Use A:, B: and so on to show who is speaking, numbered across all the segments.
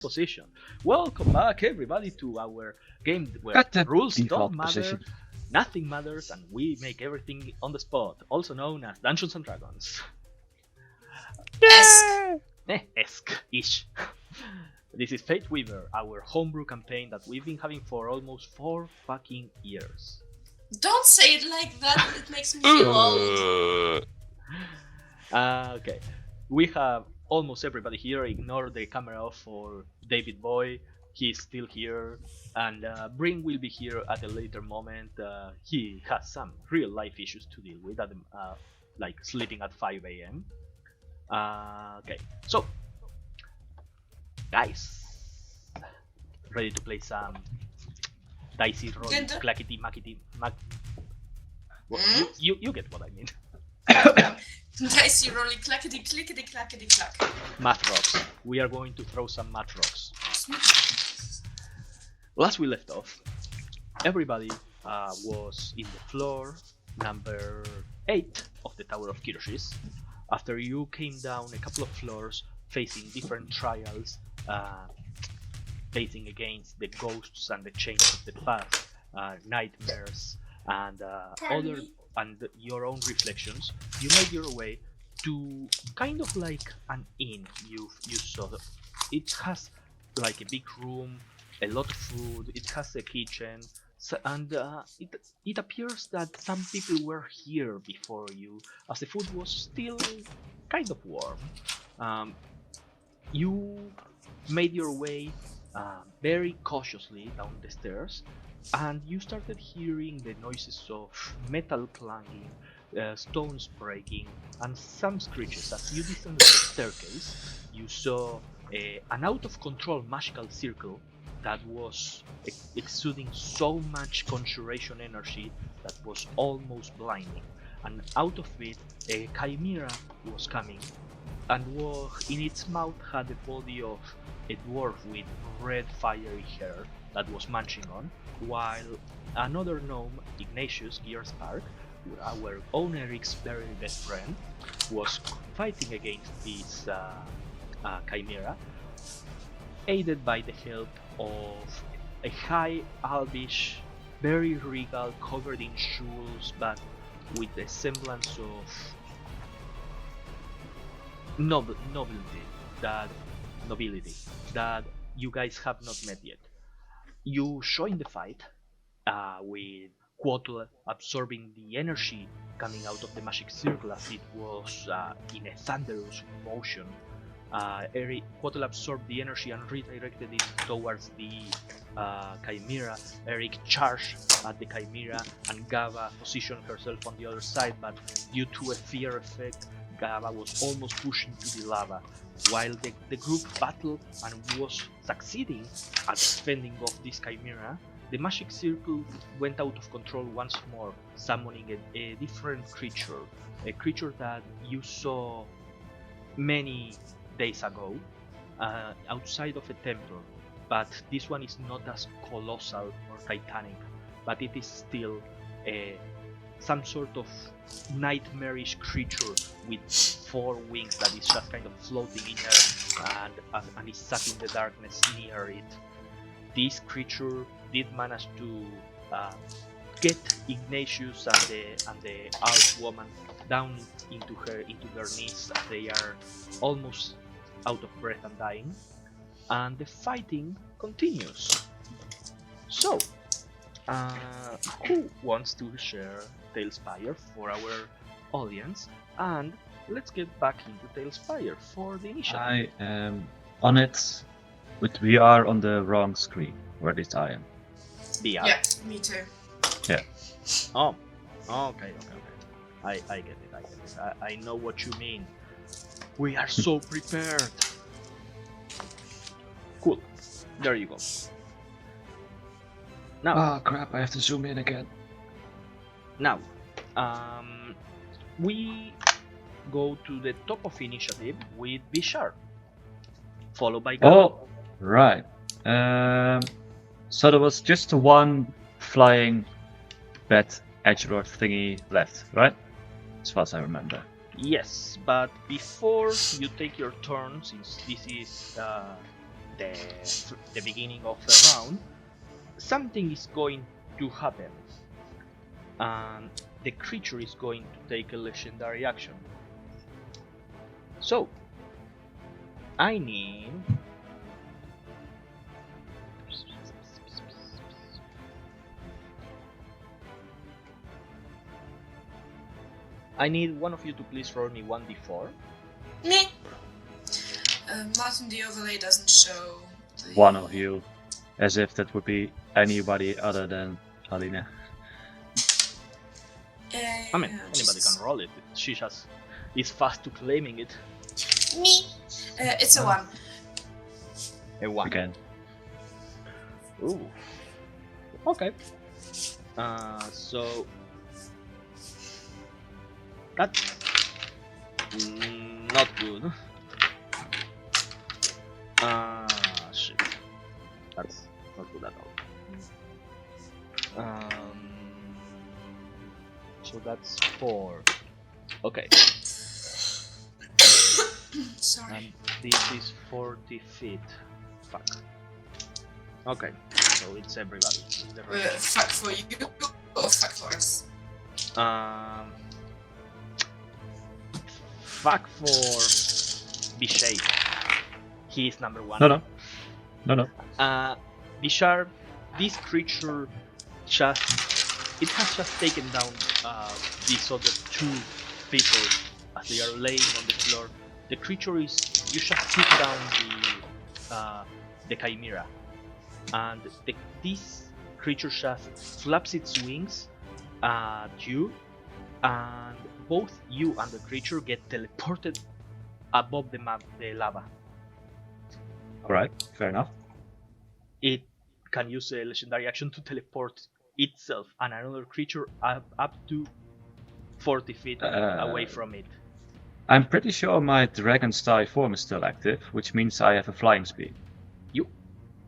A: position. Welcome back, everybody, to our game where
B: Got the
A: rules don't
B: default
A: matter,
B: position.
A: nothing matters, and we make everything on the spot, also known as Dungeons and Dragons. Esque-ish. This is Fate Weaver, our homebrew campaign that we've been having for almost 4 fucking years.
C: Don't say it like that, it makes me feel old.
A: Okay, we have almost everybody here. Ignore the camera off for David Boy. He's still here, and Bring will be here at a later moment. He has some real life issues to deal with, like sleeping at 5 a.m. Okay, so guys, ready to play some dicey roll, clackety mackety mac. Well, you get what I mean.
C: Dicey rolly clackety clickety clackety clack.
A: Math rocks. We are going to throw some math rocks. Last we left off, everybody was in the floor number 8 of the Tower of Kirishis. After you came down a couple of floors, facing different trials, facing against the ghosts and the chains of the past, nightmares, and your own reflections, you made your way to kind of like an inn. You saw it has like a big room, a lot of food, it has a kitchen, and it appears that some people were here before you, as the food was still kind of warm. You made your way very cautiously down the stairs, and you started hearing the noises of metal clanging, stones breaking, and some screeches. As you descended the staircase, you saw an out-of-control magical circle that was exuding so much conjuration energy that was almost blinding. And out of it, a chimera was coming, and in its mouth had the body of a dwarf with red fiery hair that was munching on, while another gnome, Ignatius Gearspark, our own Eric's very best friend, was fighting against this chimera, aided by the help of a high elvish, very regal, covered in jewels, but with a semblance of nobility that you guys have not met yet. You join the fight with Quotal absorbing the energy coming out of the magic circle as it was in a thunderous motion. Quotal absorbed the energy and redirected it towards the chimera. Eric charged at the chimera, and Gava positioned herself on the other side, but due to a fear effect, Gava was almost pushed into the lava. While the group battled and was succeeding at fending off this chimera, the magic circle went out of control once more, summoning a different creature, a creature that you saw many days ago outside of a temple, but this one is not as colossal or titanic, but it is still some sort of nightmarish creature with 4 wings that is just kind of floating in air and is sucking the darkness near it. This creature did manage to get Ignatius and the elf woman down into their knees as they are almost out of breath and dying, and the fighting continues. So, who wants to share Talespire for our audience? And let's get back into Talespire for the initiative.
B: I am on it, but we are on the wrong screen. Where did I am?
C: Yeah, me too.
B: Yeah.
A: Oh, okay. I get it. I know what you mean. We are so prepared. Cool. There you go. Now.
B: Oh crap! I have to zoom in again.
A: Now, we go to the top of initiative with Bishar, followed by Gava.
B: Oh, right. So there was just the one flying bat AzerrA thingy left, right? As far as I remember.
A: Yes, but before you take your turn, since this is the beginning of the round, something is going to happen, and the creature is going to take a legendary action. So I need one of you to please roll me 1d4.
C: Me. Martin, the overlay doesn't show.
B: One of you, as if that would be anybody other than Alina.
A: I mean, anybody can roll it. She just is fast to claiming it.
C: Me. It's a 1.
A: A 1.
B: Again.
A: Ooh. Okay. So that's not good. Shit. That's not good at all. So that's 4. Okay.
C: Sorry.
A: And this is 40 feet. Fuck. Okay. So it's everybody. It's the rest.
C: Fuck for you or fuck for us?
A: Fuck for Bishai. He is number 1.
B: No.
A: Bishar, this creature it has just taken down these other 2 people as they are laying on the floor. The creature you just hit down the chimera, and this creature just flaps its wings at you, and both you and the creature get teleported above the lava.
B: Alright, fair enough.
A: It can use a legendary action to teleport itself and another creature up to 40 feet away from it.
B: I'm pretty sure my dragon style form is still active, which means I have a flying speed.
A: You?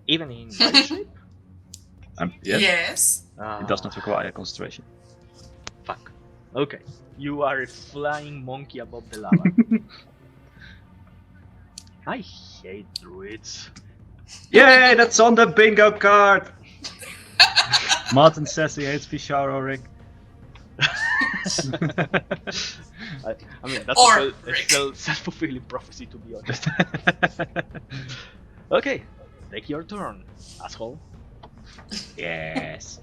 A: Even in body shape?
B: Yes.
C: Yes.
B: It does not require concentration.
A: Fuck. Okay. You are a flying monkey above the lava. I hate druids.
B: Yay, that's on the bingo card! Martin says he hates Bishar Oric.
A: I mean, that's a still self-fulfilling prophecy, to be honest. Okay, take your turn, asshole.
B: Yes.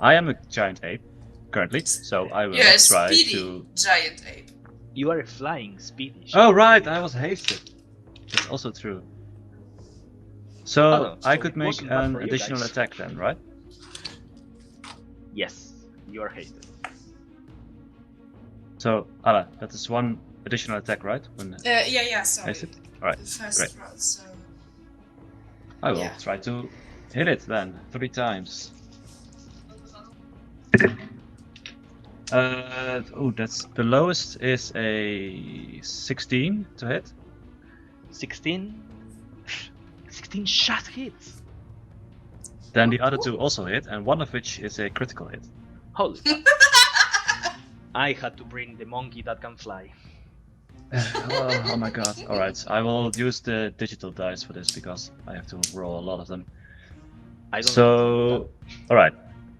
B: I am a giant ape, currently, so I will
C: You're a
B: try
C: speedy
B: to...
C: giant ape.
A: You are a flying speedy.
B: Oh right, I was hasted. That's also true. So,
A: Oh,
B: I
A: so
B: could
A: it
B: make
A: wasn't bad
B: an
A: for you
B: additional
A: guys.
B: attack then, right?
A: Yes, you are hasted.
B: So, Ala, that is one additional attack, right? When
C: Yeah, sorry.
B: hasted? Alright,
C: The first
B: great.
C: round, so...
B: I will
C: Yeah.
B: try to hit it then, 3 times. That's the lowest is a 16 to hit.
A: 16 shot hits.
B: Then the other 2 also hit, and one of which is a critical hit.
A: Holy fuck. I had to bring the monkey that can fly.
B: Oh my god. Alright, I will use the digital dice for this because I have to roll a lot of them.
A: I don't
B: So, alright.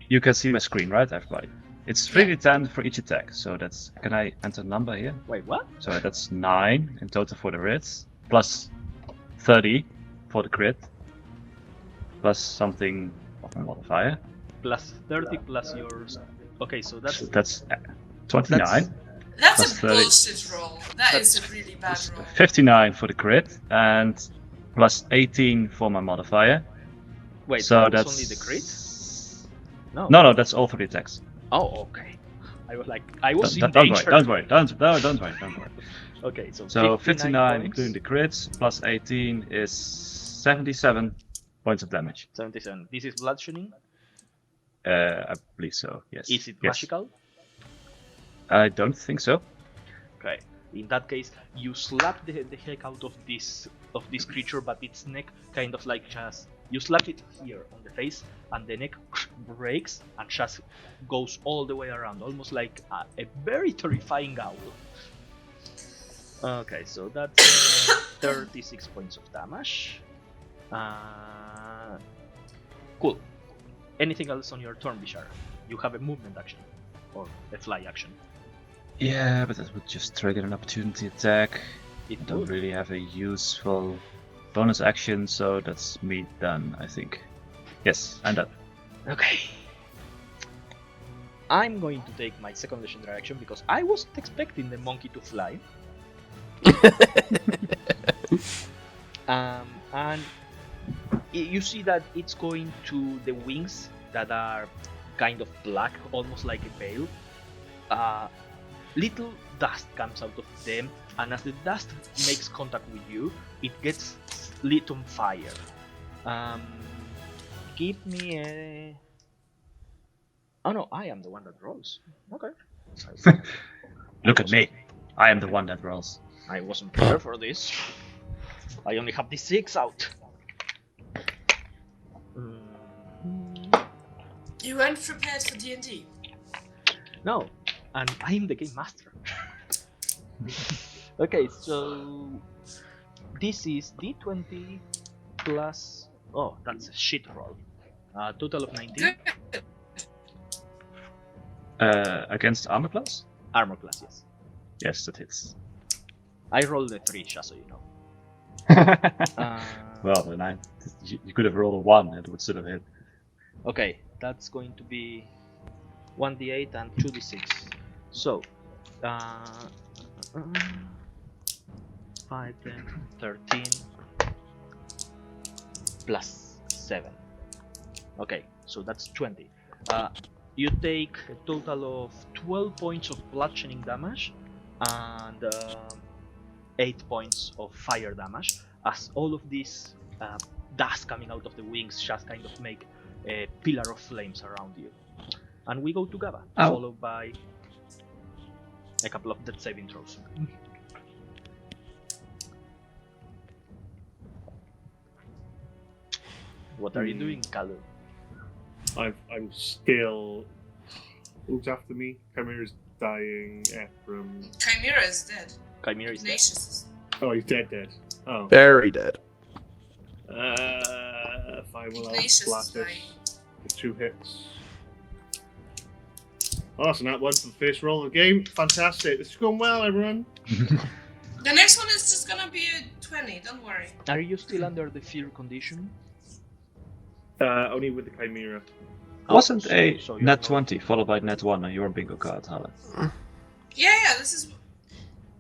B: You can see my screen, right, everybody? It's 3d10 for each attack, so that's... Can I enter a number here?
A: Wait, what?
B: So that's 9 in total for the hits, plus 30 for the crit, plus something of my modifier.
A: Plus 30 plus yours. Okay, so that's
B: So that's 29.
C: That's
B: Plus
C: a
B: 30.
C: bullshit roll. That is a really bad roll.
B: 59 for the crit, and plus 18 for my modifier.
A: wait.
B: So
A: that was
B: that's
A: only the crit. No.
B: No, that's all for the attacks.
A: Oh, okay. I was like, I was in
B: Don't
A: danger.
B: worry. Don't worry.
A: Okay, so
B: So 59
A: 59
B: including the crits, plus 18 is 77 points of damage.
A: 77. This is bludgeoning.
B: I believe so, yes.
A: Is it
B: Yes.
A: magical?
B: I don't think so.
A: Okay. In that case, you slap the heck out of this creature, but its neck kind of like just you slap it here on the face, and the neck breaks and just goes all the way around, almost like a very terrifying owl. Okay, so that's 36 points of damage. Cool. Anything else on your turn, Bishara? You have a movement action or a fly action.
B: Yeah, but that would just trigger an opportunity attack.
A: It
B: Don't
A: would.
B: really have a useful bonus action, so that's me done, I think. Yes, I'm done.
A: Okay. I'm going to take my second legendary action because I wasn't expecting the monkey to fly. And you see that it's going to the wings that are kind of black, almost like a veil. Little dust comes out of them, and as the dust makes contact with you, it gets lit on fire. Give me a... Oh no, I am the one that rolls. Okay.
B: Look at me. I am the one that rolls.
A: I wasn't prepared for this. I only have the 6 out.
C: You weren't prepared for D&D.
A: No, and I am the game master. Okay, so this is D20 plus... Oh, that's a shit roll. Total of 19.
C: Good.
B: Against armor class?
A: Armor class, yes.
B: Yes, that hits.
A: I rolled a 3, just so you know.
B: Well, then you could have rolled a 1 and it would still have hit.
A: Okay, that's going to be 1d8 and 2d6. So, 5, 10, 13, plus 7. Okay, so that's 20. You take a total of 12 points of bludgeoning damage and 8 points of fire damage, as all of this dust coming out of the wings just kind of make a pillar of flames around you. And we go to Gaba, followed by a couple of death saving throws. What are you doing, Kalu?
D: I'm still. Who's after me? Chimera's dying. Ephraim.
C: Chimera is dead.
A: Chimera is dead.
C: Ignatius is...
D: Oh, he's dead. Oh.
E: Very dead.
D: Fine, well, I'll
C: Ignatius is
D: blast it.
C: dying.
D: With 2 hits. Oh, so that one for the first roll of the game. Fantastic. This is going well, everyone.
C: The next one is just gonna be a 20, don't worry.
A: Are you still under the fear condition?
D: Only with the Chimera.
B: Wasn't
A: so-
B: a
A: so you're
B: net
A: not-
B: 20 followed by net 1 on your bingo card, Halle?
C: Yeah, this is...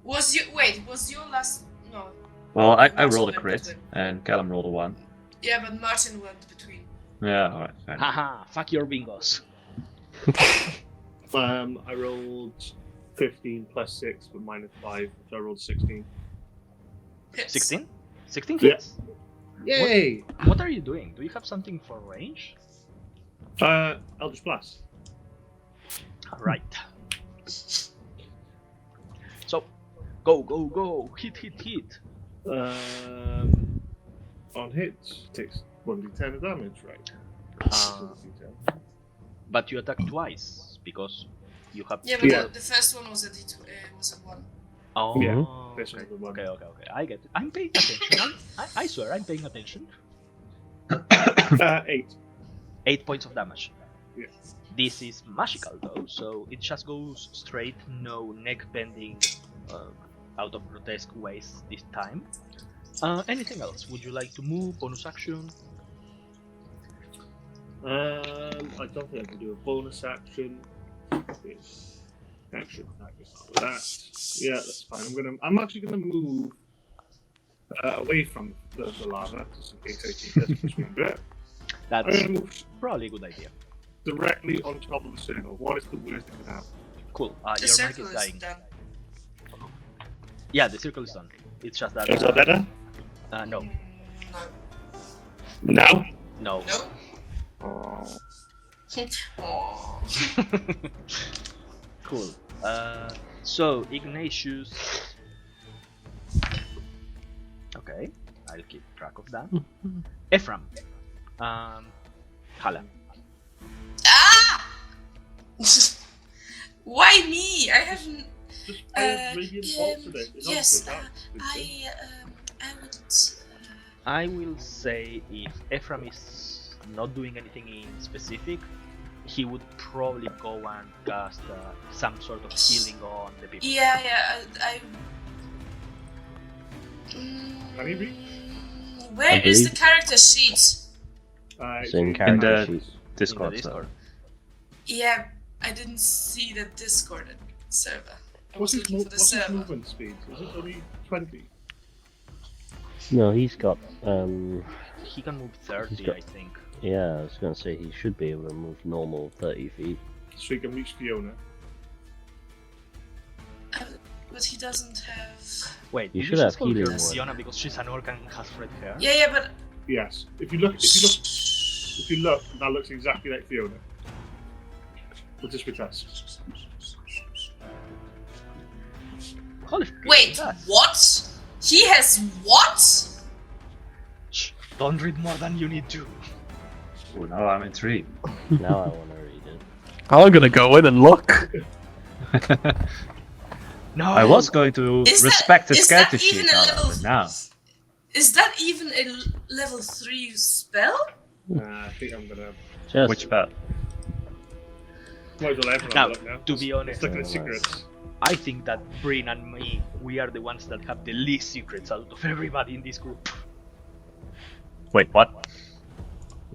C: Was your last... No.
B: Well, I
C: Martin
B: rolled a
C: went
B: crit,
C: between.
B: and Callum rolled a 1.
C: Yeah, but Martin went between.
B: Yeah, alright, fair enough.
A: Haha, fuck your bingos.
D: I rolled 15 plus 6 with minus 5, so I rolled 16.
C: Hits.
A: 16? 16
D: Yeah.
A: hits?
D: Yay!
A: What are you doing? Do you have something for range?
D: Eldritch Blast.
A: Right. So, go, hit.
D: On hits, takes 1d10 of damage, right?
A: Uh, but you attack twice because you have.
C: Yeah, but
D: Yeah.
C: The first one was a D2, was a 1.
A: Oh,
D: Yeah,
A: okay.
D: this one's the one.
A: Okay. I get it. I'm paying attention. I swear, I'm paying attention.
D: 8.
A: 8 points of damage.
D: Yeah.
A: This is magical though, so it just goes straight, no neck bending, out of grotesque ways this time. Anything else? Would you like to move? Bonus action?
D: I don't think I can do a bonus action. It's action. That. Yeah, that's fine. I'm actually gonna move away from the lava, just in case I keep this push me a bit. I'm
A: That's
D: gonna move
A: probably a good idea.
D: directly on top of the circle. What is the worst that can happen?
A: Cool.
C: The
A: Your mic
C: circle
A: is
C: is
A: dying.
C: done.
A: Yeah, the circle is done. It's just that.
D: Is that better?
A: No.
C: No.
D: No.
A: No.
C: No?
D: Oh.
C: Aww.
A: Cool. So Ignatius. Okay, I'll keep track of that. Ephraim. Hala.
C: Ah! Why me? I haven't.
D: Just fire radiant bolts at it. It's
C: Yes,
D: also that.
C: I would.
A: I will say if Ephraim is not doing anything in specific, he would probably go and cast some sort of healing on the people.
C: Yeah,
D: Can he reach?
C: Where is the
E: believe-
C: character sheet?
E: It's in character
B: the-
E: sheet.
B: Discord.
A: In the Discord.
C: Yeah, I didn't see the Discord server. I was
D: What's his,
C: looking for the
D: what's his
C: server.
D: movement speed? Is it only 20?
E: No, he's got.
A: He can move 30,
E: got-
A: I think.
E: Yeah, I was gonna say he should be able to move normal 30 feet.
D: So he can reach Fiona.
C: But he doesn't have.
A: Wait,
E: You
A: did
E: should
A: just
E: have
A: call her
E: healing word.
A: Fiona because she's an orc and has red hair?
C: Yeah, but.
D: Yes. If you look, that looks exactly like Fiona. We'll just retest.
A: Holy shit,
C: Wait,
A: that's-
C: what? He has what?
A: Shh, don't read more than you need to.
B: Oh, now I'm intrigued.
E: Now I want to read it.
F: I'm gonna go in and look.
A: No,
B: I was going to
C: Is that-
B: respect the
C: is that
B: character
C: even
B: sheet,
C: a
B: however,
C: level-
B: but now.
C: Is that even a level 3 spell?
D: I think I'm gonna.
E: Just
B: Which spell?
D: Might as well everyone
A: Now,
D: look now.
A: to be honest,
D: Let's look at the secrets.
A: I think that Bryn and me, we are the ones that have the least secrets out of everybody in this group.
B: Wait, what?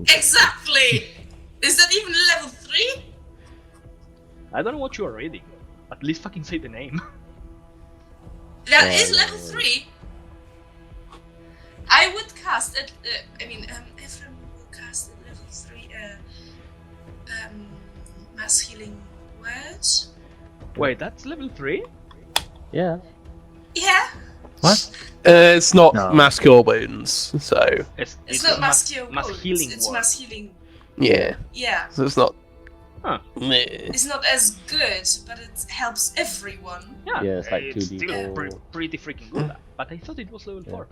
C: Exactly! Is that even level 3?
A: I don't know what you are reading. At least fucking say the name.
C: That
E: Yeah,
C: is
E: no
C: level
E: worries.
C: 3. I would cast it. Ephraim will cast at level 3 mass healing word.
A: Wait, that's level 3?
E: yeah.
C: Yeah,
B: What?
F: It's not
B: No.
F: mass cure wounds, so
C: it's not mass cure
A: mass
C: wounds,
A: healing
C: It's
A: word.
C: mass healing.
F: yeah.
C: Yeah,
F: So it's not.
A: Huh.
F: Meh.
C: it's not as good, but it helps everyone.
A: Yeah,
E: Yeah, it's like
A: it's still
E: 2d4.
A: pretty freaking good. But I thought it was level 4.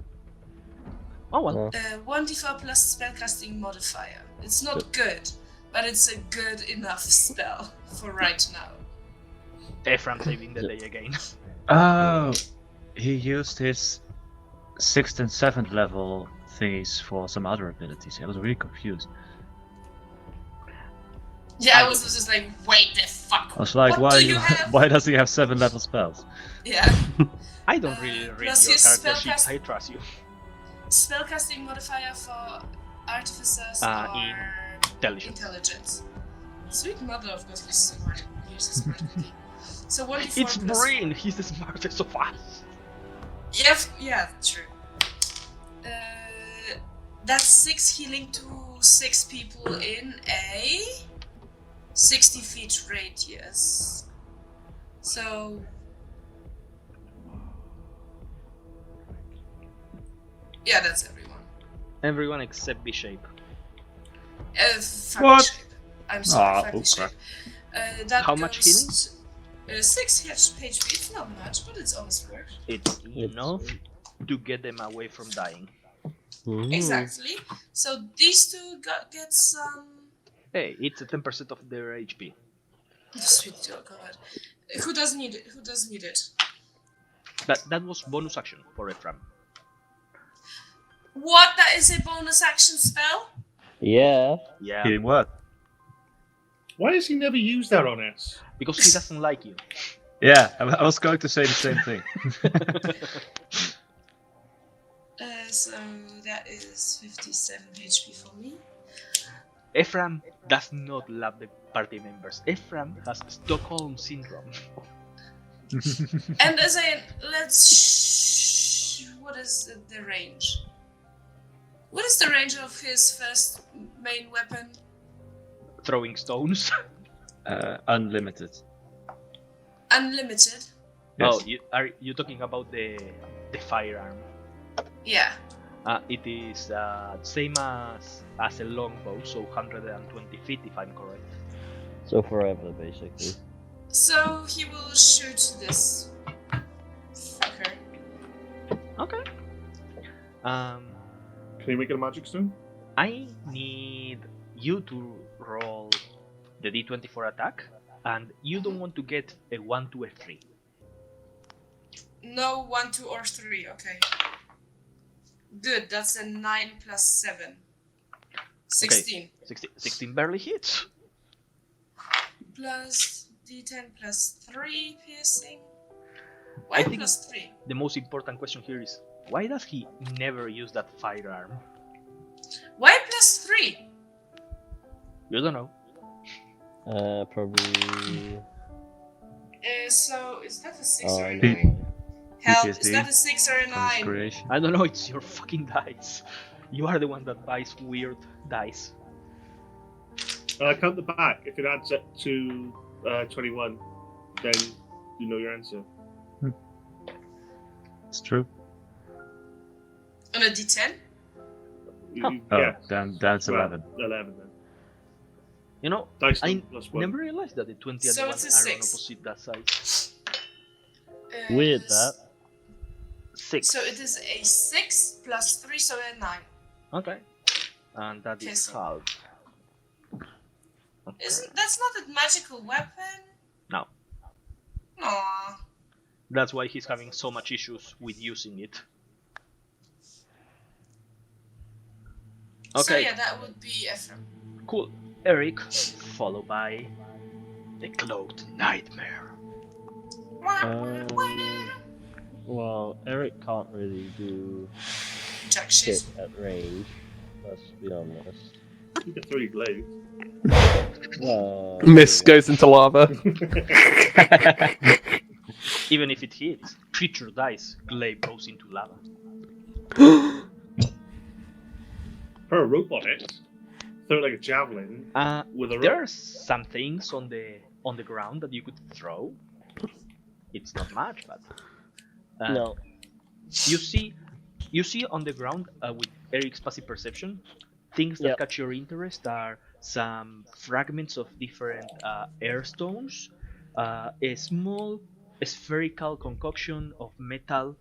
A: Oh well.
E: Yeah.
C: 1d4 plus spellcasting modifier. It's not good, but it's a good enough spell for right now.
A: Ephraim saving the day again.
B: Oh, he used his 6th and 7th level thingies for some other abilities. I was really confused.
C: Yeah, I was just like, wait the fuck.
B: I was like,
C: What
B: why?
C: do you have?
B: Why does he have 7 level spells?
C: Yeah.
A: I don't really read
C: Plus
A: your
C: his
A: character sheets,
C: spellcast-
A: I trust you.
C: Spellcasting modifier for artificers
A: Uh,
C: or
A: Intelligence.
C: intelligence. Sweet mother of God, he's smart. He's a smart thing. So 1d4
A: It's
C: plus
A: Bryn, he's the smartest of us.
C: Yeah, true. That's 6 healing to 6 people in a 60 feet radius. So. Yeah, that's everyone.
A: Everyone except B-Shape.
C: Fuck
B: What?
C: shape. I'm sorry,
B: Ah,
C: fuck
B: okay.
C: shape. That
A: How much
C: goes 6 HP. It's not much, but it's always worth.
A: It's enough to get them away from dying.
E: Mhm.
C: Exactly. So these two get some.
A: Hey, it's a 10% of their HP.
C: Sweet oh god. Who does need it? Who does need it?
A: That was bonus action for Ephraim.
C: What? That is a bonus action spell?
E: Yeah.
A: Yeah,
B: Healing word.
D: Why has he never used that on us?
A: because he doesn't like you.
B: Yeah, I was going to say the same thing.
C: So that is 57 HP for me.
A: Ephraim does not love the party members. Ephraim has Stockholm syndrome.
C: And as a what is the range? What is the range of his first main weapon?
A: Throwing stones.
B: Unlimited.
C: Unlimited.
B: Yes.
A: Oh, are you talking about the firearm?
C: Yeah.
A: It is same as a longbow, so 120 feet if I'm correct.
E: So forever, basically.
C: So he will shoot this fucker.
A: Okay.
D: Can you make it a magic stone?
A: I need you to roll the d20 for attack, and you don't want to get a 1 to a 3.
C: No 1, 2, or 3. Okay. Good, that's a 9 plus 7. 16.
A: 16 barely hits.
C: Plus d10 plus 3 piercing.
A: I
C: Why
A: think-
C: plus 3?
A: The most important question here is, why does he never use that firearm?
C: Why plus 3?
A: You don't know.
E: Probably.
C: So is that a 6
E: Oh,
C: or
E: I
C: a
E: know
C: 9?
E: why.
C: Help, is
B: PTSD
C: that a 6 or a
B: from
C: 9?
B: creation.
A: I don't know, it's your fucking dice. You are the one that buys weird dice.
D: Count the back. If it adds up to 21, then you know your answer.
B: It's true.
C: On a d10?
B: Oh,
D: Yeah.
B: then that's
D: Well,
B: 11.
D: 11 then.
A: You know,
D: Dice
A: I
D: plus 1.
A: never realized that the 20 and
C: So
A: the 1
C: it's a
A: are on
C: 6.
A: opposite that side.
E: Weird that.
A: 6.
C: So it is a 6 plus 3, so a 9.
A: Okay. And that is
C: Pistol.
A: half. Okay.
C: That's not a magical weapon?
A: No.
C: Aww.
A: That's why he's having so much issues with using it.
C: So
A: Okay,
C: yeah, that would be Ephraim.
A: cool. Eric, followed by the Cloaked Nightmare.
E: Well, Eric can't really do
C: Jack
E: shit
C: shit.
E: at range. Let's be honest.
D: You can throw your blade.
E: Well,
F: Miss goes into lava.
A: Even if it hits, creature dies, glaive goes into lava.
D: Put a rope on it. Throw it like a javelin with a
A: There are
D: rope.
A: some things on the ground that you could throw. It's not much, but
E: no.
A: you see on the ground with Eric's passive perception, things that
E: Yep.
A: catch your interest are some fragments of different air stones, a small spherical concoction of metal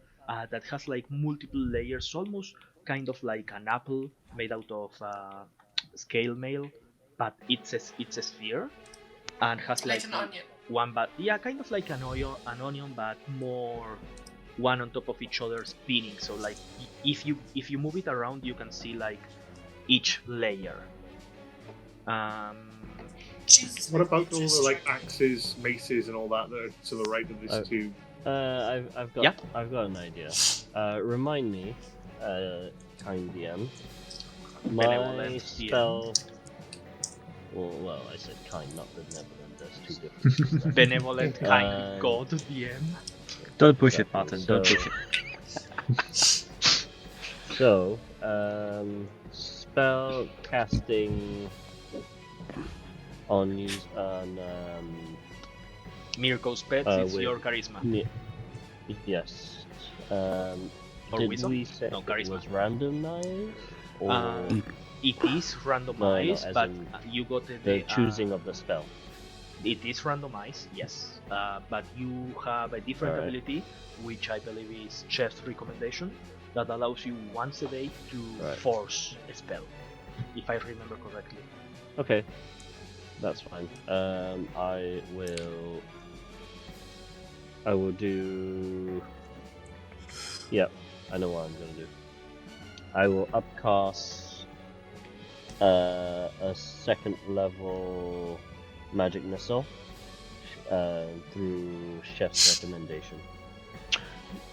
A: that has like multiple layers, almost kind of like an apple made out of scale mail, but it's a sphere and has
C: Like an onion.
A: one, but yeah, kind of like an onion, but more one on top of each other spinning. So like if you move it around, you can see like each layer.
C: Jesus.
D: What about all the like axes, maces, and all that that are to the right of this
E: Oh.
D: tube?
E: I've got
A: Yeah.
E: I've got an idea. Remind me, kind DM. My
A: Benevolent DM.
E: spell. Well, I said kind, not benevolent. There's two differences. there.
A: Benevolent, kind
E: Uh,
A: god DM.
B: Don't push it,
E: Exactly,
B: Martin. Don't
E: so-
B: push it.
E: So, spell casting on
A: Mirko's pets is
E: with-
A: your charisma
E: yes.
A: or
E: Did
A: wisdom.
E: we say
A: No,
E: it
A: charisma.
E: was randomized? Or
A: It is randomized,
E: as
A: but
E: in
A: you got
E: the choosing of the spell?
A: It is randomized, yes, but you have a different
E: Alright.
A: ability, which I believe is Chef's recommendation, that allows you once a day to
E: Right.
A: force a spell, if I remember correctly.
E: Okay, that's fine. I will do. Yep, I know what I'm gonna do. I will upcast a second level magic missile through Chef's recommendation.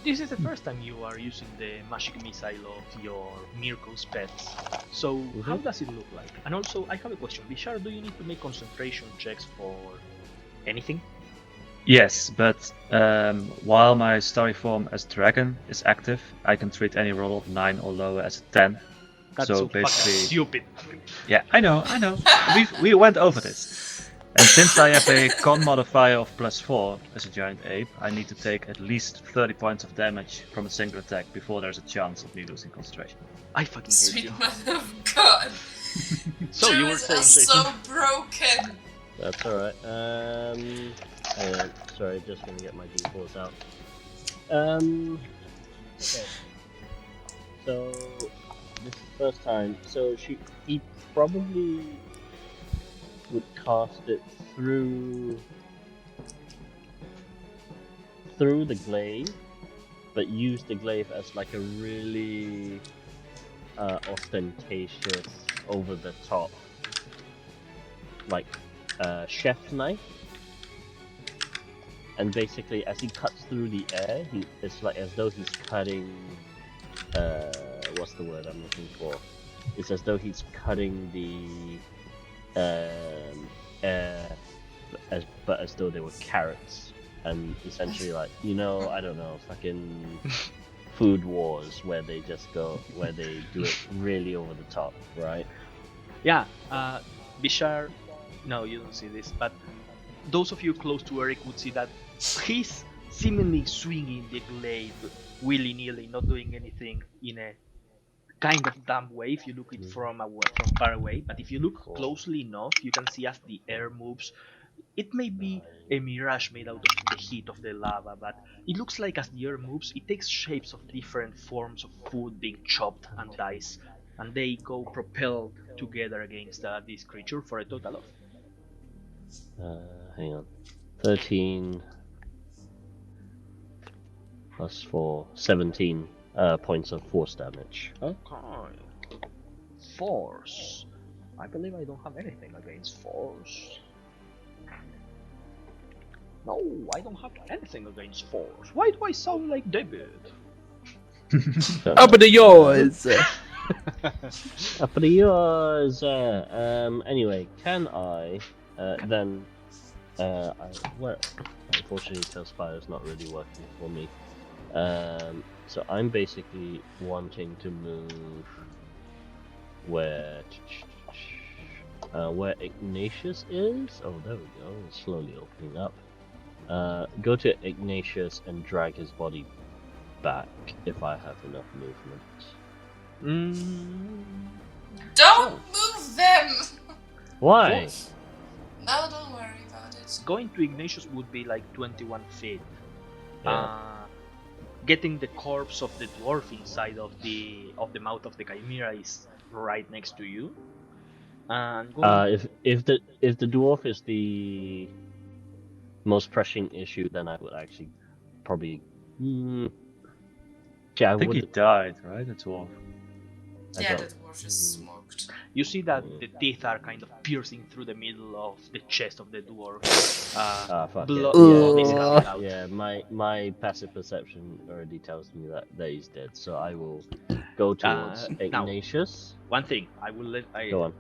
A: This is the first time you are using the magic missile of your Mirko's pets, so how does it look like? And also, I have a question. Bishar, do you need to make concentration checks for anything?
B: Yes, but while my story form as dragon is active, I can treat any roll of 9 or lower as a 10.
A: That's
B: So
A: so fucking
B: basically-
A: stupid.
B: Yeah, I know. we went over this. And since I have a con modifier of +4 as a giant ape, I need to take at least 30 points of damage from a single attack before there's a chance of me losing concentration.
A: I fucking hate
C: Sweet
A: you.
C: mother of God.
A: So you were
C: Druids
A: saying,
C: are
A: Jason?
C: so broken.
E: That's alright. Sorry, just gonna get my d4s out. Okay. So, this is the first time. So, he probably would cast it through the glaive, but use the glaive as like a really ostentatious, over the top, like chef's knife. And basically, as he cuts through the air, it's like as though he's cutting. What's the word I'm looking for? It's as though he's cutting the air, but as though they were carrots, and essentially like I don't know, fucking Food Wars where they do it really over the top, right?
A: Yeah, Bishar, no, you don't see this, but those of you close to Eric would see that he's seemingly swinging the blade willy-nilly, not doing anything in a kind of dumb way if you look it from far away. But if you look closely enough, you can see as the air moves. It may be a mirage made out of the heat of the lava, but it looks like as the air moves, it takes shapes of different forms of food being chopped and diced, and they go propelled together against this creature for a total of.
E: Hang on. 13 plus 4, 17 points of force damage.
A: Okay. Force. I believe I don't have anything against force. No, I don't have anything against force. Why do I sound like David?
F: Up to yours.
E: Up to yours. Anyway, can I then? Unfortunately, Tailspire's not really working for me. So I'm basically wanting to move where Ignatius is. Oh, there we go. It's slowly opening up. Go to Ignatius and drag his body back if I have enough movement.
C: Don't move them!
E: Why?
C: No, don't worry about it.
A: Going to Ignatius would be like 21 feet.
E: Yeah.
A: Getting the corpse of the dwarf inside of the mouth of the chimera is right next to you. And
E: If the dwarf is the most pressing issue, then I would actually probably. Yeah,
B: I think he died, right? The dwarf.
C: Yeah, the dwarf is smoked.
A: you see that the teeth are kind of piercing through the middle of the chest of the dwarf.
E: Fuck
A: Blood
E: it.
A: is coming out.
E: Yeah, my passive perception already tells me that he's dead, so I will go towards
A: now,
E: Ignatius.
A: One thing I will let
E: Go on.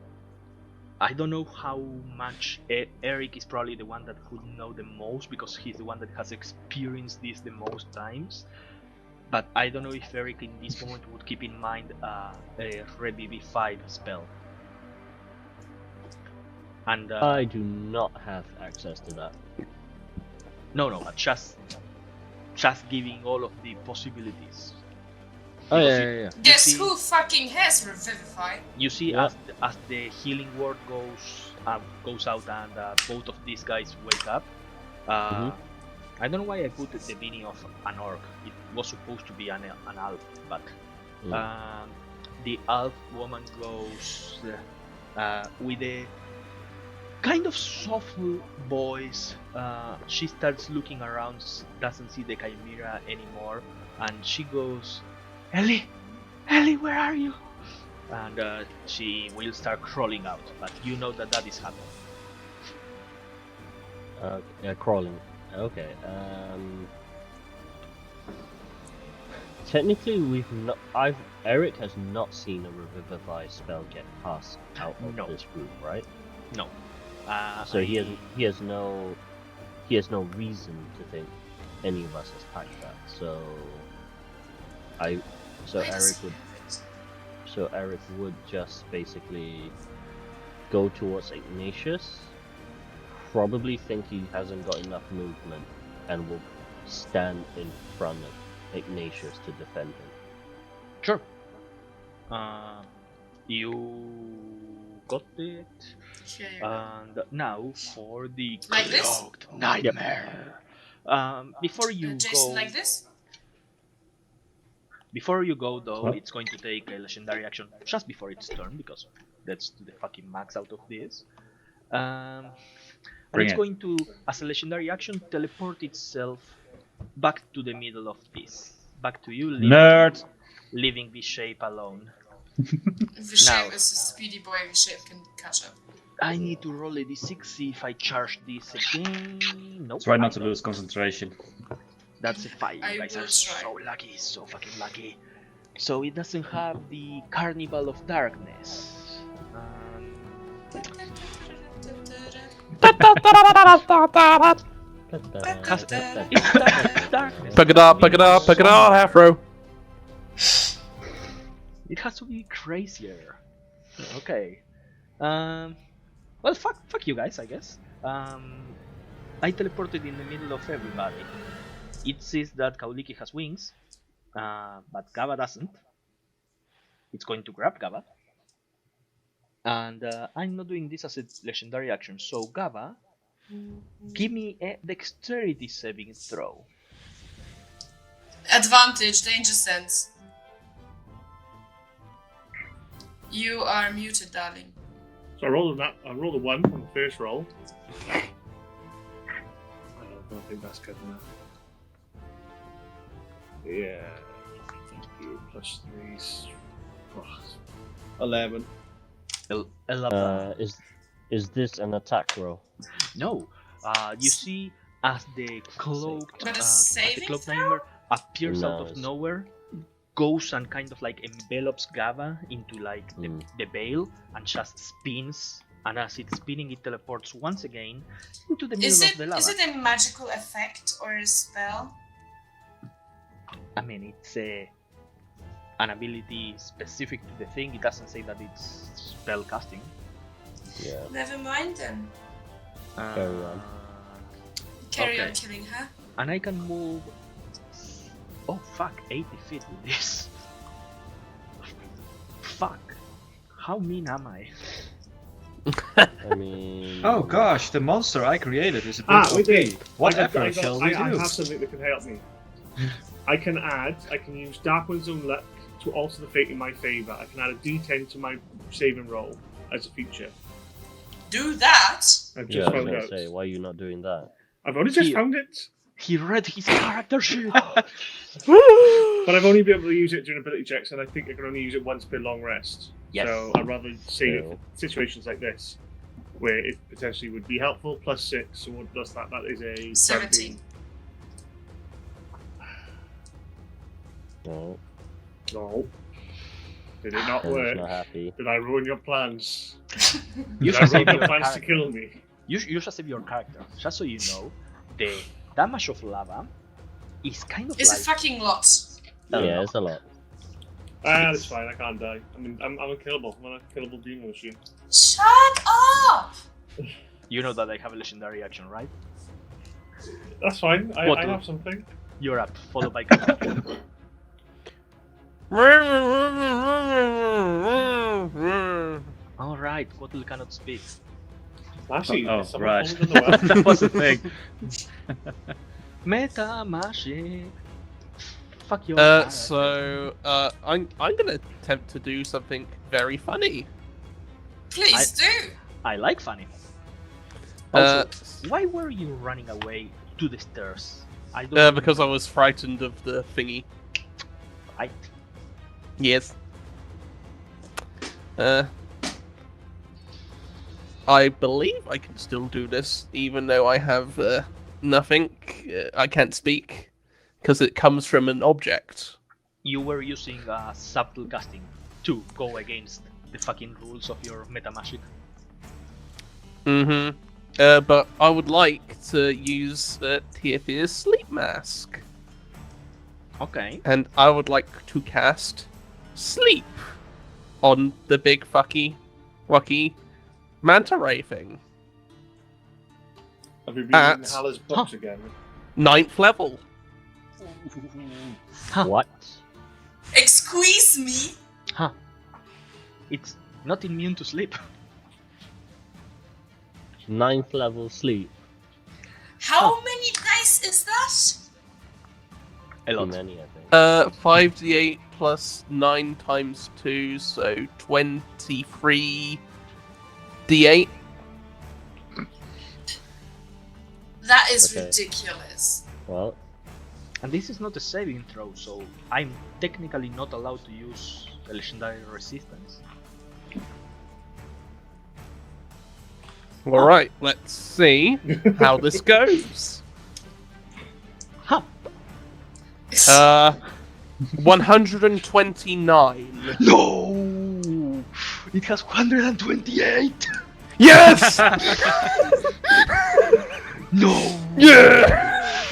A: I don't know how much Eric is probably the one that would know the most because he's the one that has experienced this the most times. But I don't know if Eric in this moment would keep in mind a Revivify spell. And
E: I do not have access to that.
A: no, but just giving all of the possibilities.
B: Oh
A: Because
B: yeah.
C: Guess
A: see-
C: who fucking has Revivify?
A: You see,
E: Yeah.
A: as the healing word goes out and both of these guys wake up. I don't know why I put the beanie of an orc. It was supposed to be an elf, but the elf woman goes with a kind of soft voice. She starts looking around, doesn't see the chimera anymore, and she goes, Ellie, where are you? And she will start crawling out, but you know that is happening.
E: Crawling. Okay. Technically, Eric has not seen a Revivify spell get passed out of
A: No.
E: this group, right?
A: No.
E: So he has no reason to think any of us has packed that. So
C: Why does
E: Eric
C: he
E: would
C: have it?
E: So Eric would just basically go towards Ignatius, probably think he hasn't got enough movement, and will stand in front of Ignatius to defend him.
A: Sure. You got it.
C: Yeah.
A: And now for the
C: Like this?
A: cloaked nightmare. Before you
C: Jason,
A: go,
C: like this?
A: before you go though,
B: What?
A: it's going to take a legendary action just before its turn because that's the fucking max out of this. And
B: Bring
A: it's
B: it.
A: going to, as a legendary action, teleport itself back to the middle of this, back to you,
B: Nerd.
A: leaving this shape alone.
C: Vishape
A: Now-
C: is a speedy boy. Vishape can catch up.
A: I need to roll a d6, see if I charge this again. Nope.
B: Try
A: I
B: not to
A: don't.
B: lose concentration.
A: That's a 5.
C: I
A: You guys
C: will
A: are
C: try.
A: so lucky, so fucking lucky. So it doesn't have the Carnival of Darkness. Darkness.
F: Pick it up, pick it up, pick it up, Afro.
A: It has to be crazier. Okay. Well, fuck you guys, I guess. I teleported in the middle of everybody. It says that Kauliki has wings, but Gava doesn't. It's going to grab Gava. And I'm not doing this as a legendary action, so Gava, give me a dexterity saving throw.
C: Advantage, danger sense. You are muted, darling.
D: So I rolled a 1 on the first roll. I don't think that's good enough. Yeah. Thank you. Plus 3's 11.
A: 11.
E: Is this an attack roll?
A: No. You see, as the cloaked,
C: But a
A: as the
C: saving
A: cloaked
C: throw?
A: nightmare appears out of
E: Nice.
A: nowhere, goes and kind of like envelops Gava into like the veil and just spins. And as it's spinning, it teleports once again into the middle of the lava.
C: Is it a magical effect or a spell?
A: I mean, it's an ability specific to the thing. It doesn't say that it's spell casting.
E: Yeah.
C: Never mind then.
E: Carry on.
C: Carry on
A: Okay.
C: killing her.
A: And I can move. Oh fuck, 80 feet with this. Fuck. How mean am I?
E: I mean.
B: Oh gosh, the monster I created is a bit
D: Ah,
B: OP.
D: wait, wait.
B: Whatever shall we
D: I
B: do?
D: have something that can help me. I can use Darkwood's own luck to alter the fate in my favour. I can add a d10 to my saving roll as a feature.
C: Do that?
D: I've
E: Yeah,
D: just
E: I was
D: found
E: gonna
D: out.
E: say, why are you not doing that?
D: I've only just
A: Here.
D: found it,
A: He read his character sheet.
D: but I've only been able to use it during ability checks, and I think I can only use it once per long rest.
A: Yes.
D: So I'd rather save it for situations like this, where it potentially would be helpful. Plus 6, so what does that? That is a
C: 17.
E: No,
D: No. Did it not
E: Ken's
D: work?
E: not happy.
D: Did I ruin your plans?
A: You
D: Did I
A: should save
D: ruin your
A: your
D: plans to
A: character.
D: kill me?
A: You should save your character. Just so you know, the damage of lava is kind of
C: It's
A: like
C: a fucking lot.
E: Yeah, it's a lot.
D: Ah, that's fine. I can't die. I mean, I'm unkillable. I'm a killable demon machine.
C: Shut up!
A: you know that I have a legendary action, right?
D: That's fine. I
A: What?
D: have something.
A: You're up, followed by Kata. Alright, Quattle cannot speak.
D: Actually,
B: Oh,
D: someone
B: right.
D: told me the well.
B: That was the thing.
A: Meta magic. Fuck your character.
F: I'm gonna attempt to do something very funny.
C: Please do!
A: I like funny.
F: Uh,
A: Also, why were you running away to the stairs? I don't
F: because I was frightened of the thingy.
A: Right.
F: Yes. I believe I can still do this, even though I have nothing. I can't speak because it comes from an object.
A: You were using subtle casting to go against the fucking rules of your meta magic.
F: Mm-hmm. But I would like to use Teothea's sleep mask,
A: Okay.
F: and I would like to cast sleep on the big wacky manta ray thing.
D: Have you been
F: At-
D: reading Hala's books again?
F: 9th level.
A: Huh.
E: What?
C: Excuse me!
A: Huh. It's not immune to sleep.
E: 9th level sleep.
C: How many dice is that?
A: A
E: Too
A: lot.
E: many, I think.
F: 5d8 plus 9 times 2, so 23 d8.
C: That is
E: Okay.
C: ridiculous.
E: Well,
A: And this is not a saving throw, so I'm technically not allowed to use the legendary resistance.
F: All right, let's see how this goes.
A: Huh.
F: 129.
A: No! It has 128!
F: Yes!
A: No!
F: Yeah!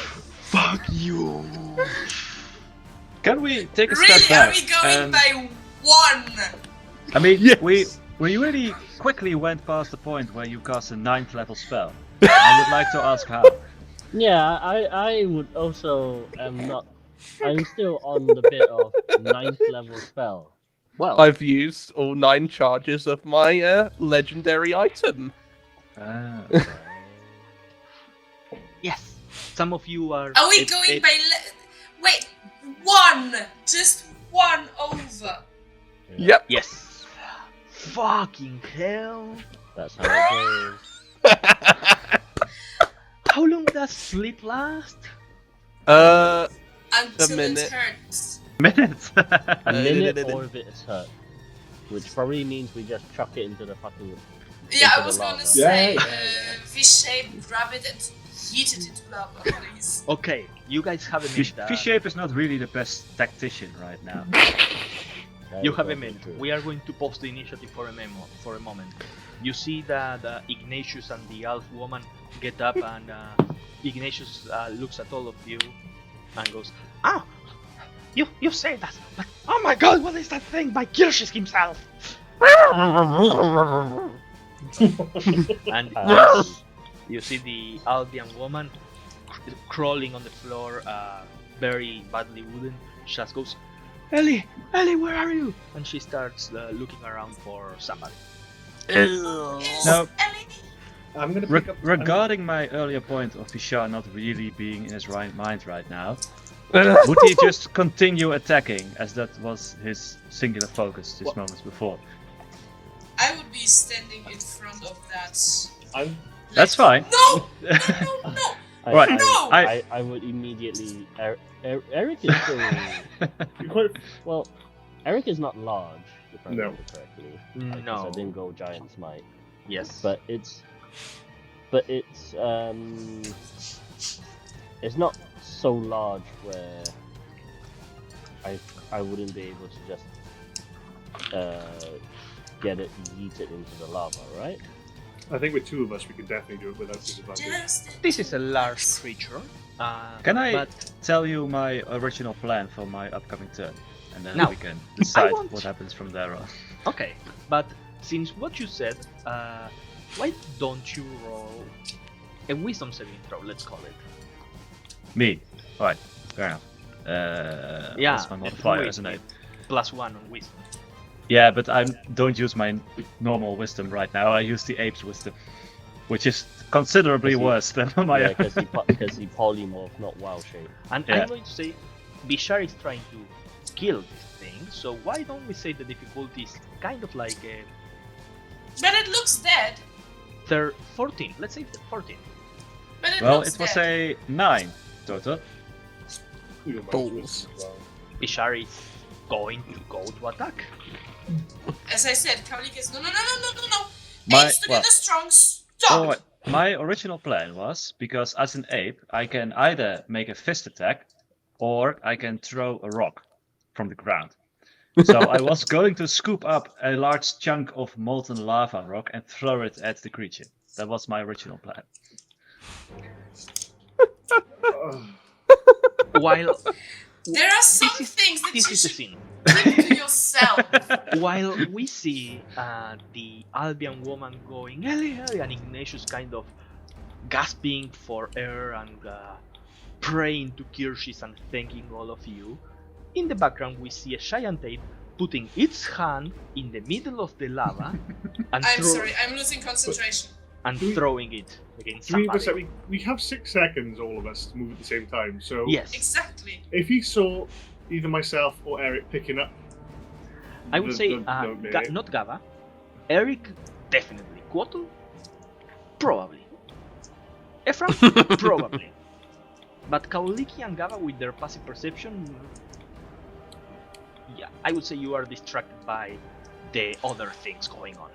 A: Fuck you!
B: Can we take a
C: Really?
B: step
C: Are
B: back?
C: we going
B: and-
C: by one?
B: I mean,
F: Yes.
B: we really quickly went past the point where you cast a 9th level spell. I would like to ask how.
E: Yeah, I would also am not. I'm still on the bit of 9th level spell. Well,
F: I've used all 9 charges of my legendary item.
B: Ah.
A: Yes! Some of you are.
C: Are we going by? Wait, one, just one over.
F: Yep.
A: Yes! Fucking hell!
E: that's how it goes.
A: How long does sleep last?
C: Until it
F: minute.
C: hurts.
B: Minutes.
E: A minute or if it's hurt. Which probably means we just chuck it into the fucking.
C: Yeah,
E: Into
C: I was
E: the
C: gonna
E: lava.
C: say,
G: Yeah.
C: V-shape, grab it and heat it into lava, please.
A: Okay, you guys have a
B: Fish
A: minute.
B: Shape is not really the best tactician right now.
E: That
A: You
E: is
A: have a
E: also
A: minute.
E: true.
A: We are going to post the initiative for a moment. You see that Ignatius and the elf woman get up, and Ignatius looks at all of you and goes, "Ah, you say that, but oh my God, what is that thing by Kirschis himself?" And you see the Albion woman crawling on the floor, very badly wooden. She just goes, Ellie, where are you? And she starts looking around for somebody.
C: Yes,
B: No.
C: Ellie.
D: I'm gonna pick up.
B: Regarding my earlier point of Vishar not really being in his right mind right now, would he just continue attacking as that was his singular focus this
D: What?
B: moments before?
C: I would be standing in front of that.
D: I'm
B: That's fine.
C: No! No!
B: Right.
C: No!
E: I would immediately. Eric is still.
D: you're quite.
E: Well, Eric is not large, if I
D: No.
E: remember correctly. Because
A: No.
E: I didn't go giant smite.
A: Yes.
E: But it's not so large where I wouldn't be able to just get it yeeted into the lava, right?
D: I think with 2 of us, we could definitely do it without disadvantage.
C: Just
A: This is a large creature.
B: Can I
A: But
B: tell you my original plan for my upcoming turn? And then
A: No.
B: we can decide
A: want-
B: what happens from there on.
A: okay, but since what you said, why don't you roll a wisdom saving throw? Let's call it.
B: Me. Alright, fair enough.
A: Yeah,
B: That's my
A: a
B: modifier,
A: three.
B: isn't it?
A: +1 on wisdom.
B: Yeah, but I don't use my normal wisdom right now. I use the ape's wisdom, which is considerably
E: Because he-
B: worse than my.
E: Yeah, because he polymorph, not wild shape.
A: And
B: Yeah.
A: I'm going to say, Bishar is trying to kill this thing, so why don't we say the difficulty is kind of like a
C: But it looks dead.
A: 14. Let's say 14.
C: But it
B: Well,
C: looks
B: it was
C: dead.
B: a 9 total.
D: You're my
F: Balls.
D: wisdom as well.
A: Bishar is going to go to attack.
C: As I said, Kavlik is no.
B: My-
C: Apes
B: well-
C: together strong. Stop.
B: Oh, my original plan was because as an ape, I can either make a fist attack or I can throw a rock from the ground. So I was going to scoop up a large chunk of molten lava rock and throw it at the creature. That was my original plan.
A: While
C: There are some
A: This is-
C: things that
A: this
C: you
A: is the
C: should
A: scene.
C: keep to yourself.
A: While we see the Albion woman going, Ellie, and Ignatius kind of gasping for air and praying to Kirschis and thanking all of you, in the background we see a giant ape putting its hand in the middle of the lava and,
C: I'm sorry, I'm losing concentration.
A: and
D: Do we-
A: throwing it against
D: 3 of us,
A: somebody.
D: we have 6 seconds, all of us, to move at the same time. So
A: Yes,
C: Exactly.
D: if he saw either myself or Eric picking up,
A: I would say
D: the
A: not Gava, Eric definitely, Quotl probably, Ephraim probably, but Kaoliki and Gava with their passive perception, yeah, I would say you are distracted by the other things going on.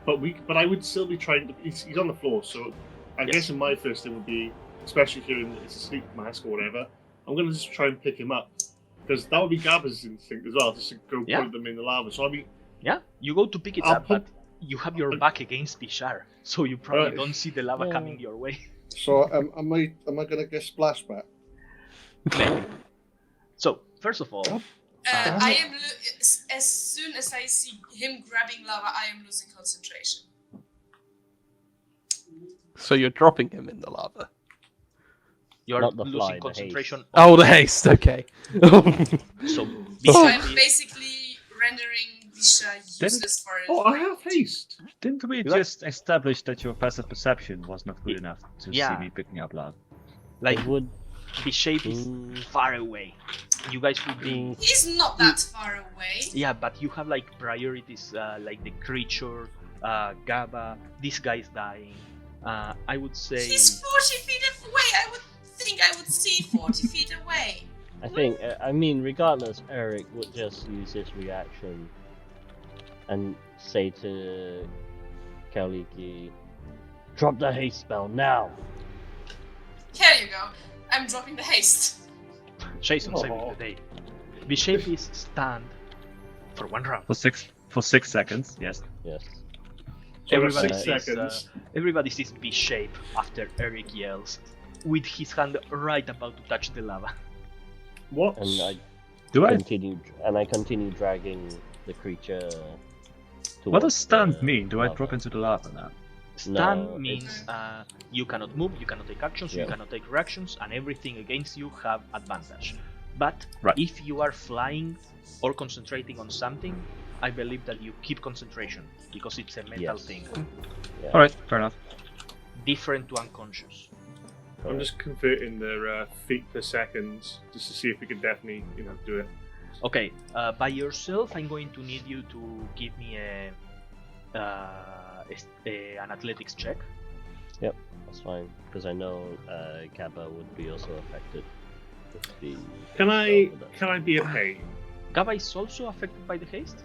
D: But I would still be trying to. He's on the floor, so I guess in my first thing would be, especially if you're in it's a sleep mask or whatever, I'm gonna just try and pick him up, because that would be Gabba's instinct as well, just to go
A: Yeah.
D: put them in the lava. So I mean,
A: Yeah, you go to pick it
D: I'll
A: up, but you have your back against Bishar, so you probably
D: Right.
A: don't see the lava
E: Yeah.
A: coming your way.
G: So am I gonna get splashback?
A: Maybe. So, first of all,
C: I am as soon as I see him grabbing lava, I am losing concentration.
F: So you're dropping him in the lava.
A: you're
E: Not the
A: losing
E: fly, the
A: concentration.
F: Oh, the haste. Okay.
A: So,
C: So
A: Bishar
C: I'm
A: is-
C: basically rendering Bisha useless for it.
D: I have haste.
B: Didn't we
A: You got-
B: just establish that your passive perception was not good enough to
A: Yeah.
B: see me picking up lava?
A: like
E: It would.
A: the shape is far away. You guys would be.
C: He's not that far away.
A: Yeah, but you have like priorities, like the creature, Gabba. This guy's dying. I would say.
C: He's 40 feet away. I would think I would see 40 feet away.
E: I think. I mean, regardless, Eric would just use his reaction and say to Kaliki, "Drop the haste spell now."
C: Here you go. I'm dropping the haste.
A: Jason saving the day. The shape is stand for one round.
B: For 6 seconds, yes.
E: Yes.
D: So
A: Everybody
D: that's 6
A: sees,
D: seconds.
A: Everybody sees B-shape after Eric yells, with his hand right about to touch the lava.
D: What?
E: And I
B: Do I?
E: continue dragging the creature.
B: What does
E: towards
B: stand
E: the
B: mean? Do I
E: lava.
B: drop into the lava now?
A: Stand
E: No,
A: means you cannot move, you cannot take actions, you
E: Yeah.
A: cannot take reactions, and everything against you have advantage. But
B: Right.
A: if you are flying or concentrating on something, I believe that you keep concentration because it's a mental
E: Yes.
A: thing,
E: Yeah.
B: Alright, fair enough.
A: different to unconscious.
D: I'm just converting their feet per second just to see if we can definitely, do it.
A: Okay, by yourself, I'm going to need you to give me an athletics check.
E: That's fine, because I know Kappa would be also affected. With the
D: Can
E: spell,
D: I be a pay?
A: Gaba is also affected by the haste.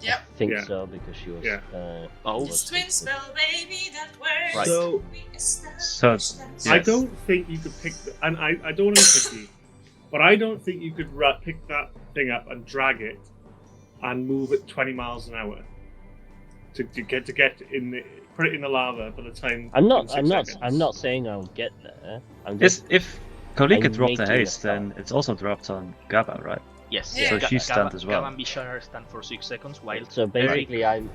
C: Yep.
E: I think
D: Yeah.
E: so, because she was.
D: Yeah.
A: Oh.
C: It's twin spell, baby, that works.
A: Right.
D: So-
C: We establish
B: So-
C: that.
D: I
B: Yes.
D: don't think you could pick, and I don't want to be picky, but I don't think you could pick that thing up and drag it and move at 20 miles an hour to get in the put it in the lava by the time.
E: I'm
D: in
E: not.
D: 6
E: I'm not.
D: seconds.
E: I'm not saying I'll get there. I'm just.
B: If Kolika
E: I'm
B: dropped the
E: making a
B: haste,
E: start.
B: then it's also dropped on Gabba, right?
A: Yes.
C: Yeah. So
B: she's stunned as well.
A: Gaba and Bishar stand for 6 seconds while
E: So basically, I'm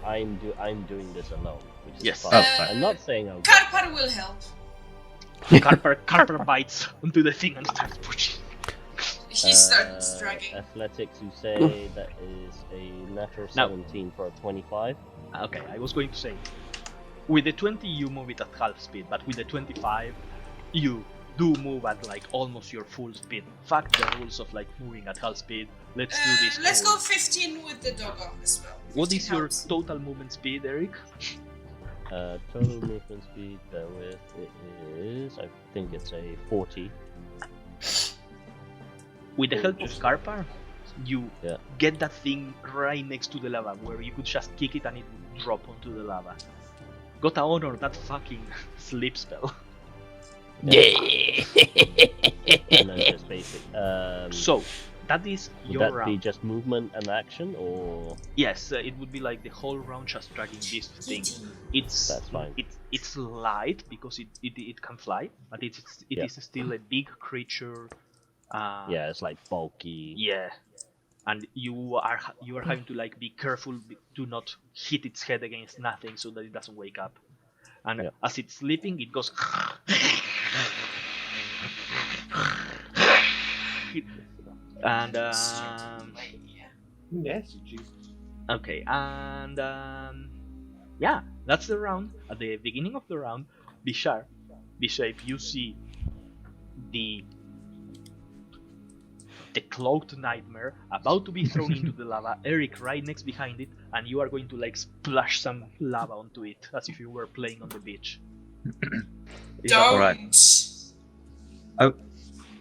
E: doing this alone, which is
A: Yes.
E: fine.
B: Oh, fine.
E: I'm not saying I'll. Get
C: Carpar will help.
A: Carper bites onto the thing and starts pushing.
C: He starts dragging.
E: Athletics, you say that is a natural
A: No.
E: 17 for a 25.
A: Okay, I was going to say, with the 20 you move it at half speed, but with the 25 you do move at like almost your full speed. Fuck the rules of like moving at half speed. Let's do this.
C: Let's
A: cool.
C: go 15 with the doggo as well.
A: What
C: 15
A: is your
C: helps.
A: total movement speed, Eric?
E: Total movement speed, bear with, it is, I think it's a 40.
A: With the help of Carpar, you
E: Yeah.
A: get that thing right next to the lava where you could just kick it and it would drop onto the lava. Gotta honor that fucking sleep spell.
E: And then just basic.
A: So, that is
E: Would
A: your
E: that be
A: round.
E: just movement and action, or
A: Yes, it would be like the whole round just dragging this thing. It's
E: That's fine.
A: It's light because it can fly, but it
E: Yeah.
A: is still a big creature.
E: yeah, it's like bulky.
A: Yeah, and you are having to like be careful to not hit its head against nothing so that it doesn't wake up. And
E: Yeah.
A: as it's sleeping, it goes. And
D: Yes, Jesus.
A: okay, and yeah, that's the round. At the beginning of the round, Bishar, you see the cloaked nightmare about to be thrown into the lava. Eric right next behind it, and you are going to like splash some lava onto it as if you were playing on the beach. Is that
C: Don't.
B: alright?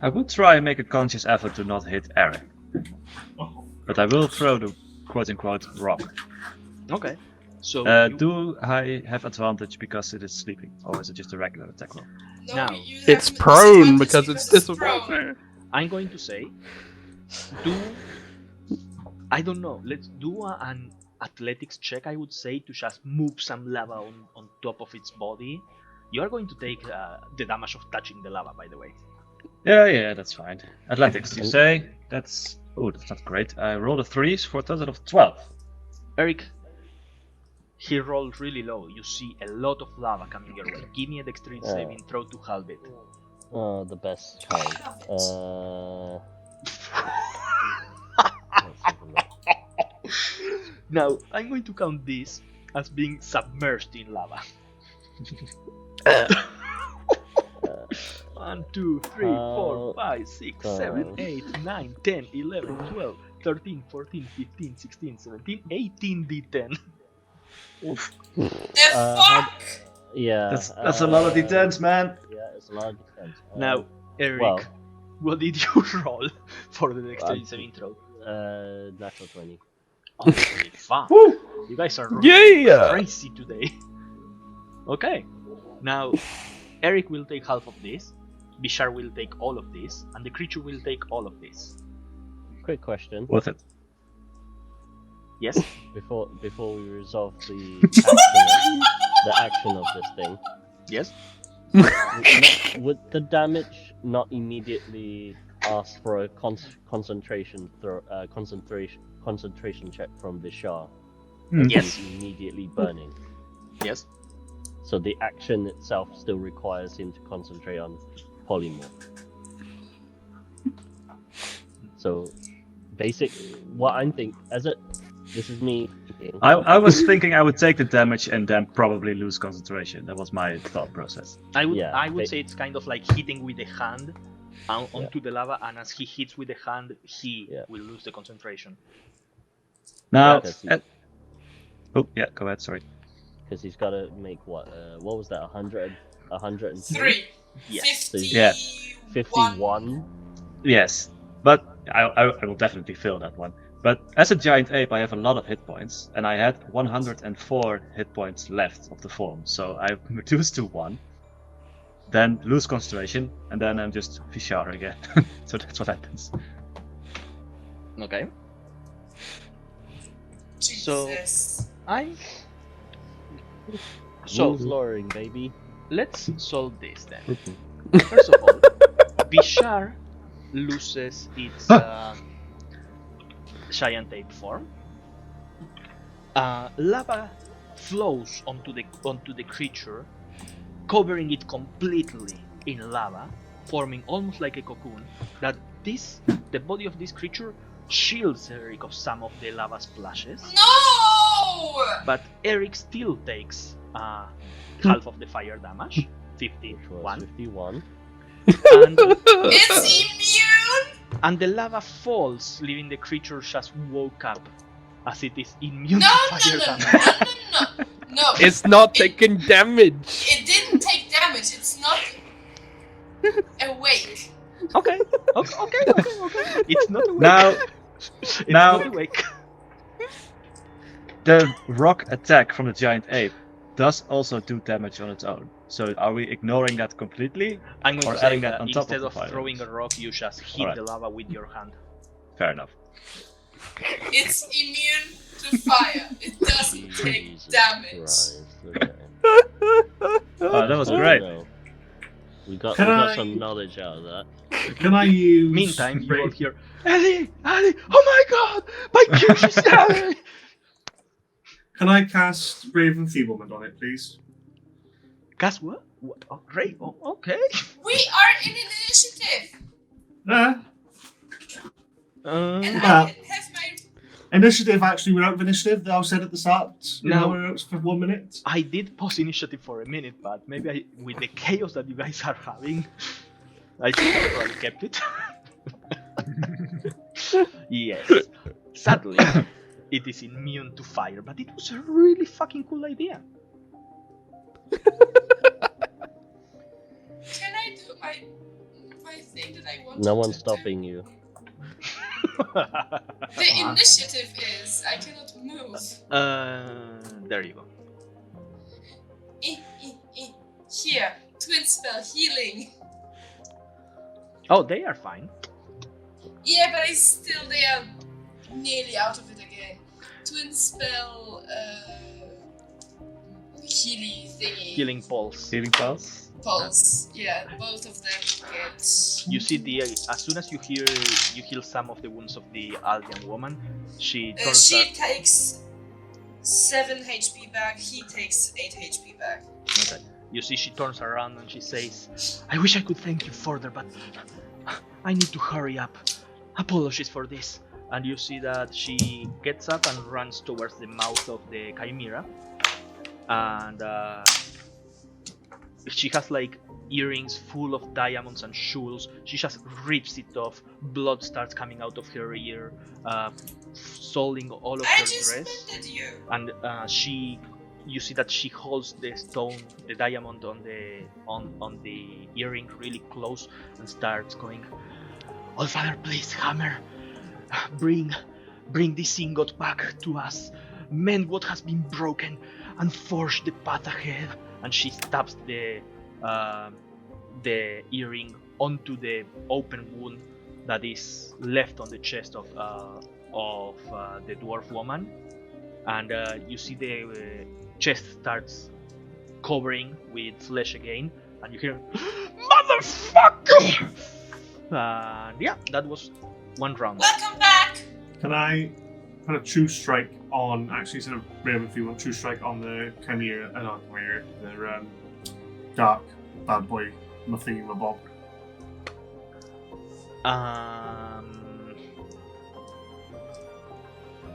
B: I would try and make a conscious effort to not hit Eric, But I will throw the quote-unquote rock.
A: Okay. So you-
B: Do I have advantage because it is sleeping, or is it just a regular attack roll?
C: No,
A: Now,
C: you have
F: It's
C: disadvantage
F: prone because it's
C: prone.
F: disadvantage.
A: I'm going to say, do I don't know. Let's do an athletics check. I would say to just move some lava on top of its body. You are going to take the damage of touching the lava, by the way.
B: Yeah, that's fine. Athletics, you say? That's not great. I rolled a 3s for a total of 12.
A: Eric, he rolled really low. You see a lot of lava coming your way. Give me a dexterity saving throw to halve it.
E: Oh, the best kind. Let's have a look.
A: Now, I'm going to count this as being submerged in lava. 1, 2, 3, 4, 5, 6, 7, 8, 9, 10, 11, 12, 13, 14, 15, 16, 17, 18 d10.
C: The fuck?
E: Yeah.
B: That's a lot of d10s, man.
E: Yeah, it's a lot of defense.
A: Now, Eric,
E: well.
A: what did you roll for the dexterity saving throw?
E: Natural 20.
A: Holy fuck. You guys are really
F: Yeah!
A: crazy today. Okay. Now, Eric will take half of this, Bishar will take all of this, and the creature will take all of this.
E: Quick question.
B: Worth it.
A: Yes?
E: Before we resolve the action of this thing,
A: Yes?
E: would the damage not immediately ask for a concentration check from Bishar?
A: Yes.
E: Immediately burning.
A: Yes?
E: So the action itself still requires him to concentrate on polymorph. So, what I'm thinking, this is me thinking.
B: I was thinking I would take the damage and then probably lose concentration. That was my thought process.
A: I would say it's kind of like hitting with the hand onto the lava, and as he hits with the hand, he will lose the concentration.
B: Now,
E: Yeah,
B: oh yeah, go ahead. Sorry.
E: Because he's got to make what was that? 103?
C: 3.
A: Yes.
C: 50.
B: Yeah.
E: 51.
B: Yes, but I will definitely fill that one. But as a giant ape, I have a lot of hit points, and I had 104 hit points left of the form. So I reduced to 1, then lose concentration, and then I'm just Vishar again. So that's what happens.
A: Okay.
C: Jesus.
E: Rules lowering, baby.
A: Let's solve this then. First of all, Bishar loses its giant ape form. Lava flows onto the creature, covering it completely in lava, forming almost like a cocoon. The body of this creature shields Eric of some of the lava splashes.
C: No!
A: But Eric still takes half of the fire damage, 51.
E: 51.
A: And,
C: It's immune!
A: and the lava falls, leaving the creature just woke up, as it is immune
C: No,
A: to
C: no,
A: fire
C: no,
A: damage.
C: no.
F: It's not taking damage!
C: It didn't take damage. It's not awake.
A: Okay. It's not awake.
B: Now,
A: It's
B: now-
A: not awake.
B: the rock attack from the giant ape does also do damage on its own. So are we ignoring that completely?
A: I'm going
B: Or
A: to say
B: adding that
A: that
B: on top
A: instead
B: of
A: of
B: the fire
A: throwing a
B: damage.
A: rock, you just hit
B: Alright.
A: the lava with your hand.
B: Fair enough.
C: It's immune to fire. It doesn't take
E: Jesus
C: damage.
E: Christ, look at him.
B: Oh, that was
E: Oh,
B: great.
E: no. We got
G: Can I-
E: some knowledge out of that.
G: Can I use?
A: Meantime, you will hear, Ellie, oh my god, my goodness, Ellie!
G: Can I cast Brave Enfeeblement on it, please?
A: Guess what? Oh, great. Oh, okay.
C: We are in an initiative. And
G: Yeah.
C: I have my.
G: Initiative, actually, we're out of initiative. That I said at the start.
A: No.
G: Now we're out for 1 minute.
A: I did pause initiative for a minute, but maybe with the chaos that you guys are having, I should have probably kept it. Yes. Sadly, it is immune to fire, but it was a really fucking cool idea.
C: Can I do my thing that I want?
E: No one's stopping you.
C: The initiative is I cannot move.
A: There you go.
C: Here, twin spell healing.
A: Oh, they are fine.
C: Yeah, but they are nearly out of it again. Twin spell, healing thingy.
A: Healing pulse.
B: Healing pulse.
C: Pulse. Yeah, both of them get.
A: You see as soon as you heal some of the wounds of the Alien woman, she turns
C: She takes 7 HP back. He takes 8 HP back.
A: Okay. You see she turns around and she says, I wish I could thank you further, but I need to hurry up. Apologies for this. And you see that she gets up and runs towards the mouth of the Chimera. And she has like earrings full of diamonds and jewels. She just rips it off. Blood starts coming out of her ear, soiling all of
C: I
A: her
C: just
A: dress.
C: mended you.
A: And you see that she holds the stone, the diamond on the earring really close and starts going, All Father, please, Hammer, bring this ingot back to us, mend what has been broken, and forge the path ahead. And she stabs the earring onto the open wound that is left on the chest of the dwarf woman, and you see the chest starts covering with flesh again, and you hear, Motherfucker! And yeah, that was one round.
C: Welcome back.
G: Can I put a true strike on, actually instead of Raven Fever, true strike on the Chimera, not Chimera, the dark bad boy, nothing Bob.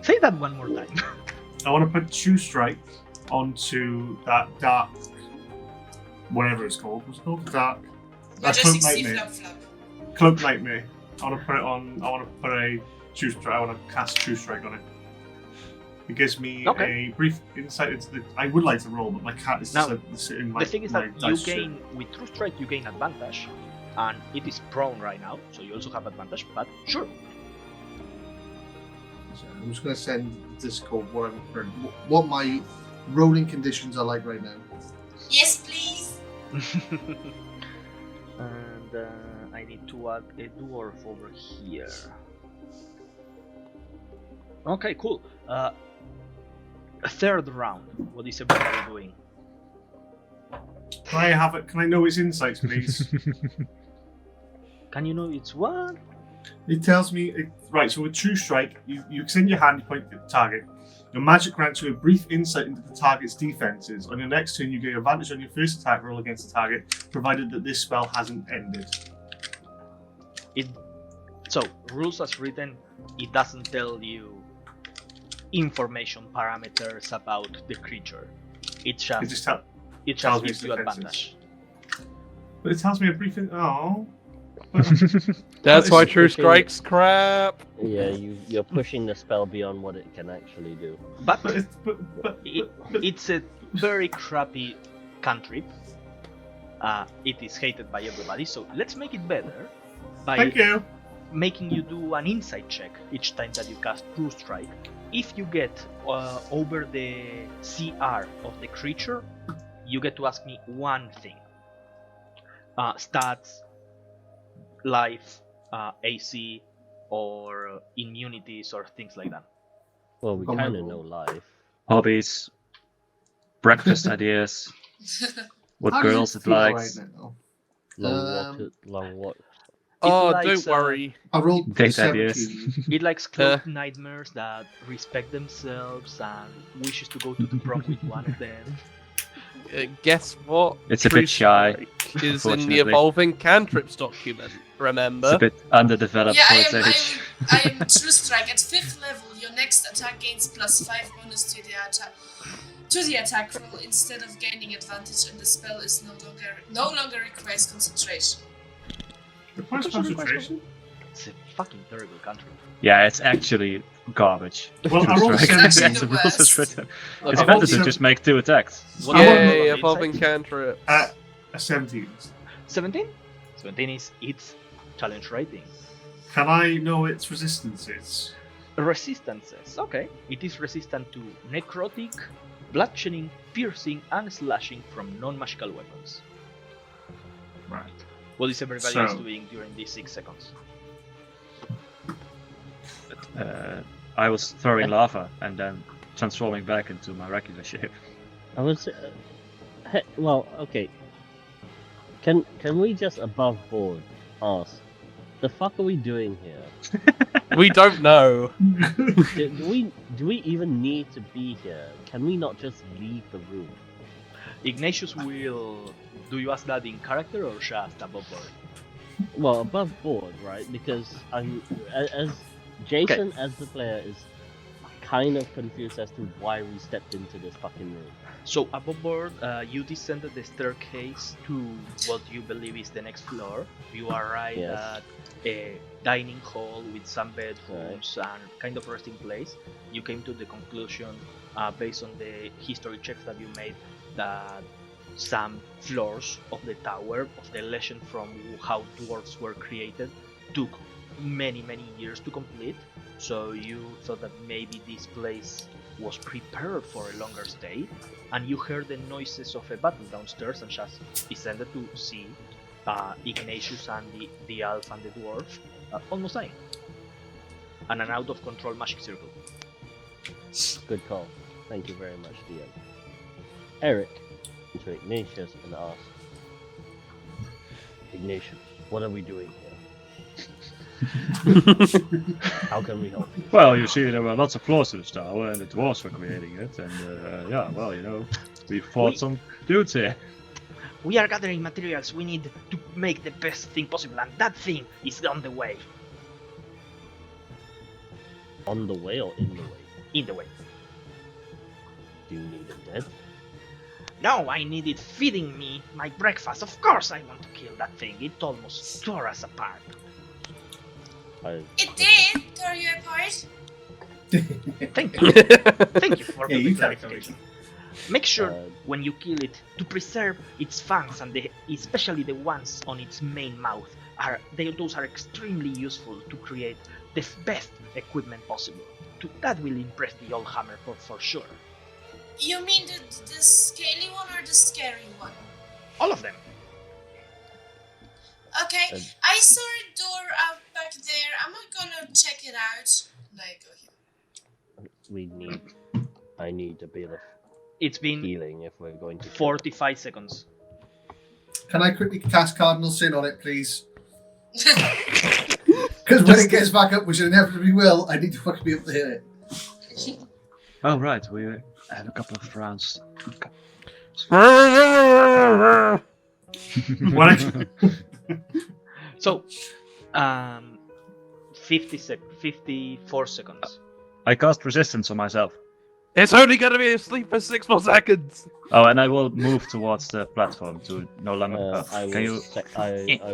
A: Say that one more time.
G: I want to put true strike onto that dark, whatever it's called. What's it called? Dark. That Cloak
C: Majestic Sea
G: Nightmare.
C: Flap Flap.
G: Cloak Nightmare. I want to put it on. I want to put a true strike. I want to cast true strike on it. It gives me a brief insight into the. I would like to roll, but my cat is
A: Now,
G: sitting.
A: The thing is that you gain, with True Strike, you gain advantage, and it is prone right now, so you also have advantage, but sure.
H: So I'm just going to send Discord what my rolling conditions are like right now.
C: Yes, please.
A: And I need to add a dwarf over here. Okay, cool. A third round. What is everybody doing?
G: Can I have it? Can I know its insights, please?
A: Can you know it's what?
G: It tells me. Right, so with True Strike, you extend your hand, you point at the target. Your magic grants you a brief insight into the target's defenses. On your next turn, you get advantage on your first attack roll against the target, provided that this spell hasn't ended.
A: So, rules as written, it doesn't tell you information parameters about the creature. It just
G: tells
A: gives
G: me
A: you
G: defenses.
A: advantage.
G: But it tells me a brief. Oh.
F: That's why True
E: pushing-
F: Strike's crap.
E: Yeah, you're pushing the spell beyond what it can actually do.
A: But
G: But
A: it's a very crappy cantrip. It is hated by everybody, so let's make it better by
G: thank you.
A: making you do an insight check each time that you cast True Strike. If you get over the CR of the creature, you get to ask me one thing. Stats, life, AC, or immunities, or things like that.
E: Well, we
H: Oh my
E: kind of
H: God.
E: know life.
B: Hobbies, breakfast ideas, what
H: How does
B: girls it
H: feel
B: likes,
H: right now?
E: Long walk.
F: Oh,
A: likes,
F: don't worry.
H: I rolled
B: Date
H: 17.
B: ideas.
A: It likes cloaked nightmares that respect themselves and wishes to go to the prom with one of them.
F: Guess what?
B: It's a
F: True
B: bit shy,
F: Strike is in the
B: unfortunately.
F: Evolving Cantrips document, remember?
B: It's a bit underdeveloped
C: Yeah,
B: for
C: I
B: its
C: am
B: age.
C: True Strike. At 5th level, your next attack gains +5 bonus to the attack roll instead of gaining advantage, and the spell is no longer requires concentration.
G: Requires concentration.
A: It's a fucking terrible country.
B: Yeah, it's actually garbage.
G: Well, I rolled
B: Strike.
G: 17.
B: As the rules is
C: worst.
B: written.
A: Okay.
B: It's
G: I
B: better
G: rolled
B: to just make 2 attacks.
A: What
G: I
A: do you
G: want-
A: roll
F: Yay,
A: on
F: Evolving
A: insight?
F: Cantrip.
G: A 17.
A: 17? 17 is its challenge rating.
G: Can I know its resistances?
A: Resistances. Okay. It is resistant to necrotic, bludgeoning, piercing, and slashing from non-magical weapons.
G: Right.
A: What is everybody else
G: So-
A: doing during these 6 seconds?
B: I was throwing lava and then transforming back into my regular shape.
E: I was. Well, okay. Can we just above board ask, the fuck are we doing here?
F: We don't know.
E: Do we even need to be here? Can we not just leave the room?
A: Ignatius will... Do you ask that in character or just above board?
E: Well, above board, right? Because I'm as Jason as the player is kind of confused as to why we stepped into this fucking room.
A: So above board, you descended the staircase to what you believe is the next floor. You arrived
E: Yes.
A: at a dining hall with some bedrooms and kind of resting place. You came to the conclusion, based on the history checks that you made, that some floors of the tower, of the legend from how dwarves were created, took many years to complete. So you thought that maybe this place was prepared for a longer stay, and you heard the noises of a battle downstairs and just descended to see Ignatius and the elf and the dwarf almost dying. And an out of control magic circle.
E: Good call. Thank you very much, DM. Eric, to Ignatius and ask, Ignatius, what are we doing here? How can we help you?
B: Well, you see, there were lots of floors to this tower, and the dwarves were creating it, and yeah, well, you know, we fought some dudes here.
A: We are gathering materials. We need to make the best thing possible, and that thing is on the way.
E: On the way or in the way?
A: In the way.
E: Do you need it dead?
A: No, I need it feeding me my breakfast. Of course I want to kill that thing. It almost tore us apart.
C: It did tear you apart.
A: Thank you. Thank you for
G: Yeah,
A: the
G: you
A: clarification. Make sure
E: Uh,
A: when you kill it to preserve its fangs, and especially the ones on its main mouth. Those are extremely useful to create the best equipment possible. That will impress the old hammer for sure.
C: You mean the scaly one or the scary one?
A: All of them.
C: Okay,
E: And-
C: I saw a door out back there. I'm not gonna check it out. No, go here.
E: I need a bit of
A: It's been
E: healing if we're going to.
A: 45 seconds.
H: Can I quickly cast Cardinal Sin on it, please? Because when it gets back up, which it inevitably will, I need to fucking be able to hit it.
B: Oh, right, we have a couple of rounds.
G: What?
A: So, 54 seconds.
B: I cast resistance on myself.
F: It's only gonna be asleep for 6 more seconds.
B: Oh, and I will move towards the platform to no longer.
E: I
B: can
E: will.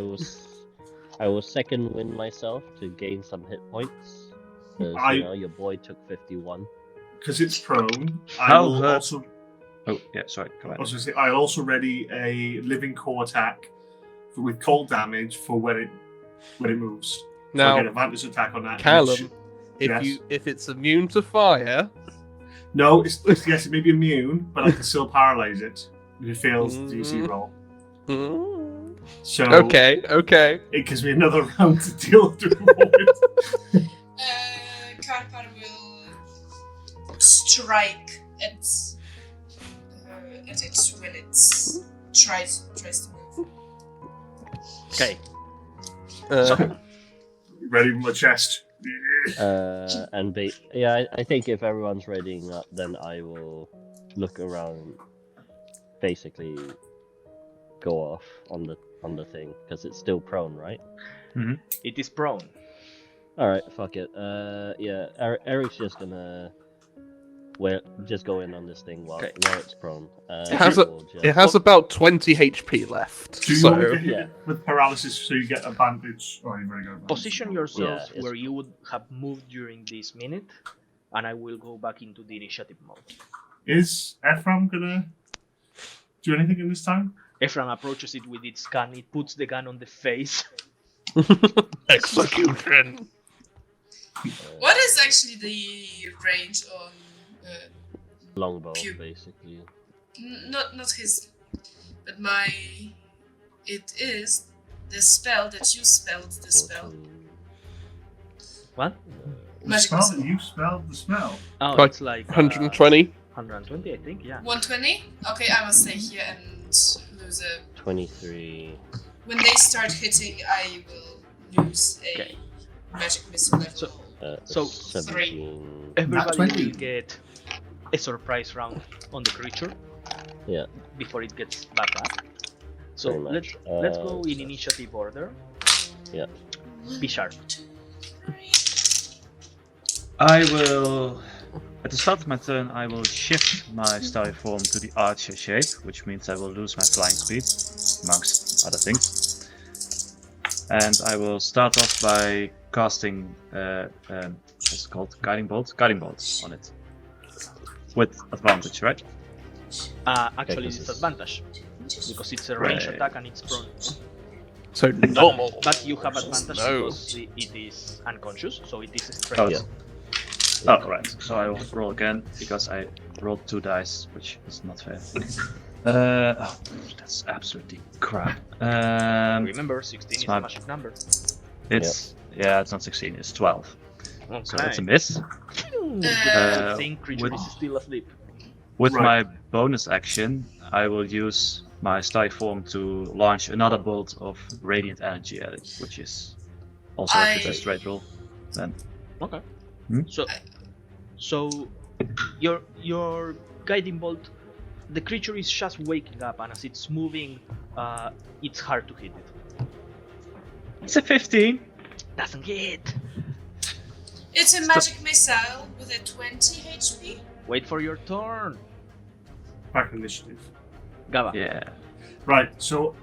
B: you?
E: I will second win myself to gain some hit points. Because
G: I-
E: you know your boy took 51.
G: Because it's prone, I
B: How
G: will
B: hurt-
G: also.
B: Oh, yeah, sorry, come
G: I
B: on.
G: was going to say, I also ready a living core attack with cold damage for when it moves. So I
F: Now,
G: get advantage attack on that.
F: Callum,
G: which-
F: if
G: yes.
F: it's immune to fire,
G: No, yes, it may be immune, but I can still paralyze it if it fails the DC
F: Mhm.
G: roll.
F: mm,
G: So
F: okay.
G: it gives me another round to deal with it.
C: Karpar will strike at it when it tries to move.
A: Okay.
G: Ready with my chest.
E: I think if everyone's readying up, then I will look around. Basically, go off on the thing because it's still prone, right?
A: It is prone.
E: All right, fuck it. Yeah, Eric's just gonna just go in on this thing while it's prone.
F: It has about 20 HP left.
G: Do you
F: So
G: want me to hit
E: yeah.
G: it with paralysis so you get advantage? Oh, you've already got advantage.
A: Position yourself
E: Yeah, it's-
A: where you would have moved during this minute, and I will go back into the initiative mode.
G: Is Ephraim gonna do anything in this time?
A: Ephraim approaches it with its gun. It puts the gun on the face
F: Execution.
C: What is actually the range on
E: Longbow,
C: Pew.
E: basically.
C: not his, but my? It is the spell that you spelled. The spell.
E: 14.
A: What?
G: The
C: Magic
G: spell
C: missile.
G: that you spelled the spell.
A: Oh,
F: Like
A: it's like
F: 120.
A: 120, I think. Yeah.
C: 120. Okay, I must stay here and lose a.
E: 23.
C: When they start hitting, I will lose a
A: Okay.
C: magic missile level.
A: So-
E: So
A: So-
E: 17.
A: Everybody
H: 20.
A: will get a surprise round on the creature.
E: Yeah.
A: Before it gets back up. So
E: Very much.
A: let's go in initiative order.
E: Yeah.
A: Be sharp.
B: I will. At the start of my turn, I will shift my starry form to the archer shape, which means I will lose my flying speed, amongst other things. And I will start off by casting, what's it called? Guiding bolt? Guiding bolt on it. With advantage, right?
A: Actually,
E: this is-
A: disadvantage because it's a range
B: Right.
A: attack and it's prone.
F: So normal.
A: But you have advantage
F: No.
A: because it is unconscious, so it is straight.
B: Oh,
E: Yeah.
B: Oh, right. So I will roll again because I rolled 2 dice, which is not fair. Oh, that's absolutely crap.
A: Remember, 16 is a
B: Smart.
A: magic number.
B: It's yeah, it's not 16. It's 12.
A: Okay.
B: So that's a miss.
A: I think creature
B: with-
A: is still asleep.
B: With
G: Right.
B: my bonus action, I will use my starry form to launch another bolt of radiant energy at it, which is also a straight roll. Then
A: Okay.
B: Hmm?
A: So your guiding bolt, the creature is just waking up, and as it's moving, it's hard to hit it.
B: it's a 15.
A: Doesn't hit.
C: It's a magic missile with a 20 HP.
A: Wait for your turn,
G: Back initiative.
A: Gava.
B: Yeah.
G: Right, so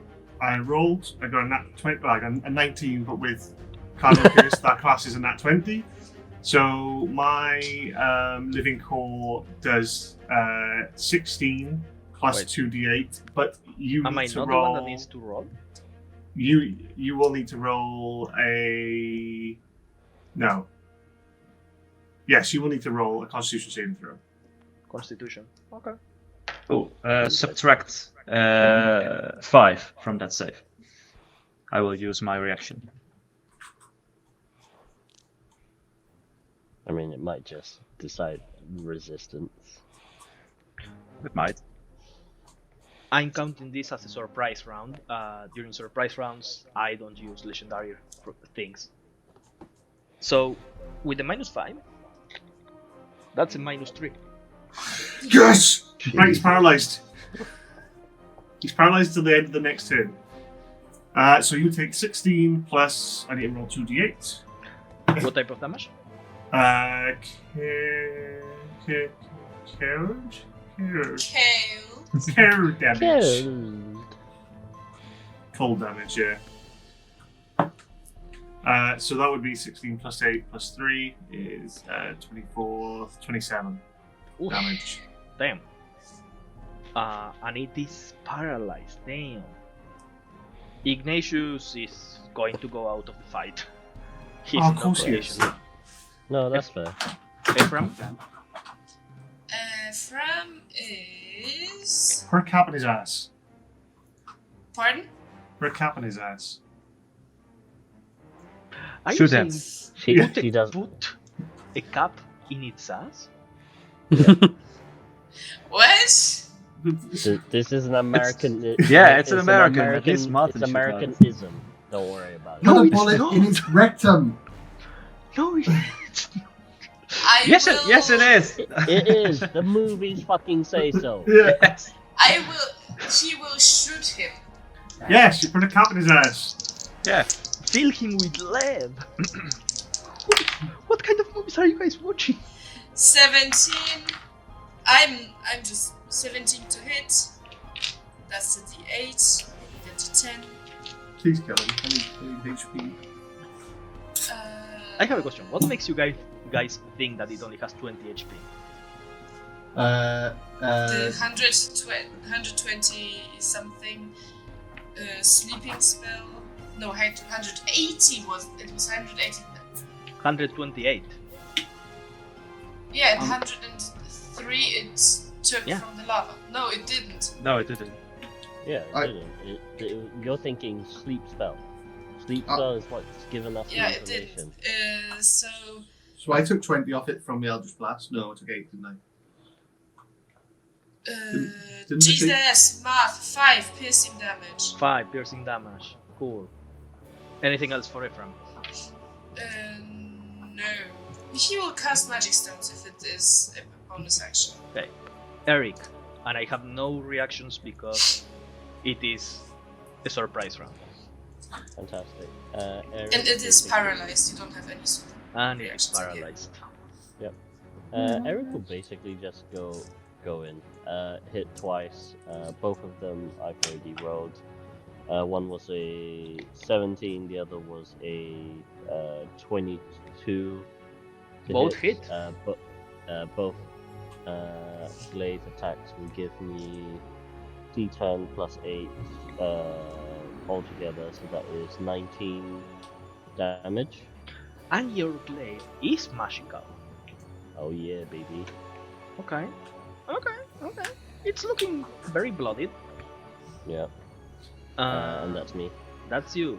G: I rolled. I got a nat 20. Well, I got a 19, but with Cardinal Curse, that class is a nat 20. So my living core does 16 plus
A: Wait.
G: 2d8. But you
A: Am I
G: need to
A: not the one that
G: roll.
A: needs to roll?
G: You will need to roll a. No. Yes, you will need to roll a Constitution saving throw.
A: Constitution. Okay.
B: Oh, subtract 5 from that save. I will use my reaction.
E: I mean, it might just decide resistance.
B: It might.
A: I'm counting this as a surprise round. During surprise rounds, I don't use legendary things. So, with the -5, that's a -3.
G: Yes! Right, he's paralyzed. He's paralyzed till the end of the next turn. So you take 16 plus. I need to roll 2d8.
A: What type of damage?
G: Care damage.
E: Killed.
G: Cold damage, yeah. So that would be 16 plus 8 plus 3 is 24, 27
A: Oof,
G: damage.
A: damn. And it is paralyzed. Damn. Ignatius is going to go out of the fight. He's
G: Oh,
A: in
G: of course he is.
A: operation.
E: No, that's fair.
A: Ephraim?
C: From is.
G: Put a cap in his ass.
C: Pardon?
G: Put a cap in his ass.
A: Are you
B: Shoot him.
A: saying
E: She does.
A: put a cap in its ass?
C: What?
E: This is an American.
B: Yeah, it's an American, at least Martin
E: It's
B: should know.
E: Americanism. Don't worry about it.
H: Put a
A: it's
H: bullet
A: not.
H: in its rectum.
A: No, it's
B: Yes, it is.
E: It is. The movies fucking say so.
B: Yes.
C: I will. She will shoot him.
G: Yes, you put a cap in his ass.
B: Yeah.
A: fill him with lead. What kind of movies are you guys watching?
C: 17. I'm just 17 to hit. That's a D8. A D10.
G: Please kill him. I need HP.
A: I have a question. What makes you guys think that it only has 20 HP?
C: The 120 something sleeping spell No, 180 was. It was 180.
A: 128.
C: Yeah, and 103 it took
A: Yeah.
C: from the lava. No, it didn't.
B: No, it didn't.
E: Yeah,
H: I-
E: it didn't. You're thinking sleep spell. Sleep spell is what's given us
C: Yeah,
E: the
C: it did.
E: information.
C: So
H: So I took 20 off it from the Eldritch Blast. No, I took 8, didn't I? Didn't it say-
C: Jesus, math 5 piercing damage.
A: 5 piercing damage. Cool. Anything else for Ephraim?
C: No. He will cast magic stones if it is a bonus action.
A: Eric, and I have no reactions because it is a surprise round.
E: Fantastic. Eric
C: And it is
E: basically-
C: paralyzed. You don't have any sort of
A: And it's
C: reactions again.
A: paralyzed.
E: Eric will basically just go in, hit twice. Both of them I've already rolled. One was a 17, the other was a 22. to
A: Both hit?
E: But both blade attacks will give me D10 plus 8 altogether, so that is 19 damage.
A: And your blade is magical.
E: Oh yeah, baby.
A: Okay. It's looking very bloodied.
E: Yeah, and that's me.
A: That's you.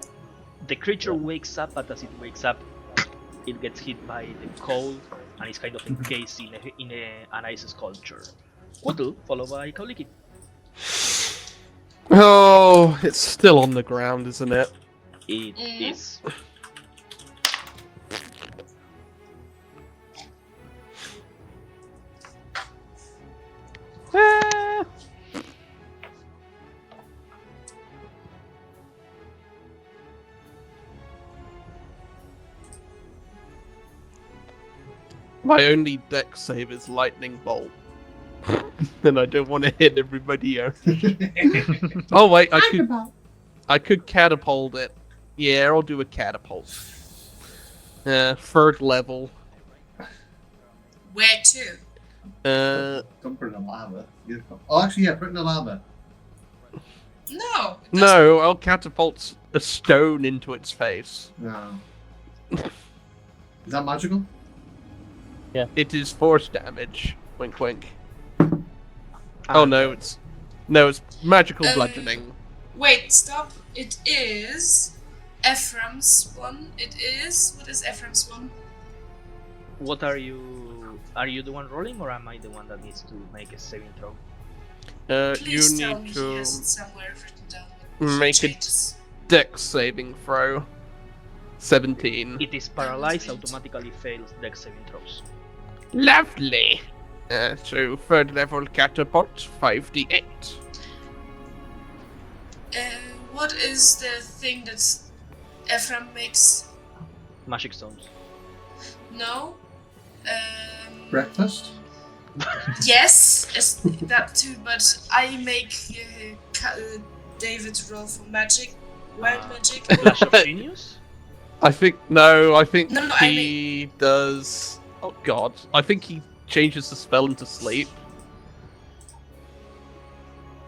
A: The creature wakes up, but as it wakes up, it gets hit by the cold and is kind of encased in an ice sculpture. Quaddle, followed by Kauliki.
F: Oh, it's still on the ground, isn't it?
A: It is.
F: My only dex save is lightning bolt. Then I don't want to hit everybody else. Oh wait, I could catapult it. Yeah, I'll do a catapult. Third level.
C: Where to?
H: Don't put it in the lava. Oh, actually, yeah, put it in the lava.
C: No. it doesn't.
F: No, I'll catapult a stone into its face.
H: No. Is that magical?
F: It is force damage. Wink, wink. Oh no, it's magical bludgeoning.
C: Wait, stop. It is Ephraim's one. It is. What is Ephraim's one?
A: What are you? Are you the one rolling, or am I the one that needs to make a saving throw?
C: Please
F: You
C: tell me
F: need
C: he
F: to
C: has it somewhere written down. With
F: make it
C: changes.
F: dex saving throw. 17.
A: It is paralyzed, automatically fails dex saving throws.
F: Lovely. So third level catapult, 5d8.
C: What is the thing that Ephraim makes?
A: Magic stones.
C: No.
H: Breakfast?
C: Yes, that too. But I make David roll for magic, wild magic.
A: Flash of genius.
F: I think
C: No, I
F: he does. Oh god, I think he changes the spell into sleep.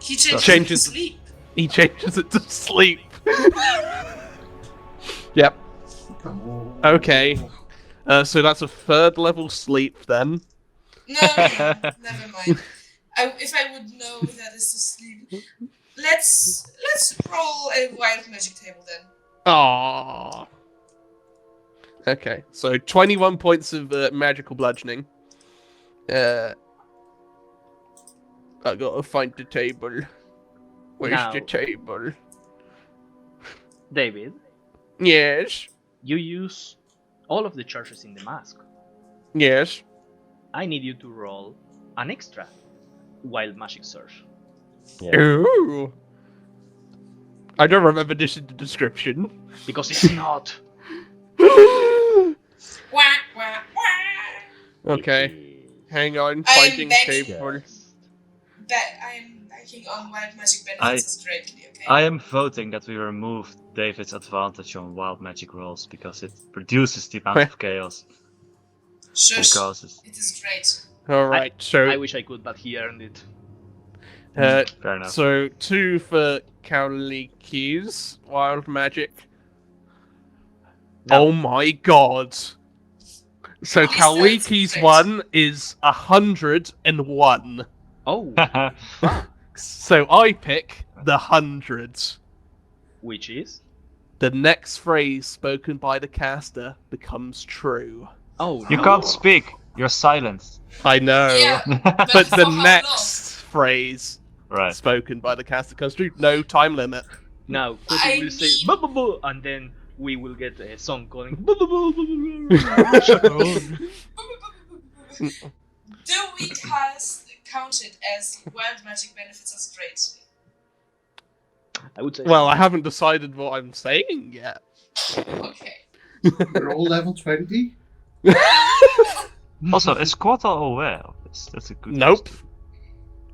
C: He changes,
F: Changes-
C: to sleep.
F: He changes it to sleep. Yep.
H: Oh.
F: Okay. So that's a third level sleep then.
C: No, never mind. If I would know that is to sleep, let's roll a wild magic table then.
F: Aww. Okay, so 21 points of magical bludgeoning. I gotta find the table. Where's
A: Now-
F: the table?
A: David,
F: Yes.
A: you use all of the charges in the mask.
F: Yes.
A: I need you to roll an extra wild magic surge.
E: Yeah.
F: Ooh. I don't remember this in the description.
A: Because it's not.
C: Wah, wah, wah.
F: Okay,
E: It is
F: hang on.
C: I'm
F: Finding
C: banking-
F: table.
C: I'm banking on wild magic benefits greatly, okay?
B: I am voting that we remove David's advantage on wild magic rolls because it reduces the amount of chaos
C: Shush.
B: it causes.
C: It is great.
F: Alright, so
A: I wish I could, but he earned it.
B: Fair enough.
F: So 2 for Kauliki's wild magic,
A: Now,
F: Oh my god. So
C: At least that's
F: Kaliki's
C: great.
F: one is 101.
A: oh,
F: So I pick the 100.
A: which is?
F: The next phrase spoken by the caster becomes true.
A: Oh,
B: You
A: no.
B: can't speak. You're silenced.
F: I know.
C: Yeah,
F: But
C: for
F: the
C: how long?
F: next phrase
B: Right.
F: spoken by the caster comes true. No time limit.
A: Now,
C: I
A: Kotu will say,
C: mean-
A: "Boo, boo, boo," and then we will get a song calling, "Boo, boo, boo, boo, boo, boo."
C: Do we count it as wild magic benefits as great?
A: I would say.
F: Well, I haven't decided what I'm saying yet.
C: Okay.
H: We're all level 20.
B: Also, is Quartal aware of this? That's a good
F: Nope.
B: question.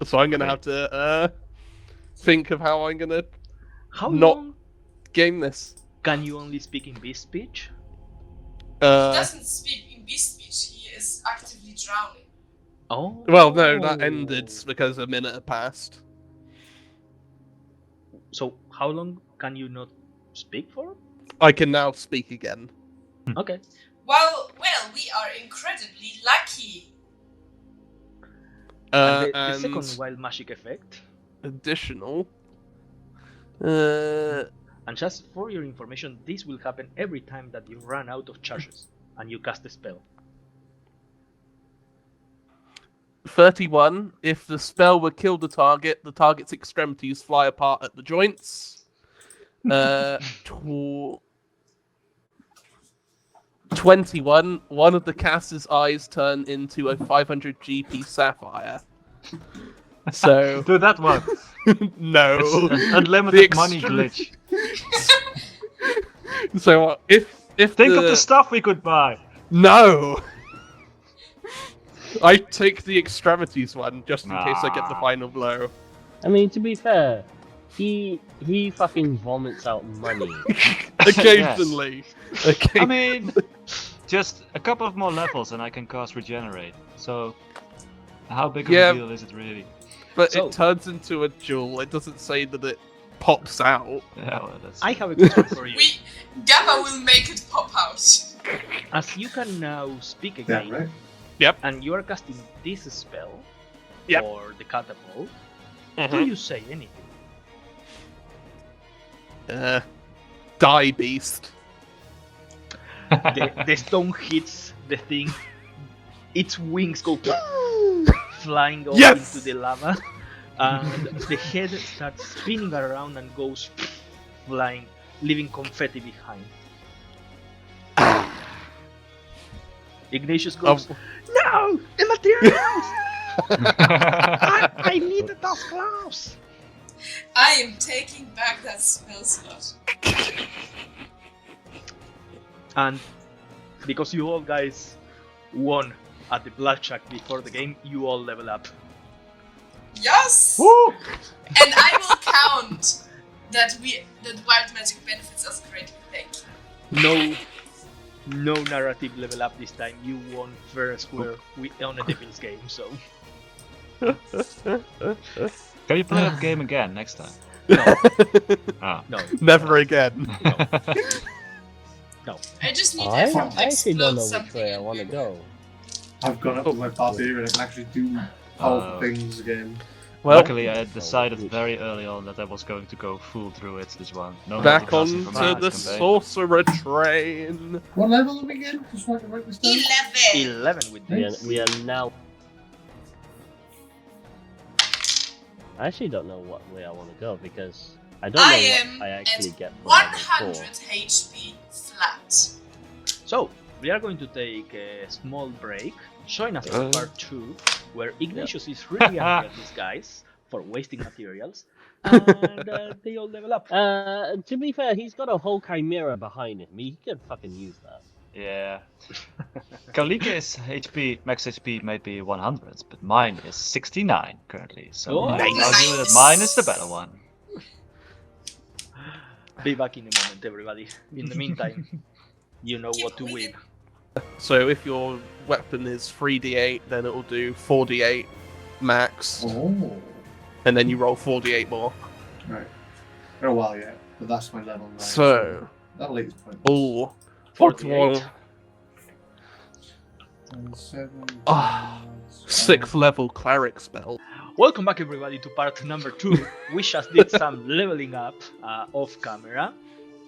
F: So I'm gonna have to think of how I'm gonna
A: How
F: not-
A: long
F: game this.
A: can you only speak in beast speech?
C: He doesn't speak in beast speech, he is actively drowning.
A: Oh.
F: Well, no, that ended because a minute had passed.
A: So, how long can you not speak for?
F: I can now speak again.
A: Okay.
C: Well, we are incredibly lucky.
A: And the
F: And
A: second wild magic effect,
F: additional.
A: and just for your information, this will happen every time that you run out of charges and you cast a spell.
F: 31. If the spell would kill the target's extremities fly apart at the joints. 21. One of the caster's eyes turn into a 500 GP sapphire. So
B: Do that one.
F: no.
B: It's an unlimited
F: The
B: money
F: extra-
B: glitch.
F: So if
B: Think of the stuff we could buy.
F: No. I take the extremities one just in case I get the
B: Nah.
F: final blow.
E: I mean, to be fair, he fucking vomits out money.
F: Occasionally.
B: I mean, just a couple of more levels and I can cast Regenerate. So, how big of
F: Yeah.
B: a deal is it really?
F: But
A: So-
F: it turns into a jewel. It doesn't say that it pops out.
B: Yeah, well, that's.
A: I have a question for you.
C: Gamma will make it pop out.
A: As you can now speak
H: Yeah,
A: again,
H: right?
A: and you are casting this spell,
F: Yep.
A: or the catapult,
F: Mhm.
A: do you say anything?
F: Die beast.
A: The stone hits the thing, its wings go flying off
F: Yes!
A: into the lava, and the head starts spinning around and goes flying, leaving confetti behind. Ignatius goes, "No! The materials! I need the dust gloves!"
C: I am taking back that spell slot.
A: And because you all guys won at the blackjack before the game, you all level up.
C: Yes!
B: Woo!
C: And I will count that wild magic benefits us greatly. Thank you.
A: No narrative level up this time. You won fair and square on a Devil's game, so
B: Can you play that game again next time?
A: no,
B: Ah.
A: no,
F: Never again.
A: no.
C: I just need
E: I
C: effort to
E: actually don't
C: explode
E: know which
C: something.
E: way I
C: and
E: want to
C: we-
E: go.
H: I've gone up with my barbarian. I can actually do powerful
B: Oh.
H: things again.
F: Well,
B: Luckily, I had decided very early on that I was going to go full through it this one. No
F: back
B: matter
F: onto
B: what from
F: the
B: campaign.
F: sorcerer train.
H: What level are we again? Just so I can write this down.
C: 11!
A: 11 with this.
E: We are now. I actually don't know what way I want to go because I don't know
C: I am
E: what I actually
C: at
E: get from
C: 100
E: level 4.
C: HP flat.
A: So we are going to take a small break. Join us for part 2, where Ignatius is really angry at these guys for wasting materials, and they all level up.
E: To be fair, he's got a whole chimera behind him. He could fucking use that.
B: Yeah. Kalika's HP, max HP might be 100, but mine is 69 currently. So
A: Oh,
B: I can
C: nice.
B: argue that mine is the better one.
A: Be back in a moment, everybody. In the meantime, you know what to win.
F: So if your weapon is 3d8, then it will do 4d8 max,
H: Oh.
F: and then you roll 4d8 more.
H: Right. For a while yet, but that's my level 9.
F: So,
H: That'll 8 points.
F: oh, Fourth
A: 48.
F: one.
H: 27.
F: Ah, 6th level cleric spell.
A: Welcome back, everybody, to part number 2. We just did some leveling up off camera,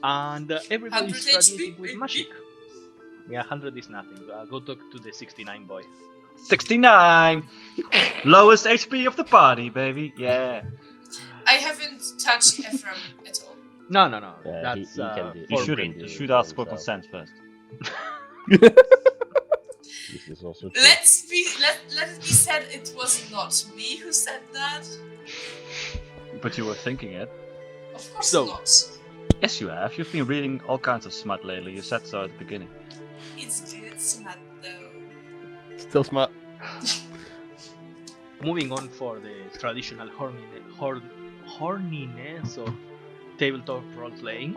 A: and everybody's
C: 100
A: struggling
C: HP,
A: with
C: baby.
A: magic. Yeah, 100 is nothing. Go talk to the 69 boy.
B: 69! Lowest HP of the party, baby. Yeah.
C: I haven't touched Ephraim at all.
A: No.
E: Yeah,
A: That's
E: he can do-
B: You
A: for
B: should,
A: Green.
E: do
B: you
E: it
B: should
E: for
B: ask for
E: himself.
B: consent first.
E: This is also true.
C: Let it be said it was not me who said that.
B: But you were thinking it.
C: Of course
A: So-
C: not.
B: Yes, you have. You've been reading all kinds of smut lately. You said so at the beginning.
C: It's good smart though.
F: Still smart.
A: Moving on for the traditional horniness of tabletop role-playing.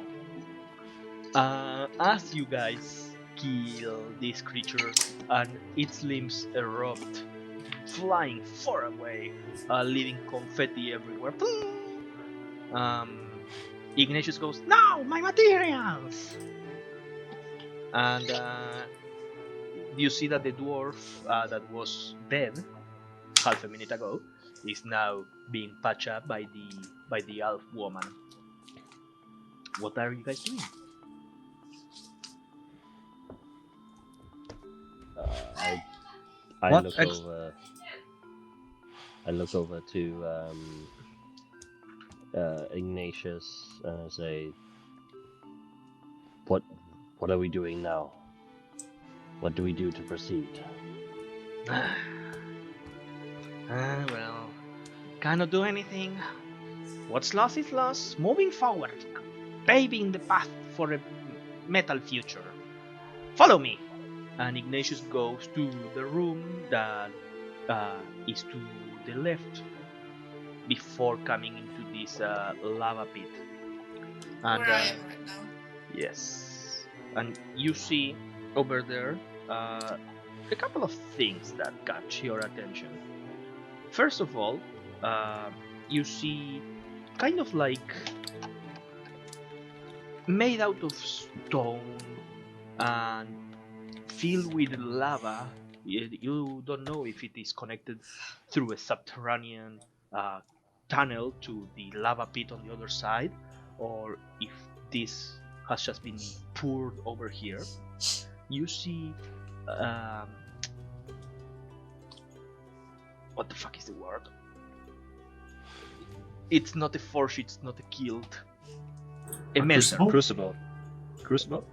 A: As you guys kill this creature and its limbs erupt, flying far away, leaving confetti everywhere. Ignatius goes, "No, my materials!" And you see that the dwarf that was dead half a minute ago is now being patched up by the elf woman. What are you guys doing?
E: I
B: What
E: look
B: ex-
E: over. I look over to Ignatius and say, "What are we doing now? What do we do to proceed?"
A: Well, cannot do anything. What's lost is lost. Moving forward, paving the path for a metal future. Follow me. And Ignatius goes to the room that is to the left before coming into this lava pit. And
C: Where I am right now.
A: yes, and you see over there a couple of things that catch your attention. First of all, you see kind of like made out of stone and filled with lava. You don't know if it is connected through a subterranean tunnel to the lava pit on the other side, or if this has just been poured over here. You see what the fuck is the word? It's not a forge, it's not a guild. A melter.
G: Crucible?
B: Crucible?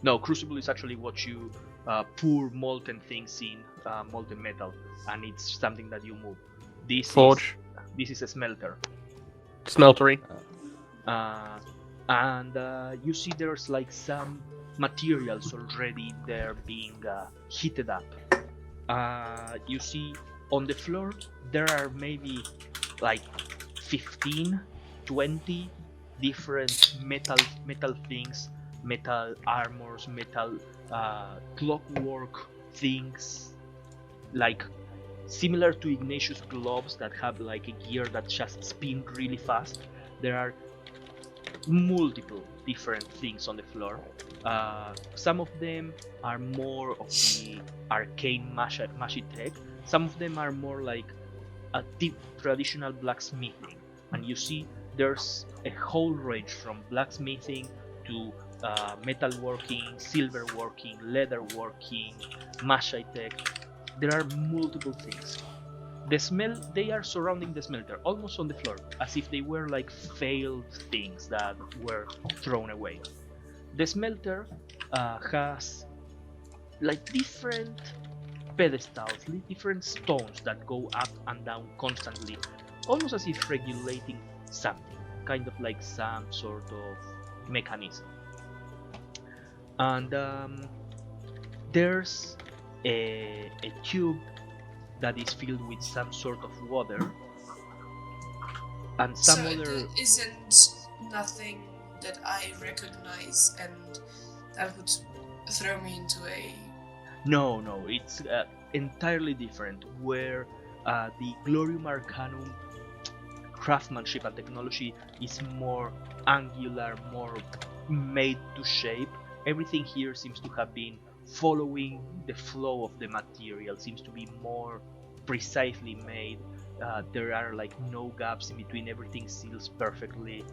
A: No, crucible is actually what you pour molten things in, molten metal, and it's something that you move.
F: Forge.
A: This is a smelter.
F: Smeltery.
A: And you see there's like some materials already there being heated up. You see on the floor there are maybe like 15, 20 different metal things, metal armors, metal clockwork things, like similar to Ignatius gloves that have like a gear that just spin really fast. There are multiple different things on the floor. Some of them are more of the arcane magic tech. Some of them are more like a deep traditional blacksmithing. And you see there's a whole range from blacksmithing to metalworking, silverworking, leatherworking, magic tech. There are multiple things. They are surrounding the smelter, almost on the floor, as if they were like failed things that were thrown away. The smelter has like different pedestals, different stones that go up and down constantly, almost as if regulating something, kind of like some sort of mechanism. And there's a tube that is filled with some sort of water, and some
C: So
A: other.
C: it isn't nothing that I recognize, and that would throw me into a.
A: No, it's entirely different. Where the Glorium Arcanum craftsmanship and technology is more angular, more made to shape. everything here seems to have been following the flow of the material, seems to be more precisely made. There are like no gaps in between, everything seals perfectly.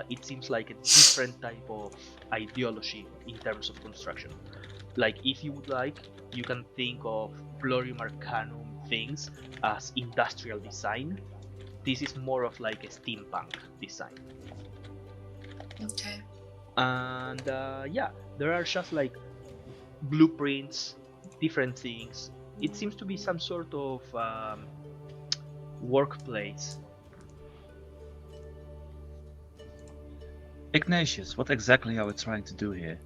A: It seems like a different type of ideology in terms of construction. Like, if you would like, you can think of Glorium Arcanum things as industrial design. This is more of like a steampunk design.
C: Okay.
A: And yeah, there are just like blueprints, different things. It seems to be some sort of workplace.
B: Ignatius, what exactly are we trying to do here?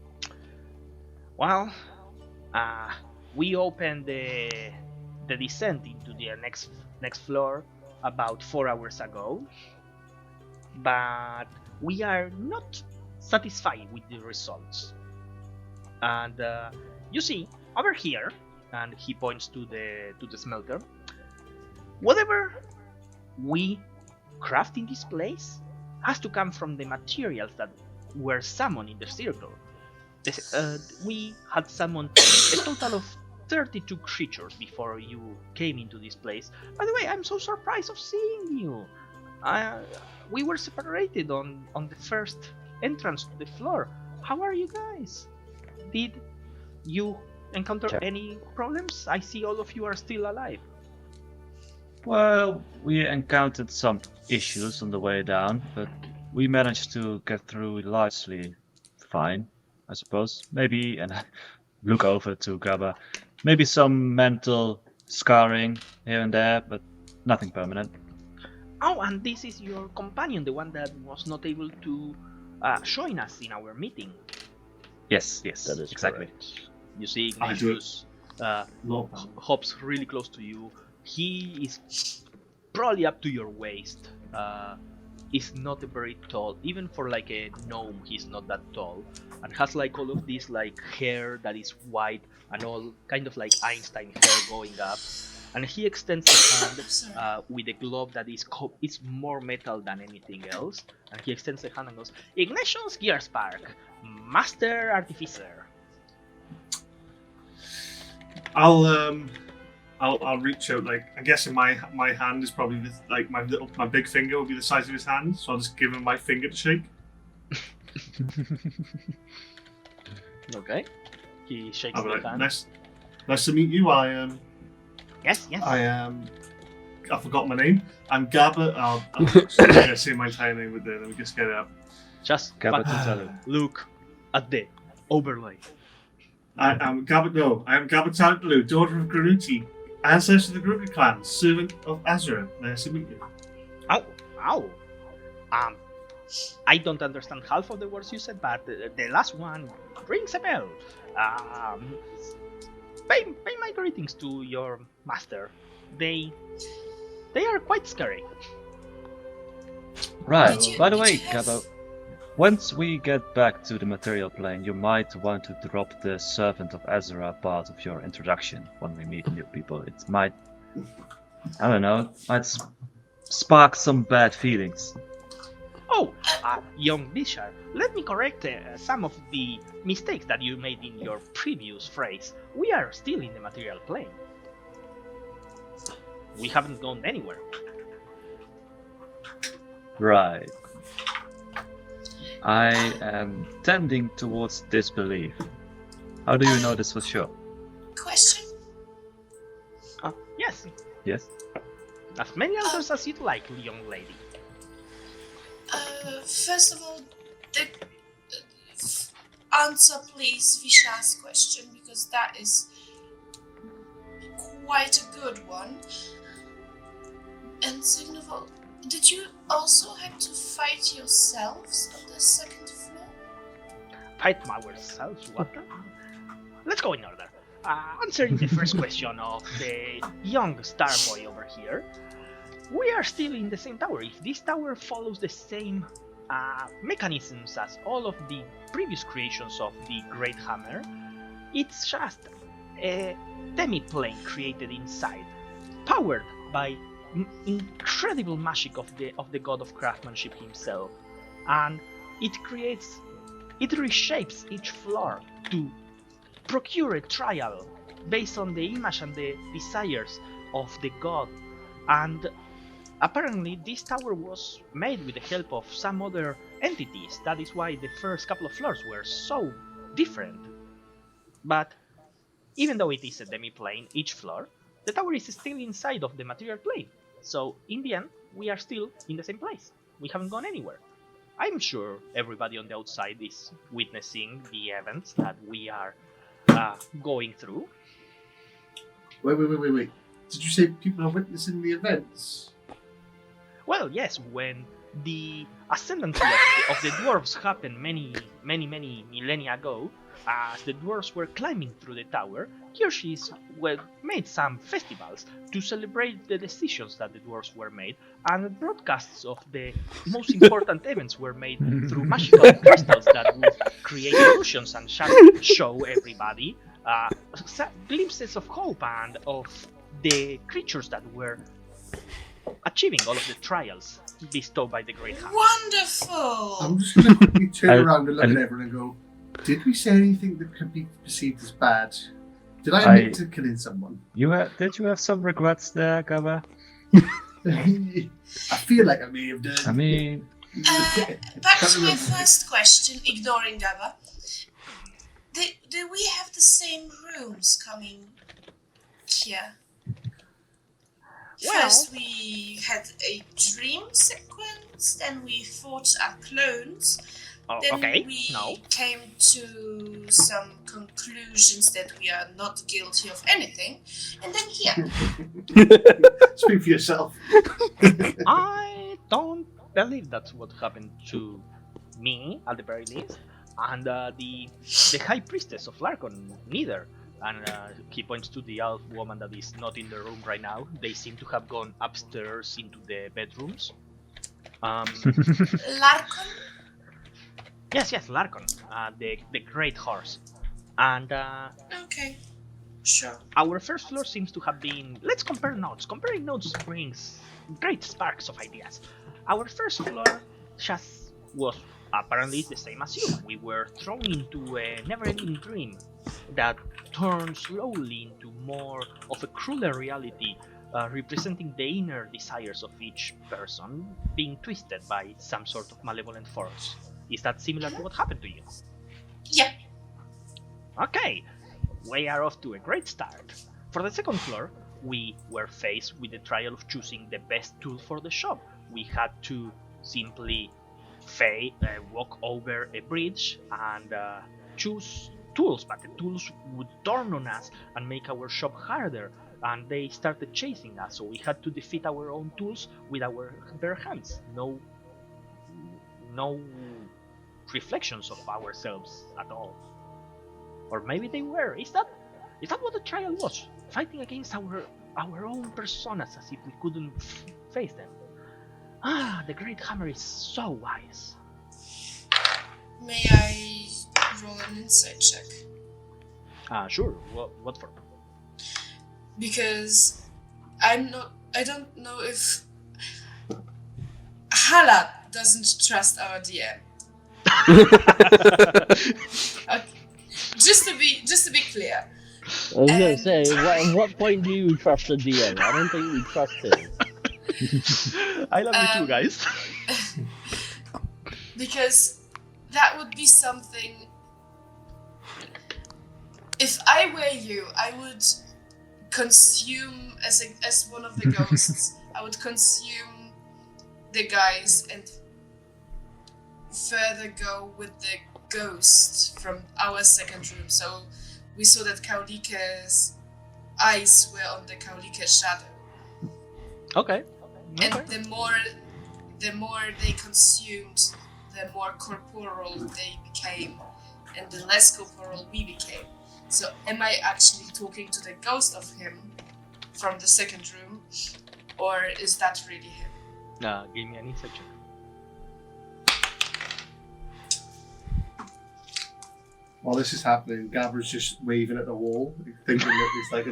A: Well, we opened the descent into the next floor about 4 hours ago, but we are not satisfied with the results. And you see, over here, and he points to the smelter, whatever we craft in this place has to come from the materials that were summoned in the circle. We had summoned a total of 32 creatures before you came into this place. By the way, I'm so surprised of seeing you. We were separated on the first entrance to the floor. How are you guys? Did you encounter any problems? I see all of you are still alive.
B: Well, we encountered some issues on the way down, but we managed to get through largely fine, I suppose. Maybe, and I look over to Gaba, maybe some mental scarring here and there, but nothing permanent.
A: Oh, and this is your companion, the one that was not able to join us in our meeting.
B: Yes,
E: That is
B: exactly.
E: correct.
A: You see Ignatius hops really close to you. He is probably up to your waist. Is not very tall, even for like a gnome. He's not that tall, and has like all of this like hair that is white and all kind of like Einstein hair going up. And he extends his hand with a glove that is it's more metal than anything else. And he extends the hand and goes, "Ignatius Gearspark, Master Artificer."
G: I'll reach out. Like, I'm guessing my hand is probably like my big finger will be the size of his hand, so I'll just give him my finger to shake.
A: Okay. He shakes the
G: Like,
A: hand.
G: nice to meet you.
A: Yes.
G: I forgot my name. I'm Gaba. I'm gonna say my entire name with let me just get it up.
A: Just
B: Gaba
A: fucking
B: Tutalu.
A: look at the overlay.
G: I am Gaba Tutalu, daughter of Granuti, ancestor of the Gruka clan, servant of AzerrA. Nice to meet you.
A: Ow. I don't understand half of the words you said, but the last one rings a bell. Pay my greetings to your master. They are quite scary.
B: Right,
C: Did you-
B: by the
C: did
B: way,
C: you have-
B: Gaba, once we get back to the material plane, you might want to drop the servant of AzerrA part of your introduction when we meet new people. It might, I don't know, spark some bad feelings.
A: Oh, young Bishar, let me correct some of the mistakes that you made in your previous phrase. We are still in the material plane. We haven't gone anywhere.
B: Right. I am tending towards disbelief. How do you know this for sure?
C: Question?
A: Yes,
B: Yes?
A: as many answers as you'd like, young lady.
C: First of all, answer please Visha's question, because that is quite a good one. And second of all, did you also have to fight yourselves on the second floor?
A: Fight ourselves, what? Let's go in order. Answering the first question of the young star boy over here, we are still in the same tower. If this tower follows the same mechanisms as all of the previous creations of the Great Hammer, it's just a demi-plane created inside, powered by incredible magic of the god of craftsmanship himself, and it creates it reshapes each floor to procure a trial based on the image and the desires of the god. And apparently this tower was made with the help of some other entities. That is why the first couple of floors were so different. But even though it is a demi-plane each floor, the tower is still inside of the material plane. So in the end, we are still in the same place. We haven't gone anywhere. I'm sure everybody on the outside is witnessing the events that we are going through.
H: Wait. Did you say people are witnessing the events?
A: Well, yes, when the ascendancy of the dwarves happened many millennia ago, as the dwarves were climbing through the tower, Kirshis made some festivals to celebrate the decisions that the dwarves were made, and broadcasts of the most important events were made through magical crystals that would create illusions and show everybody glimpses of hope and of the creatures that were achieving all of the trials bestowed by the Great Hand.
C: Wonderful!
H: I'm just going to quickly turn around and look at everyone and go, did we say anything that could be perceived as bad? Did I admit to killing someone?
B: Did you have some regrets there, Gabba?
H: I feel like I may have done.
B: I mean...
C: Back to my first question, ignoring Gabba. Do we have the same rooms coming here?
A: Well,
C: first we had a dream sequence, then we fought our clones, then we came to some conclusions that we are not guilty of anything, and then here.
H: Speak for yourself.
A: I don't believe that's what happened to me, at the very least, and the High Priestess of Larkon neither. And he points to the elf woman that is not in the room right now. They seem to have gone upstairs into the bedrooms.
C: Larkon?
A: Yes, Larkon, the great horse. And
C: okay, sure.
A: Our first floor seems to have been... Let's compare notes. Comparing notes brings great sparks of ideas. Our first floor just was apparently the same as you. We were thrown into a never-ending dream that turned slowly into more of a crueler reality, representing the inner desires of each person being twisted by some sort of malevolent force. Is that similar to what happened to you?
C: Yeah.
A: Okay, we are off to a great start. For the second floor, we were faced with the trial of choosing the best tool for the shop. We had to simply walk over a bridge and choose tools, but the tools would turn on us and make our shop harder, and they started chasing us, so we had to defeat our own tools with our bare hands. No reflections of ourselves at all. Or maybe they were. Is that what the trial was? Fighting against our own personas as if we couldn't face them. The Great Hammer is so wise.
C: May I roll an insight check?
A: Sure. What for?
C: Because I don't know if Hala doesn't trust our DM. Okay. Just to be clear.
E: I was gonna say, at what point do you trust the DM? I don't think we trust him.
A: I love you too, guys.
C: Because that would be something. If I were you, I would consume as one of the ghosts. I would consume the guys and further go with the ghost from our second room. So we saw that Kaulika's eyes were on the Kaulika shadow.
A: Okay.
C: And the more they consumed, the more corporal they became, and the less corporal we became. So am I actually talking to the ghost of him from the second room, or is that really him?
A: Give me an insight check.
H: While this is happening, Gabber's just waving at the wall, thinking that it's like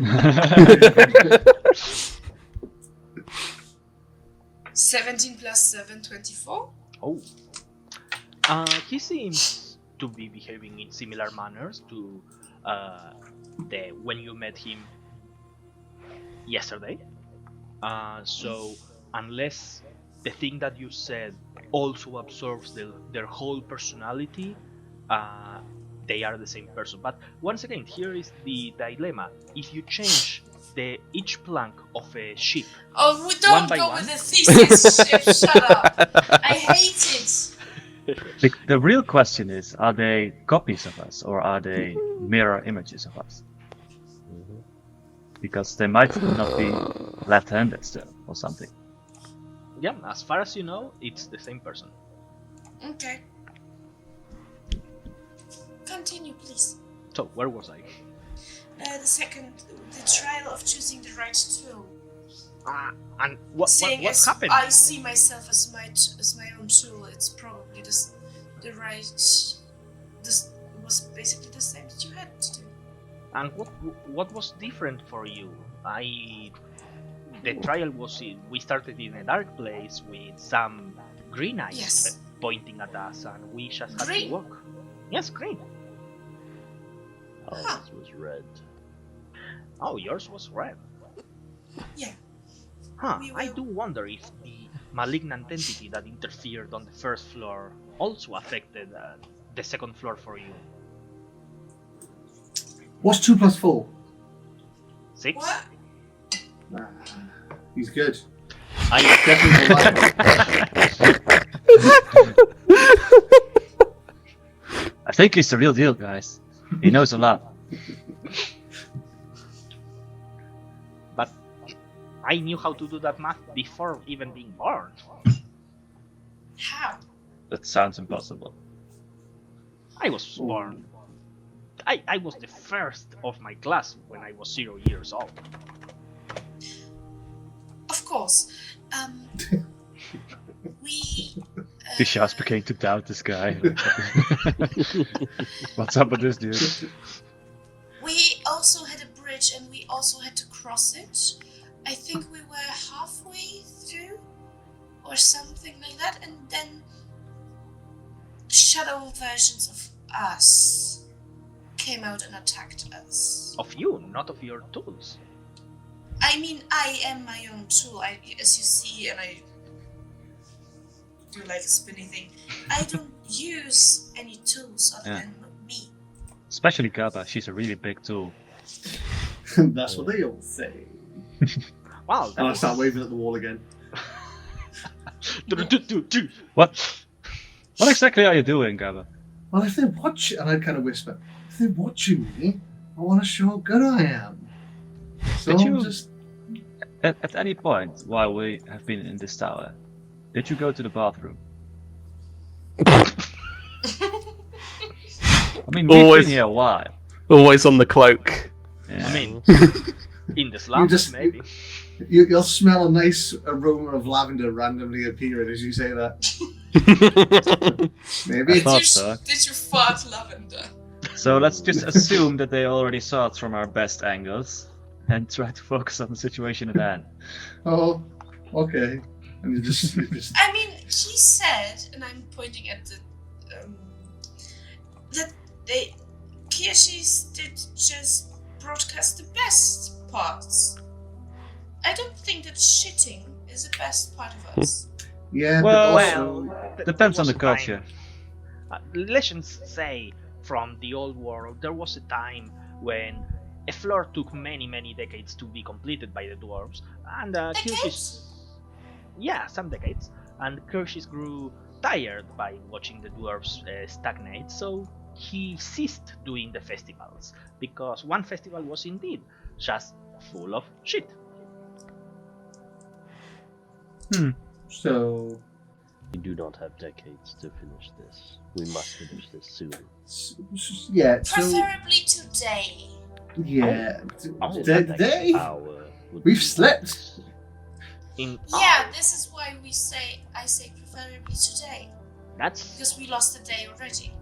C: 17 plus 7, 24?
A: Oh. He seems to be behaving in similar manners to the when you met him yesterday. So unless the thing that you said also absorbs their whole personality, they are the same person. But once again, here is the dilemma: if you change each plank of a ship,
C: Oh, we don't
A: one by
C: go
A: one?
C: with the thesis ship. Shut up. I hate it.
B: The real question is, are they copies of us or are they mirror images of us? Because they might not be left-handed still or something.
A: yeah, as far as you know, it's the same person.
C: Okay. Continue, please.
A: So where was I?
C: The trial of choosing the right tool.
A: And what
C: As
A: happened?
C: I see myself as my own tool, it's probably the right. This was basically the same that you had to do.
A: And what was different for you? The trial was we started in a dark place with some green eyes
C: Yes.
A: pointing at us, and we just had
C: Green?
A: to walk. Yes, green.
E: Ours was red.
A: Oh, yours was red.
C: Yeah.
A: Huh.
C: We
A: I
C: will-
A: do wonder if the malignant entity that interfered on the first floor also affected the second floor for you.
H: What's 2 plus 4?
A: 6?
C: What?
H: Nah, he's good.
A: I
H: Definitely
B: I think he's the real deal, guys. He knows a lot.
A: But I knew how to do that math before even being born.
C: How?
B: That sounds impossible.
A: I was born. I was the first of my class when I was 0 years old.
C: Of course. We.
B: Tisha's beginning to doubt this guy. What's up with this dude?
C: We also had a bridge and we also had to cross it. I think we were halfway through or something like that, and then shadow versions of us came out and attacked us.
A: Of you, not of your tools.
C: I mean, I am my own tool, as you see, and I do like a spinny thing. I don't use any tools other
B: Yeah.
C: than me.
B: Especially Kappa, she's a really big tool.
H: That's what they all say.
A: Wow.
H: And I start waving at the wall again.
B: What? What exactly are you doing, Kappa?
H: Well, if they're watching, and I kind of whisper, if they're watching me, I want to show how good I am. So
B: Did
H: I'm
B: you-
H: just.
B: At any point while we have been in this tower, did you go to the bathroom? I mean, we've
F: Always.
B: been here a while.
F: Always on the cloak.
B: Yeah.
A: I mean, in the slums,
H: just-
A: maybe.
H: You'll smell a nice aroma of lavender randomly appearing as you say that. Maybe
B: I
H: it's.
B: thought so.
C: Did you fart lavender?
B: So let's just assume that they already saw it from our best angles and try to focus on the situation at hand.
H: Oh, okay. And you just.
C: I mean, he said, and I'm pointing at the that Kirschis did just broadcast the best parts. I don't think that shitting is the best part of us.
H: Yeah,
B: Well,
H: but also.
B: Depends
A: there
B: on the
A: was a
B: culture.
A: time- legends say from the old world there was a time when a floor took many decades to be completed by the dwarves, and Kirschis, yeah, some decades, and Kirschis grew tired by watching the dwarves stagnate, so he ceased doing the festivals because one festival was indeed just full of shit.
H: So.
E: We do not have decades to finish this. We must finish this soon.
H: Yeah, so.
C: Preferably today.
H: Yeah.
A: Oh,
H: Today.
E: Hour would
H: We've
E: be
H: slept.
A: In
C: Yeah, this is why I say preferably today.
A: that's
C: Because we lost a day already.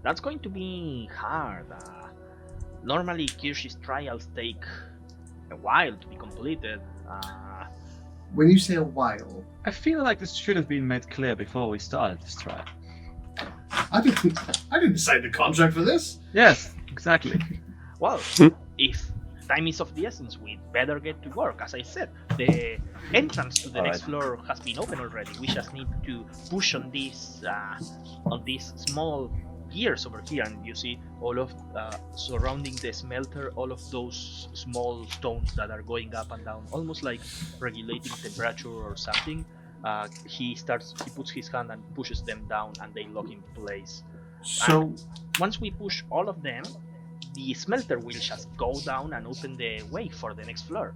A: That's going to be hard. Normally, Kirsch's trials take a while to be completed.
H: When you say a while,
B: I feel like this should have been made clear before we started this trial.
H: I didn't sign the contract for this.
B: Yes, exactly.
A: Well, if time is of the essence, we'd better get to work. As I said, the entrance to the next floor has been open already. We just need to push on these small gears over here, and you see all of surrounding the smelter, all of those small stones that are going up and down, almost like regulating temperature or something. He puts his hand and pushes them down, and they lock in place.
G: So,
A: And once we push all of them, the smelter will just go down and open the way for the next floor.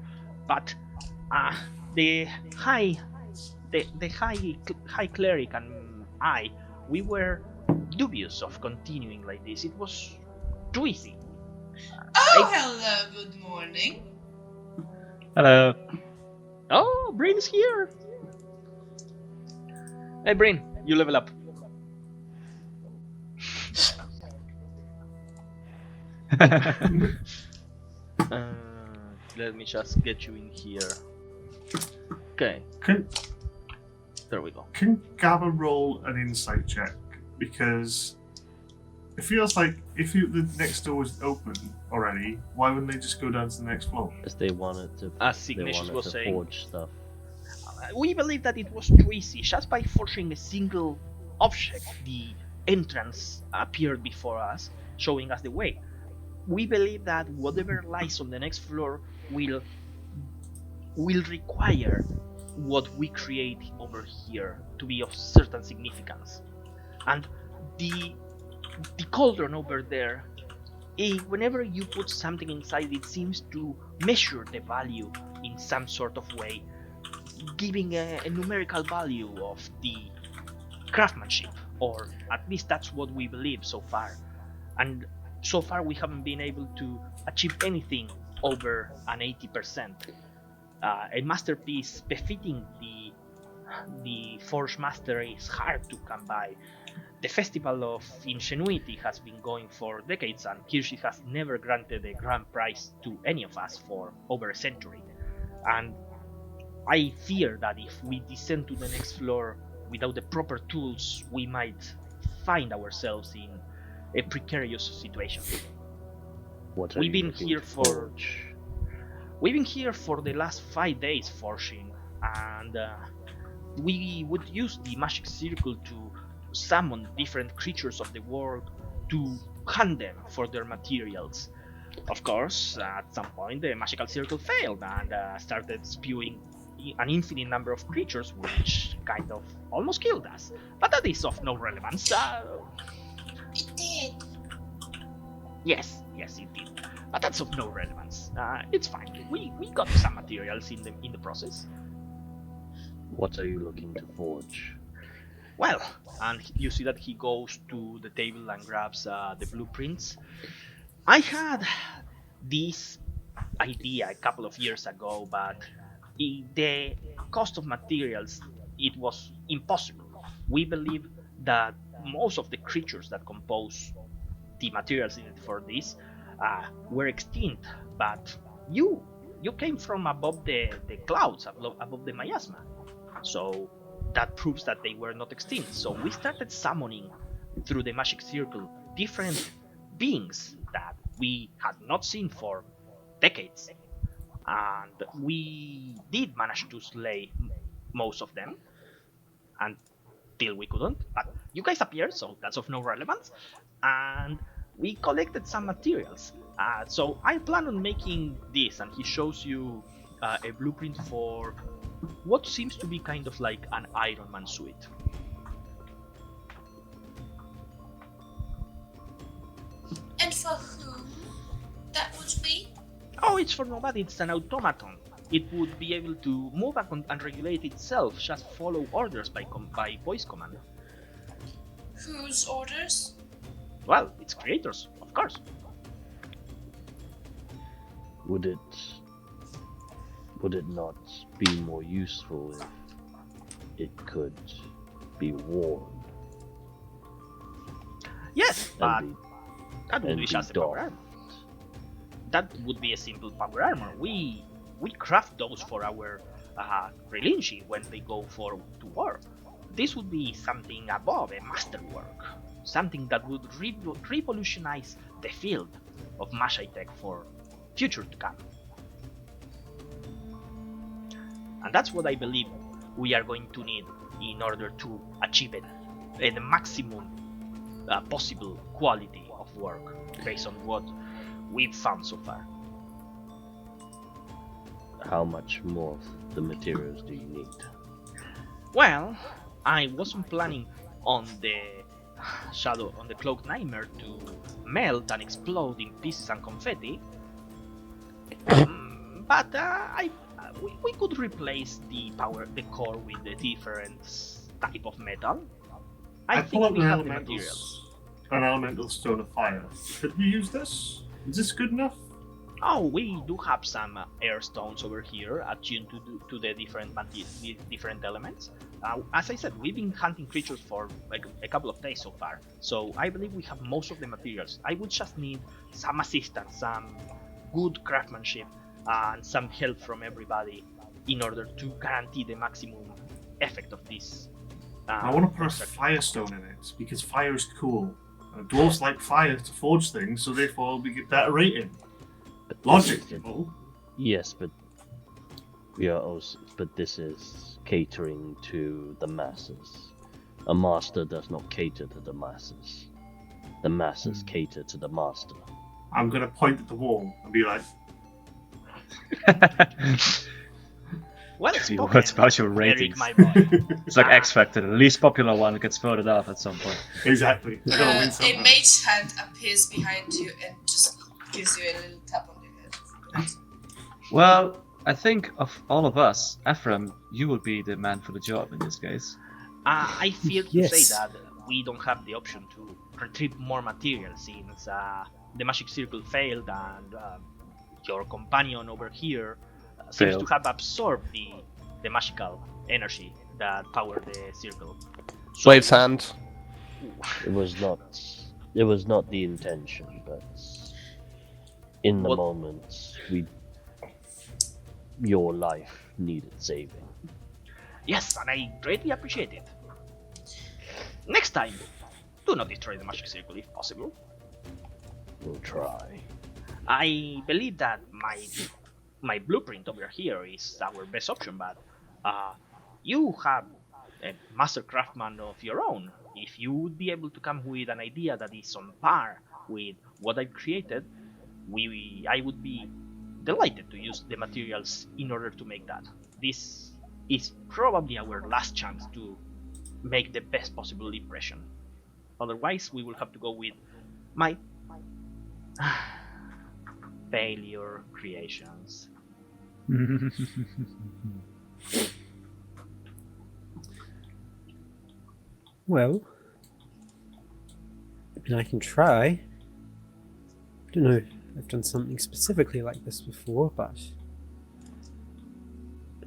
A: But the high cleric and I, we were dubious of continuing like this. It was too easy.
C: Oh, hello, good morning.
B: Hello.
A: Oh, Bryn's here. Hey, Bryn, you level up. Let me just get you in here. Okay,
G: can
A: there we go.
G: Gabba roll an insight check? Because it feels like if the next door was open already, why wouldn't they just go down to the next floor?
E: Because they wanted to.
A: As
E: They
A: Ignatius
E: wanted
A: was
E: to
A: saying,
E: forge stuff.
A: we believe that it was too easy. Just by forging a single object, the entrance appeared before us, showing us the way. We believe that whatever lies on the next floor will require what we create over here to be of certain significance. And the cauldron over there, whenever you put something inside, it seems to measure the value in some sort of way, giving a numerical value of the craftsmanship, or at least that's what we believe so far. And so far we haven't been able to achieve anything over an 80%. A masterpiece befitting the Forge Master is hard to come by. The Festival of Ingenuity has been going for decades, and Kirshi has never granted a grand prize to any of us for over a century. And I fear that if we descend to the next floor without the proper tools, we might find ourselves in a precarious situation.
E: What are
A: We've
E: you
A: been
E: looking
A: here
E: to
A: for-
E: forge?
A: We've been here for the last 5 days forging, and we would use the magic circle to summon different creatures of the world to hunt them for their materials. Of course, at some point the magical circle failed and started spewing an infinite number of creatures, which kind of almost killed us. But that is of no relevance.
C: It did.
A: Yes, it did. But that's of no relevance. It's fine. We got some materials in the process.
E: What are you looking to forge?
A: Well, and you see that he goes to the table and grabs the blueprints. I had this idea a couple of years ago, but the cost of materials, it was impossible. We believe that most of the creatures that compose the materials needed for this were extinct, but you came from above the clouds, above the miasma, so that proves that they were not extinct. So we started summoning through the magic circle different beings that we had not seen for decades, and we did manage to slay most of them until we couldn't. But you guys appeared, so that's of no relevance, and we collected some materials. So I plan on making this, and he shows you a blueprint for what seems to be kind of like an Iron Man suit.
C: And for whom that would be?
A: Oh, it's for nobody, it's an automaton. It would be able to move and regulate itself, just follow orders by voice command.
C: Whose orders?
A: Well, its creators, of course.
E: Would it not be more useful if it could be worn
A: Yes, but
E: and
A: that would
E: and
A: be
E: be
A: just a power
E: doffed?
A: armor. That would be a simple power armor. We craft those for our Relinchi when they go to war. This would be something above a masterwork, something that would revolutionize the field of Mashai tech for future to come. And that's what I believe we are going to need in order to achieve it, the maximum possible quality of work based on what we've found so far.
E: How much more of the materials do you need?
A: Well, I wasn't planning on the cloaked nightmare to melt and explode in pieces and confetti, but we could replace the core with a different type of metal. I
G: pull
A: think
G: up
A: we have the materials.
G: an elemental stone of fire. Could we use this? Is this good enough?
A: Oh, we do have some air stones over here attuned to the different elements. As I said, we've been hunting creatures for like a couple of days so far, so I believe we have most of the materials. I would just need some assistance, some good craftsmanship, and some help from everybody in order to guarantee the maximum effect of this.
G: I want to put a firestone in it because fire is cool. Dwarves like fire to forge things, so therefore we get better rating. Logic, people.
E: Yes, but we are also. But this is catering to the masses. A master does not cater to the masses. The masses cater to the master.
G: I'm gonna point at the wall and be like,
A: Well
B: See
A: spoken,
B: what's about your
A: Eric,
B: ratings.
A: my boy.
B: It's like X Factor, the least popular one gets voted off at some point.
G: exactly. I gotta win
C: A
G: somehow.
C: mage hand appears behind you and just gives you a little tap on the head.
B: Well, I think of all of us, Ephraim, you will be the man for the job in this case.
A: I fear to
I: Yes.
A: say that we don't have the option to retrieve more material since the magic circle failed and your companion over here seems
B: Failed.
A: to have absorbed the magical energy that powered the circle. So,
F: Waves hand.
E: It was not the intention, but in the
A: What-
E: moment, your life needed saving.
A: Yes, and I greatly appreciate it. Next time, do not destroy the magic circle if possible.
E: We'll try.
A: I believe that my blueprint over here is our best option, but you have a master craftsman of your own. If you would be able to come with an idea that is on par with what I've created, I would be delighted to use the materials in order to make that. This is probably our last chance to make the best possible impression. Otherwise, we will have to go with my failure creations.
I: Well, I mean, I can try. I don't know if I've done something specifically like this before, but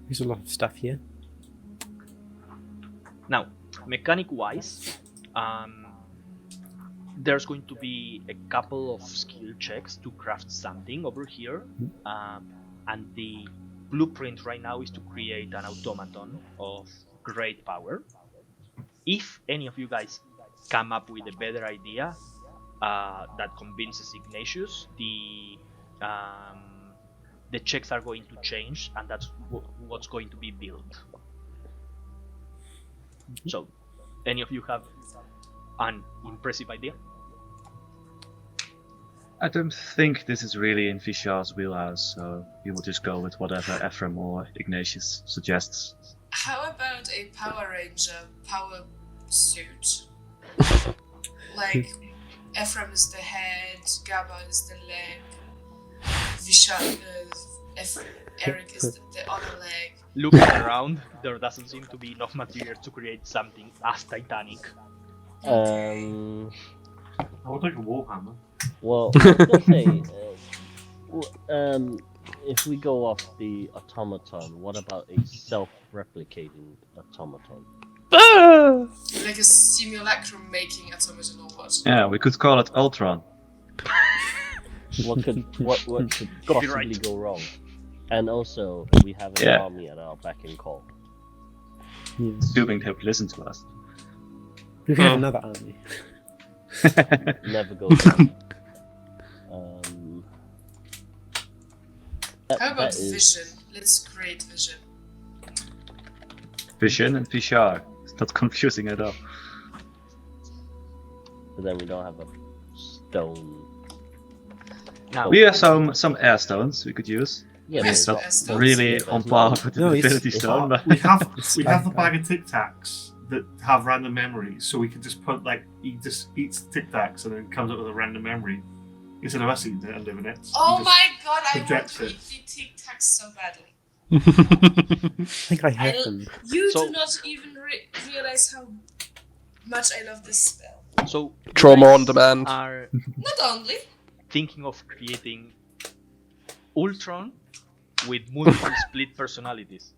I: there's a lot of stuff here.
A: Now, mechanic-wise, there's going to be a couple of skill checks to craft something over here, and the blueprint right now is to create an automaton of great power. If any of you guys come up with a better idea that convinces Ignatius, the checks are going to change, and that's what's going to be built. So, any of you have an impressive idea?
B: I don't think this is really in Vishar's wheelhouse, so we will just go with whatever Ephraim or Ignatius suggests.
C: How about a Power Ranger power suit? Like, Ephraim is the head, Gabba is the leg, Eric is the other leg.
A: Looking around, there doesn't seem to be enough material to create something as titanic.
E: Um.
G: I would like a warhammer.
E: Well, I was gonna say, if we go off the automaton, what about a self-replicating automaton?
C: Like a simulacrum making automaton or what?
B: Yeah, we could call it Ultron.
E: What could possibly go wrong? And also, we have an
B: Yeah.
E: army at our beck and call.
I: Yeah.
B: Assuming they would listen to us.
I: We have another army.
E: Never goes wrong.
C: How about
E: that is-
C: vision? Let's create vision.
B: Vision and Pishar. It's not confusing at all.
E: But then we don't have a stone.
A: Now,
B: We have some air stones we could use.
E: Yeah,
B: I mean, it's
C: Yes,
B: not
C: yes, that's-
B: really
E: there's
B: on
E: no-
B: par with the
I: No, it's-
B: Infinity
I: it's
B: Stone, but
G: We have
I: It's
G: we have the
I: fine.
G: bag of Tic Tacs that have random memories, so we can just put like he just eats Tic Tacs and then comes up with a random memory instead of us eating it and living it.
C: Oh
G: He just-
C: my god, I want
G: projects
C: to
G: it.
C: eat the Tic Tacs so badly.
I: I think I have
C: I-
I: them.
C: You
A: So-
C: do not even realize how much I love this spell.
A: so you
F: Trauma
A: guys
F: on demand.
A: Are
C: Not only.
A: thinking of creating Ultron with multiple split personalities.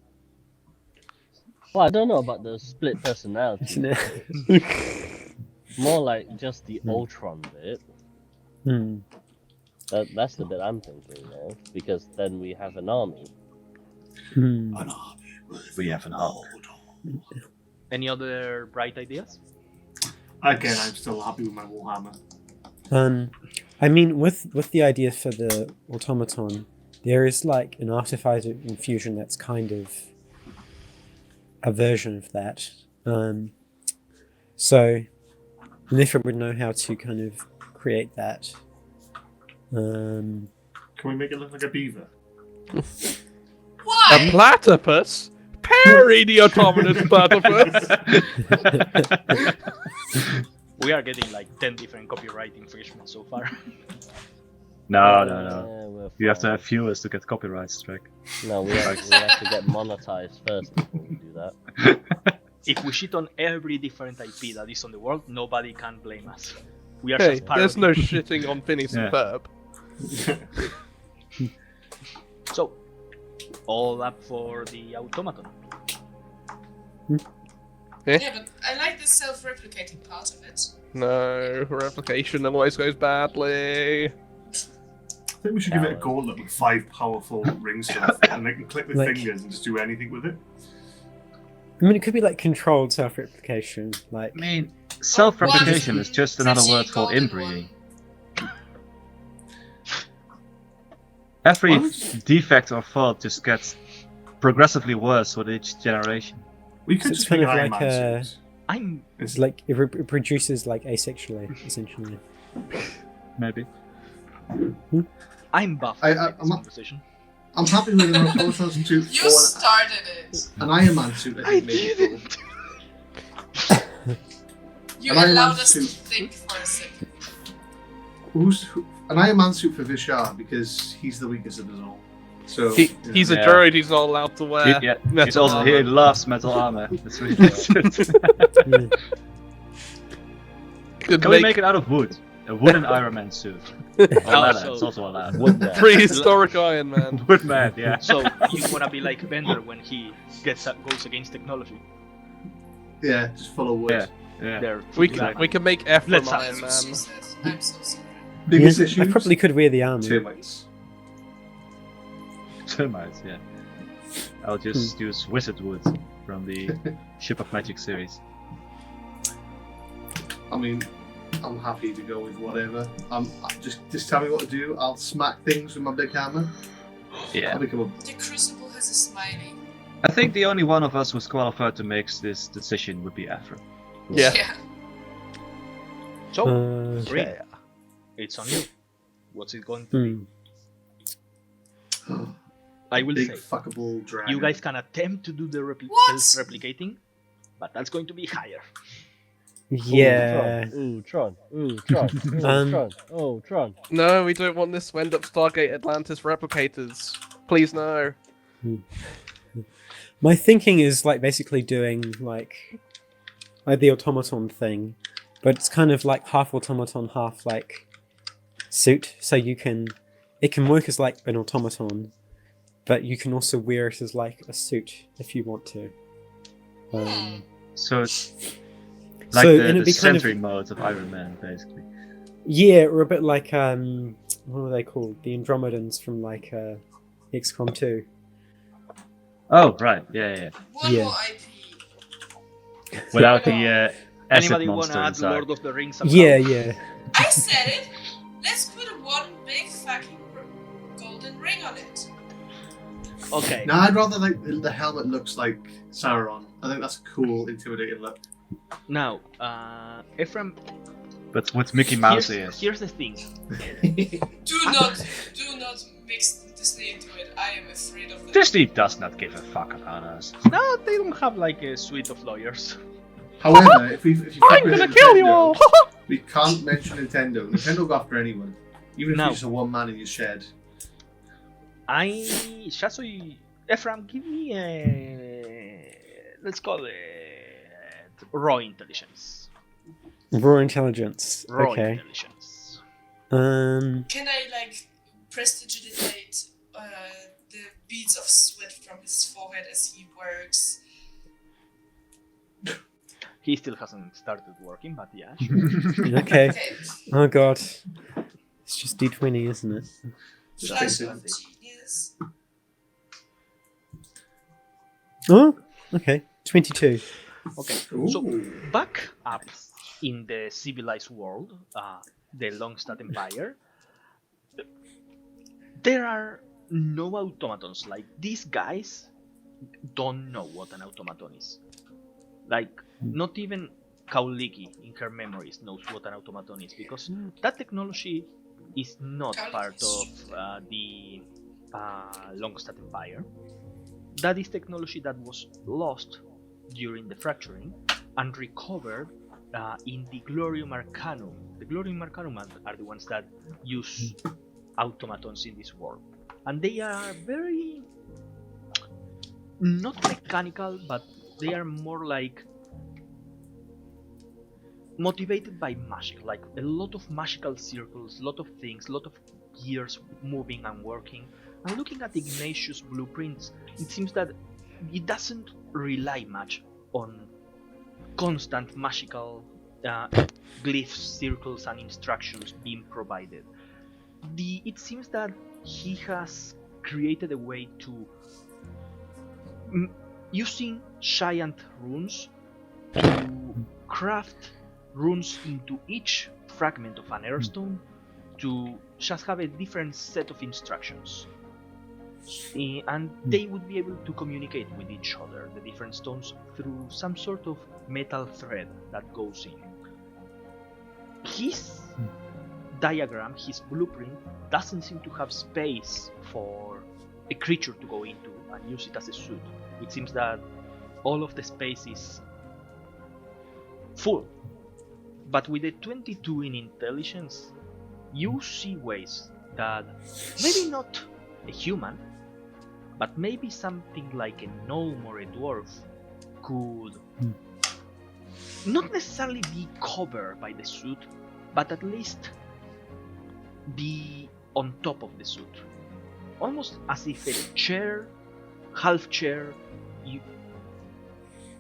E: Well, I don't know about the split personality.
I: Isn't it?
E: More like just the Ultron bit.
I: Hmm.
E: That's the bit I'm thinking of, because then we have an army.
I: Hmm.
B: we have an arc.
A: Any other bright ideas?
G: Again, I'm still happy with my Warhammer.
I: I mean, with the idea for the automaton, there is like an artifact infusion that's kind of a version of that. So Nifra would know how to kind of create that.
G: Can we make it look like a beaver?
C: Why?
F: A platypus? Parry the autonomous platypus!
A: We are getting like 10 different copyright infringements so far.
B: No.
E: Yeah, we're
B: You have to
E: fine.
B: have viewers to get copyright strike.
E: No, we have to get monetized first before we do that.
A: If we shit on every different IP that is on the world, nobody can blame us. We are
F: Hey,
A: just
F: there's
A: parodying.
F: no shitting on Phineas and
B: Yeah.
F: Ferb.
A: So, all up for the automaton.
C: Yeah, but I like the self-replicating part of it.
F: No, replication always goes badly.
G: I think we should give it a gauntlet with 5 powerful ring stuff, and they can click with
I: Like-
G: fingers and just do anything with it.
I: I mean, it could be like controlled self-replication, like
B: I mean, self-replication
C: One
B: is just another
C: pretty
B: word for
C: golden
B: inbreeding. Every
G: What?
B: defect or fault just gets progressively worse with each generation.
G: We
I: So
G: could
I: it's
G: just
I: kind
G: make
I: of
G: Iron
I: like
G: Man
I: a-
G: suits.
A: I'm
G: It's
I: like it produces like asexually, essentially.
B: Maybe.
A: I'm buffed
H: I-
A: by this
H: I'm not-
A: conversation.
H: I'm happy with an automaton suit
C: You
H: or
C: started it.
H: an Iron Man suit. I think maybe.
A: didn't.
C: You
H: An Iron
C: allowed
H: Man
C: us to
H: suit.
C: think for a second.
H: An Iron Man suit for Vishar because he's the weakest of us all. So
F: He's a
B: Yeah.
F: druid, he's not allowed to wear
B: Yeah, he's
F: metal
B: also
F: armor.
B: he loves metal armor. That's really good.
I: Yeah.
F: Could
B: Can we make it out of wood? A wooden Iron Man suit. Or leather,
A: so-
B: it's also allowed.
E: Woodman.
F: prehistoric Iron Man.
B: Woodman, yeah.
A: So you wanna be like Bender when he goes against technology.
H: yeah, just full of wood.
B: Yeah. Yeah.
A: They're
F: We
A: fucking
F: can
A: like-
F: we can make Ephraim
A: Let's
F: Iron
C: That's
F: Man.
C: what she said. I'm so sorry.
H: Biggest
I: Yeah,
H: issues.
I: I probably could wear the armor.
G: termites.
B: Termites, yeah. I'll just use wizard wood from the Ship of Magic series.
H: I mean, I'm happy to go with whatever. Just tell me what to do. I'll smack things with my big hammer.
B: Yeah.
H: I'll become a
C: The crucible has a smiley.
B: I think the only one of us who's qualified to make this decision would be Afra.
F: Yeah.
A: So, Reed,
F: Yeah.
A: it's on you. What's it going to be?
I: Hmm.
A: I will
H: big
A: say,
H: fuckable dragon.
A: you guys can attempt to do the
C: What?
A: self-replicating, but that's going to be higher.
I: Yeah.
E: Ooh, Tron. Ooh, Tron. Ooh,
I: Um,
E: Tron. Oh, Tron.
F: No, we don't want this to end up Stargate Atlantis replicators. Please no.
I: My thinking is like basically doing like the automaton thing, but it's kind of like half automaton, half like suit. So it can work as like an automaton, but you can also wear it as like a suit if you want to.
B: So it's like
I: So, and
B: the
I: it'd be kind of-
B: sentry modes of Iron Man, basically.
I: Yeah, or a bit like what are they called? The Andromedans from like XCOM 2.
B: Oh, right, yeah.
C: One
I: Yeah.
C: more IP.
B: Without the acid
A: Anybody wanna
B: monster
A: add
B: inside.
A: Lord of the Rings somehow?
I: Yeah.
C: I said it. Let's put one big fucking golden ring on it.
A: Okay.
H: No, I'd rather like the helmet looks like Sauron. I think that's a cool, intimidating look.
A: Now, Ephraim,
B: But with Mickey Mouse
A: here's,
B: ears.
A: here's the thing.
C: Do not mix Disney into it. I am afraid of that.
B: Disney does not give a fuck about us.
A: No, they don't have like a suite of lawyers.
H: However, if you
F: I'm
H: fuck with
F: gonna kill you
H: Nintendo,
F: all!
H: we can't mention Nintendo. Nintendo go after anyone, even if
A: No.
H: you're just a one man in your shed.
A: Shasui, Ephraim, give me a, let's call it raw intelligence.
I: Raw intelligence.
A: Raw
I: Okay.
A: intelligence.
C: Can I like prestidigitate the beads of sweat from his forehead as he works?
A: He still hasn't started working, but yeah, sure.
I: Okay.
C: Okay.
I: Oh god. It's just D20, isn't it?
C: Flash
H: take
C: of
H: it.
C: genius.
I: Oh, okay. 22.
A: Okay,
H: Ooh.
A: so back up in the civilized world, the Longstad Empire, there are no automatons. Like, these guys don't know what an automaton is. Like, not even Kauliki in her memories knows what an automaton is, because that technology is not part of the Longstad Empire. That is technology that was lost during the fracturing and recovered in the Glorium Arcanum. The Glorium Arcanum are the ones that use automatons in this world, and they are very not mechanical, but they are more like motivated by magic, like a lot of magical circles, lot of things, lot of gears moving and working. And looking at Ignatius' blueprints, it seems that it doesn't rely much on constant magical glyphs, circles, and instructions being provided. It seems that he has created a way to, using giant runes, to craft runes into each fragment of an airstone to just have a different set of instructions. And they would be able to communicate with each other, the different stones, through some sort of metal thread that goes in. His diagram, his blueprint, doesn't seem to have space for a creature to go into and use it as a suit. It seems that all of the space is full. But with a 22 in intelligence, you see ways that maybe not a human, but maybe something like a gnome or a dwarf could not necessarily be covered by the suit, but at least be on top of the suit. Almost as if a chair, half chair,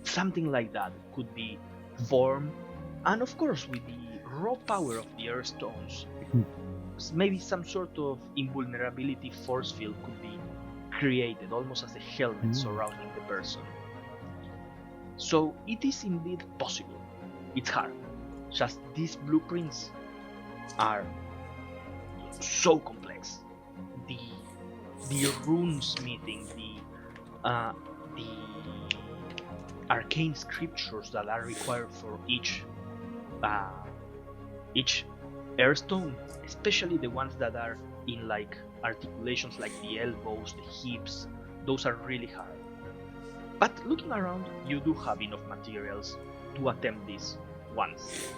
A: something like that could be formed. And of course, with the raw power of the earth stones, maybe some sort of invulnerability force field could be created, almost as a helmet surrounding the person. So it is indeed possible. It's hard. Just these blueprints are so complex. The rune smithing, the arcane scriptures that are required for each airstone, especially the ones that are in like articulations like the elbows, the hips, those are really hard. But looking around, you do have enough materials to attempt this once.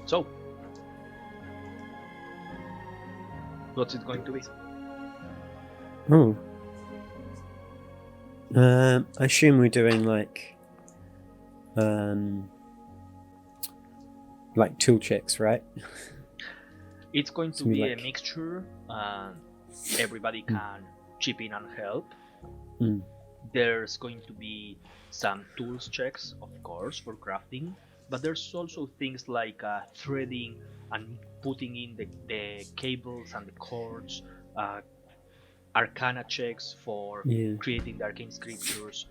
A: So, what's it going to be?
I: Oh. I assume we're doing like tool checks, right?
A: It's going to
I: Something
A: be
I: like-
A: a mixture. Everybody can chip in and help.
I: Mm.
A: There's going to be some tools checks, of course, for crafting. but there's also things like threading and putting in the cables and the cords, arcana checks for
I: Yeah.
A: creating the arcane scriptures,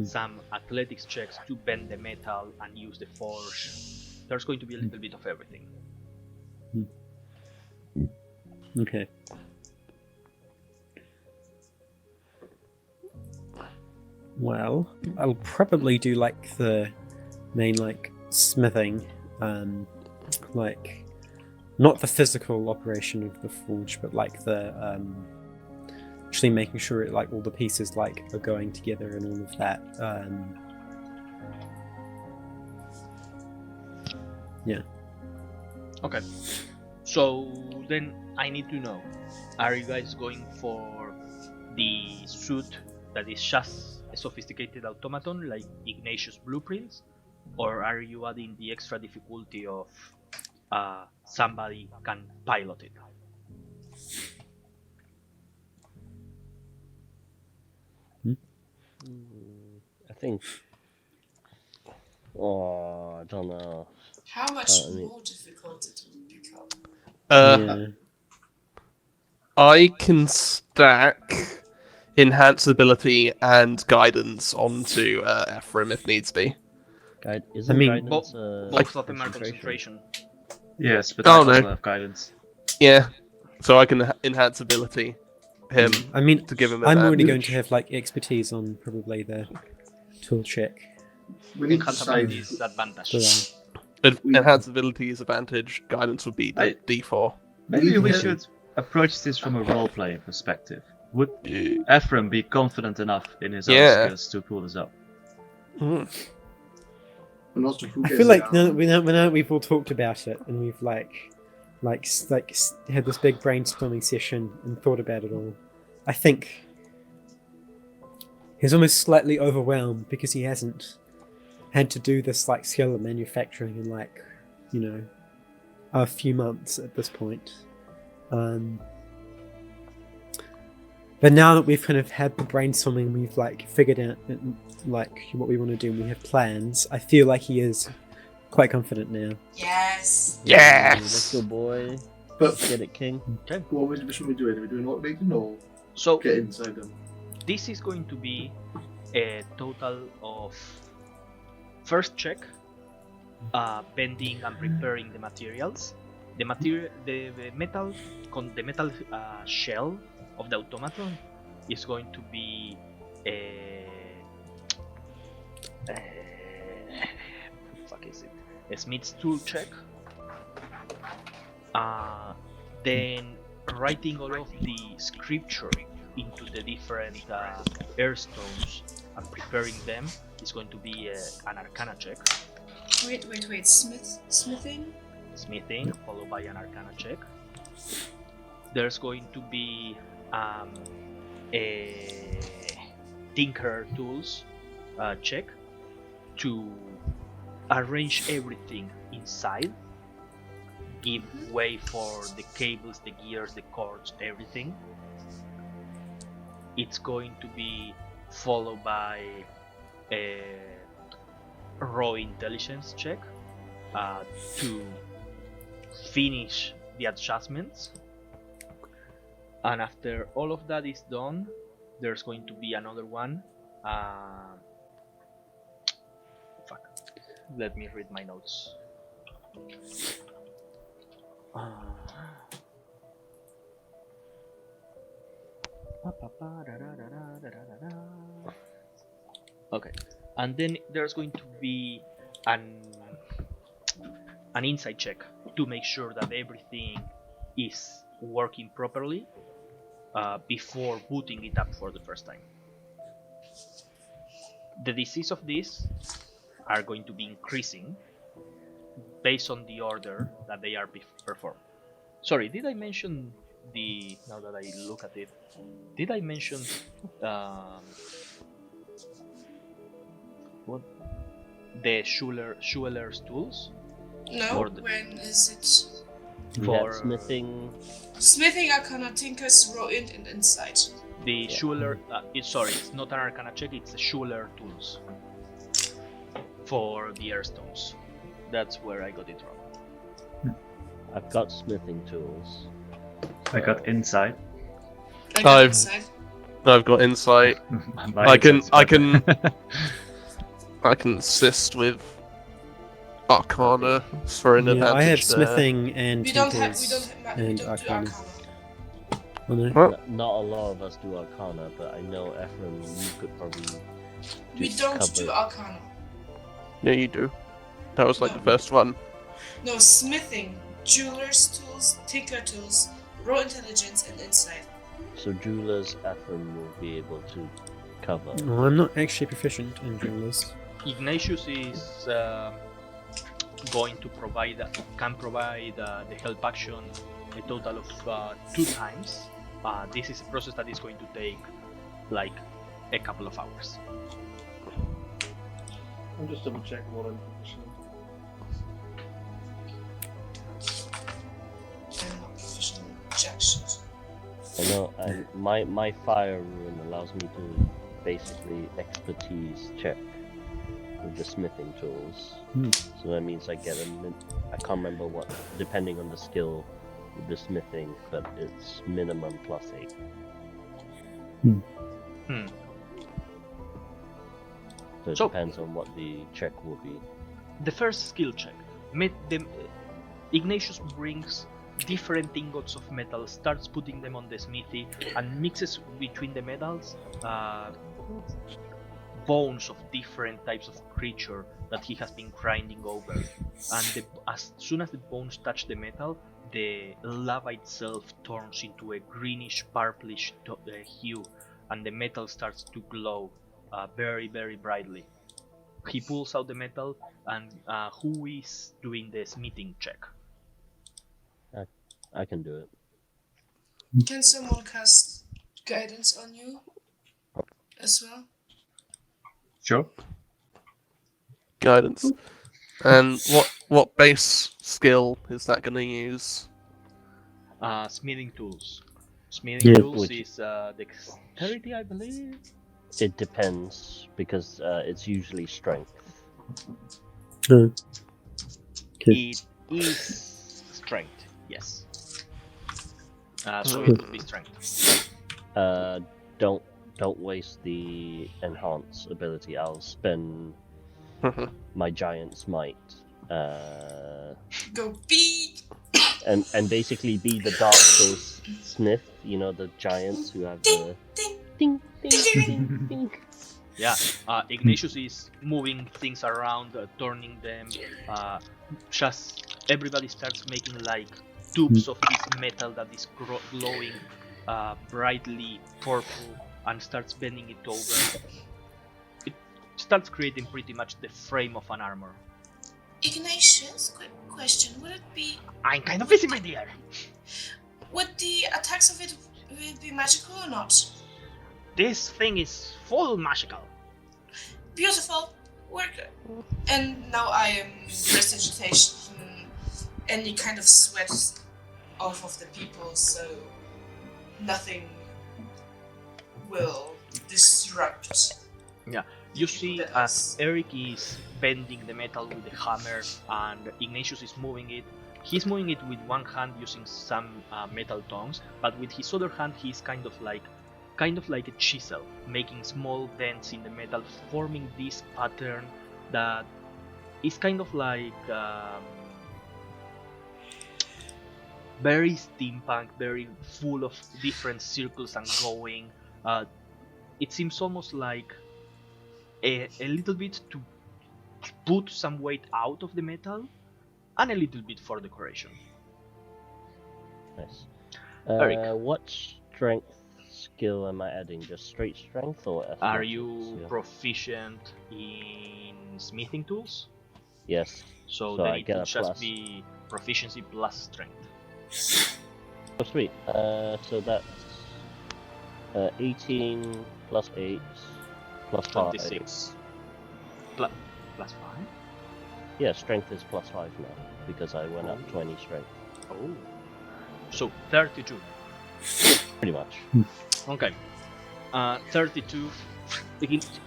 A: some athletics checks to bend the metal and use the forge. There's going to be a little bit of everything.
I: Okay. Well, I'll probably do like the main like smithing, like not the physical operation of the forge, but like the actually making sure it, like all the pieces like are going together and all of that. Yeah.
A: Okay. So then I need to know, are you guys going for the suit that is just a sophisticated automaton like Ignatius Blueprints, or are you adding the extra difficulty of somebody can pilot it?
E: I think. Oh, I don't know.
C: How much
E: I mean-
C: more difficult it will become?
I: Yeah.
F: I can stack enhanceability and guidance onto Ephraim if needs be.
E: Isn't
I: I mean,
E: guidance,
A: Both of them are concentration.
B: Yes, but
F: Oh,
B: I also
F: no.
B: have guidance.
F: Yeah, so I can enhance ability him
I: I mean,
F: to give him.
I: I'm already going
F: advantage.
I: to have like expertise on probably the tool check.
H: We need to
A: Enchantability
H: decide.
A: is advantage.
I: So,
F: Enhance ability is advantage. Guidance would be the D4.
B: Maybe we
H: Yeah.
B: should approach this from a role-playing perspective. Would Ephraim be confident enough in his own
F: Yeah.
B: skills to pull this up?
F: Mm.
H: And also, who
I: I
H: gets
I: feel
H: the
I: like now
H: armor?
I: that we've all talked about it and we've had this big brainstorming session and thought about it all, I think he's almost slightly overwhelmed because he hasn't had to do this like skill of manufacturing in like, you know, a few months at this point. But now that we've kind of had the brainstorming, we've like figured out like what we want to do and we have plans, I feel like he is quite confident now.
C: Yes.
F: Yes!
E: Little boy.
H: But
E: Get it, King.
H: what should we do? Are we doing automated or
A: So
H: get inside them?
A: this is going to be a total of first check, bending and preparing the materials. The metal shell of the automaton is going to be a smith's tool check. Then writing all of the scripture into the different airstones and preparing them is going to be an arcana check.
C: Wait. Smithing?
A: Smithing, followed by an arcana check. There's going to be a tinker tools check to arrange everything inside, give way for the cables, the gears, the cords, everything. It's going to be followed by a raw intelligence check to finish the adjustments. And after all of that is done, there's going to be another one. Let me read my notes. Okay, and then there's going to be an insight check to make sure that everything is working properly before booting it up for the first time. The DCs of this are going to be increasing based on the order that they are performed. Sorry, did I mention now that I look at it, did I mention what the Schueller's tools?
C: No.
A: Or the-
C: When is it?
E: We
A: For
E: had smithing.
C: Smithing, Arcana, Tinkers, Raw Int, and Insight.
A: the Schueller, sorry, it's not an Arcana check, it's a Schueller tools for the airstones. That's where I got it wrong.
E: I've got smithing tools.
B: I got insight.
C: I got
F: I've-
C: inside.
F: I've got insight.
B: My
F: I can-
B: insight's
F: I
B: better.
F: I can assist with Arcana for an
I: Yeah,
F: advantage
I: I have
F: there.
I: smithing and
C: We don't have.
I: tinkers
C: We
I: and
C: don't do
I: arcana.
C: Arcana.
I: Oh, no.
F: Well,
E: Not a lot of us do Arcana, but I know Ephraim, you could probably.
C: We
E: just
C: don't
E: cover
C: do
E: it.
C: Arcana.
F: yeah, you do. That was like
C: No.
F: the first one.
C: No, smithing, jeweler's tools, tinker tools, raw intelligence, and insight.
E: So jewelers, Ephraim will be able to cover.
I: No, I'm not actually proficient in jewelers.
A: Ignatius is going to provide, can provide the help action a total of 2 times. This is a process that is going to take like a couple of hours.
G: I'm just double checking what I'm proficient in.
C: I'm not proficient in jack shit.
E: I know my fire rune allows me to basically expertise check with the smithing tools. So that means I get I can't remember what, depending on the skill with the smithing, but it's minimum +8. So it
A: So-
E: depends on what the check will be.
A: The first skill check. Ignatius brings different ingots of metal, starts putting them on the smithy, and mixes between the metals bones of different types of creature that he has been grinding over. And as soon as the bones touch the metal, the lava itself turns into a greenish purplish hue, and the metal starts to glow very, very brightly. He pulls out the metal, and who is doing the smithing check?
E: I can do it.
C: Can someone cast guidance on you as well?
B: Sure.
F: Guidance. And what base skill is that going to use?
A: Smithing tools. Smithing
I: Yeah.
A: tools
E: Which-
A: is dexterity, I believe.
E: It depends because it's usually strength.
I: No. Okay.
A: It is strength, yes. So it would be strength.
E: Don't waste the enhance ability. I'll spend my giant's might.
C: Go beat!
E: And basically be the Dark Souls smith, you know, the giants who have the
C: Ding!
E: ding ding ding ding.
A: Yeah, Ignatius is moving things around, turning them. Just everybody starts making like tubes of this metal that is glowing brightly purple, and starts bending it over. It starts creating pretty much the frame of an armor.
C: Ignatius, quick question. Would it be.
A: I'm kind of busy, my dear.
C: Would the attacks of it be magical or not?
A: This thing is full magical.
C: Beautiful! We're good. And now I am prestidigitation any kind of sweat off of the people, so nothing will disrupt.
A: You see,
C: Yes.
A: as Eric is bending the metal with the hammer and Ignatius is moving it, he's moving it with one hand using some metal tongs, but with his other hand he's kind of like a chisel, making small dents in the metal, forming this pattern that is kind of like very steampunk, very full of different circles and glowing. It seems almost like a little bit to put some weight out of the metal and a little bit for decoration.
E: Nice.
A: Eric.
E: What strength skill am I adding? Just straight strength or athletics?
A: Are you
E: Yeah.
A: proficient in smithing tools?
E: Yes.
A: So,
E: So
A: then
E: I
A: it
E: get
A: would
E: a
A: just
E: plus.
A: be proficiency plus strength.
E: Oh, sweet. So that's 18 plus 8 plus 5.
A: 26. Plus 5?
E: Yeah, strength is plus 5 now because I went up 20 strength.
A: Oh. So 32.
E: Pretty much.
A: Okay. 32.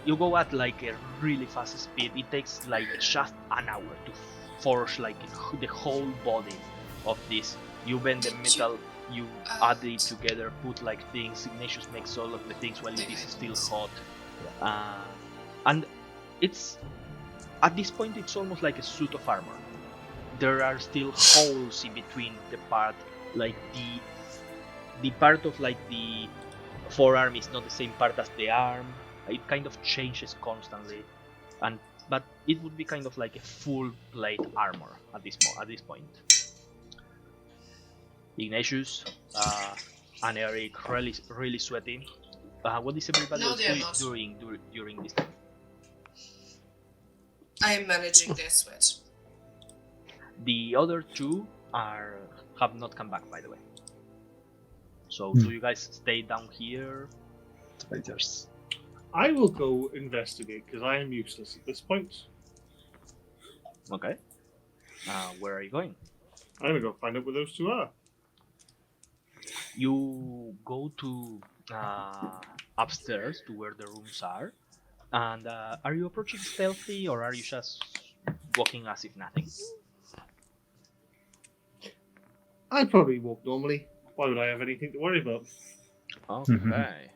A: You go at like a really fast speed. It takes like just an hour to forge like the whole body of this. You bend the metal, you add it together, put like things. Ignatius makes all of the things while it is still hot, and it's at this point it's almost like a suit of armor. There are still holes in between the part, like the part of like the forearm is not the same part as the arm. It kind of changes constantly, but it would be kind of like a full plate armor at this point. Ignatius and Eric really sweaty. What is everybody else doing during this time?
C: I am managing their sweat.
A: The other two have not come back, by the way. So do you guys stay down here?
B: Spiders.
D: I will go investigate because I am useless at this point.
A: Okay. Where are you going?
D: I'm gonna go find out where those two are.
A: You go to upstairs to where the rooms are, and are you approaching stealthy or are you just walking as if nothing?
D: I probably walk normally. Why would I have anything to worry about?
A: Okay.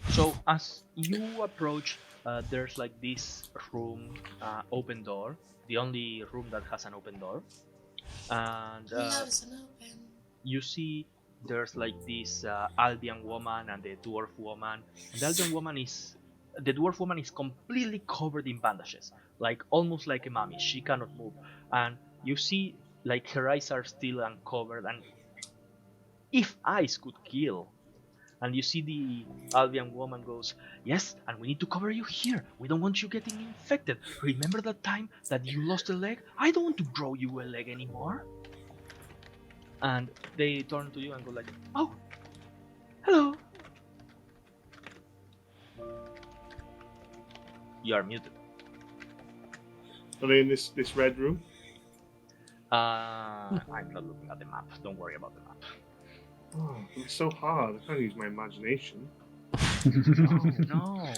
A: So as you approach, there's like this room, open door, the only room that has an open door, and you see there's like this Albion woman and the dwarf woman. And the dwarf woman is completely covered in bandages, like almost like a mummy. She cannot move, and you see like her eyes are still uncovered, and if eyes could kill. And you see the Albion woman goes, yes, and we need to cover you here. We don't want you getting infected. Remember that time that you lost a leg? I don't want to grow you a leg anymore. And they turn to you and go like, oh, hello. You are muted.
D: Are they in this red room?
A: I'm not looking at the map. Don't worry about the map.
D: Oh, it's so hard. I can't use my imagination.
A: Oh,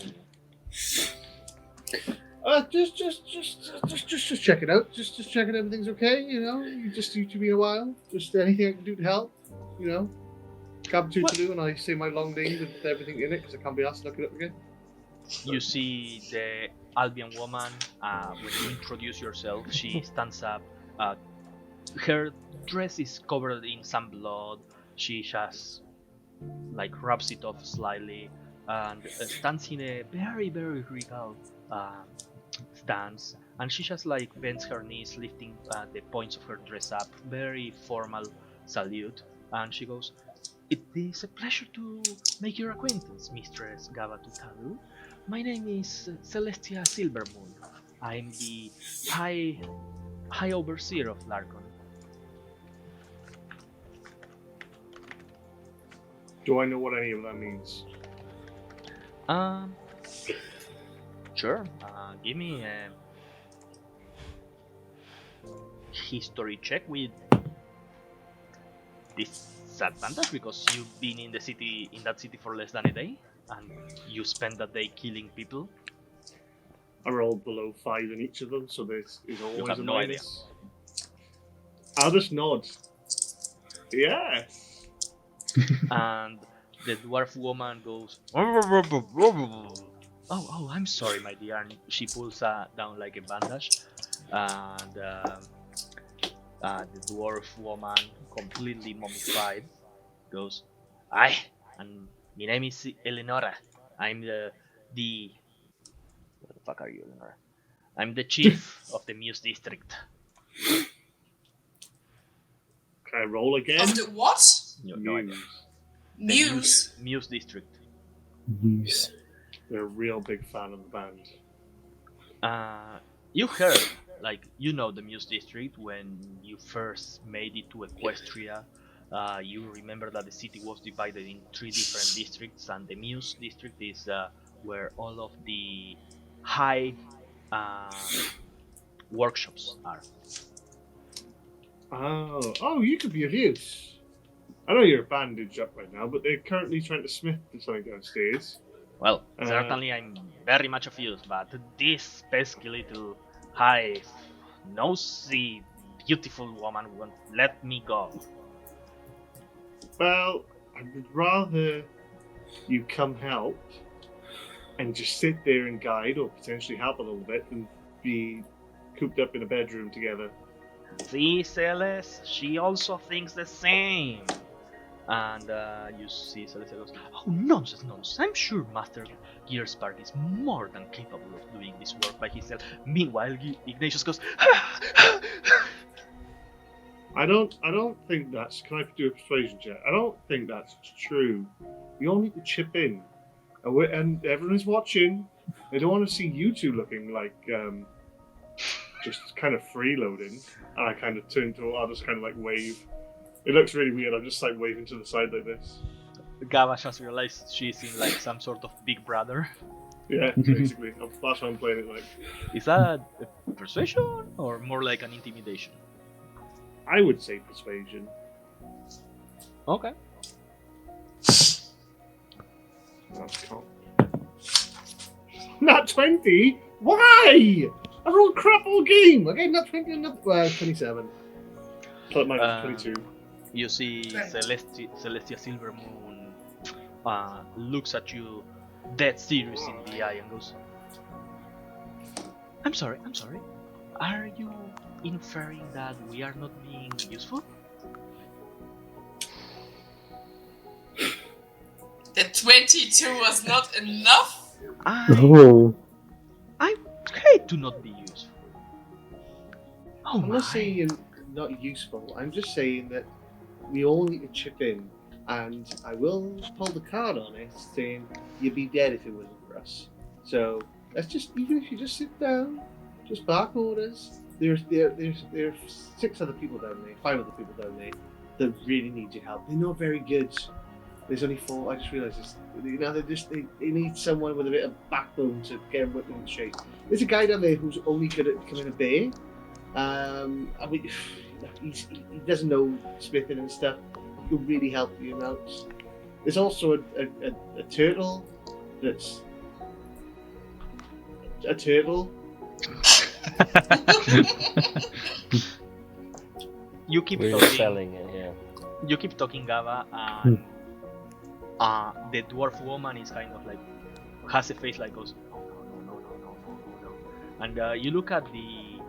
A: no.
D: Just check it out. Just checking everything's okay. You know, you just need to be a while. Just anything I can do to help. You know, Cab to do, and I say my long name with everything in it because I can't be asked to look it up again.
A: You see the Albion woman. When you introduce yourself, she stands up. Her dress is covered in some blood. She just like rubs it off slightly and stands in a very, very regal stance. And she just like bends her knees, lifting the points of her dress up. Very formal salute. And she goes, "It is a pleasure to make your acquaintance, Mistress Gavatutalu. My name is Celestia Silvermoon. I'm the High Overseer of Larkon."
D: Do I know what any of that means?
A: Sure. Give me a history check with disadvantage because you've been in that city for less than a day, and you spent that day killing people.
D: I rolled below 5 in each of them, so this is always
A: have
D: a
A: no
D: minus. I'll just nod. Yes.
A: And the dwarf woman goes, oh, I'm sorry, my dear. And she pulls down like a bandage, and the dwarf woman, completely mummified, goes, "Aye, and my name is Eleonora. I'm the what the fuck are you, Eleonora? I'm the chief of the Myuu district."
D: Can I roll again?
C: Of the what?
A: No idea.
C: Muse.
A: Myuu district.
I: Use.
D: They're a real big fan of the band.
A: You heard, like, you know the Myuu district when you first made it to Equestria. You remember that the city was divided in 3 different districts, and the Myuu district is where all of the high workshops are.
D: Oh, you could be of use. I know you're bandaged up right now, but they're currently trying to smith something downstairs.
A: Well, certainly I'm very much of use, but this pesky little hive nosy beautiful woman won't let me go.
G: Well, I would rather you come help and just sit there and guide or potentially help a little bit than be cooped up in a bedroom together.
A: See, Celeste, she also thinks the same. And you see Celeste goes, oh, nonsense, nonsense. I'm sure Master Gearspark is more than capable of doing this work by himself. Meanwhile, Ignatius goes,
G: I don't think that's. Can I do a persuasion check? I don't think that's true. We all need to chip in, and everyone's watching. They don't want to see you two looking like just kind of freeloading. And I kind of turn to. I'll just kind of like wave. It looks really weird. I'm just like waving to the side like this.
A: Gava just realized she's in like some sort of Big Brother.
G: Yeah, basically. That's why I'm playing it like.
A: Is that a persuasion or more like an intimidation?
G: I would say persuasion.
A: Okay.
G: That's cool. Not 20? Why? I rolled crap all game. Okay, not 20 and not 27. Plus minus 22.
A: You see Celestia Silvermoon looks at you dead serious in the eye and goes, I'm sorry. Are you inferring that we are not being useful?
C: The 22 was not enough?
A: I hate to not be useful. Oh
G: I'm not saying you're not useful. I'm just saying that we all need to chip in. And I will pull the card on it saying you'd be dead if it wasn't for us. So let's just, even if you just sit down, just bark orders. There's 6 other people down there, 5 other people down there that really need your help. They're not very good. There's only 4. I just realised this. You know, they need someone with a bit of backbone to get them whipped into shape. There's a guy down there who's only good at becoming a bear. I mean, he doesn't know smithing and stuff. He can really help you out. There's also a turtle that's a turtle.
A: You keep
E: We're
A: talking.
E: selling it, yeah.
A: You keep talking, Gava, and the dwarf woman is kind of like has a face like goes no, and you look at the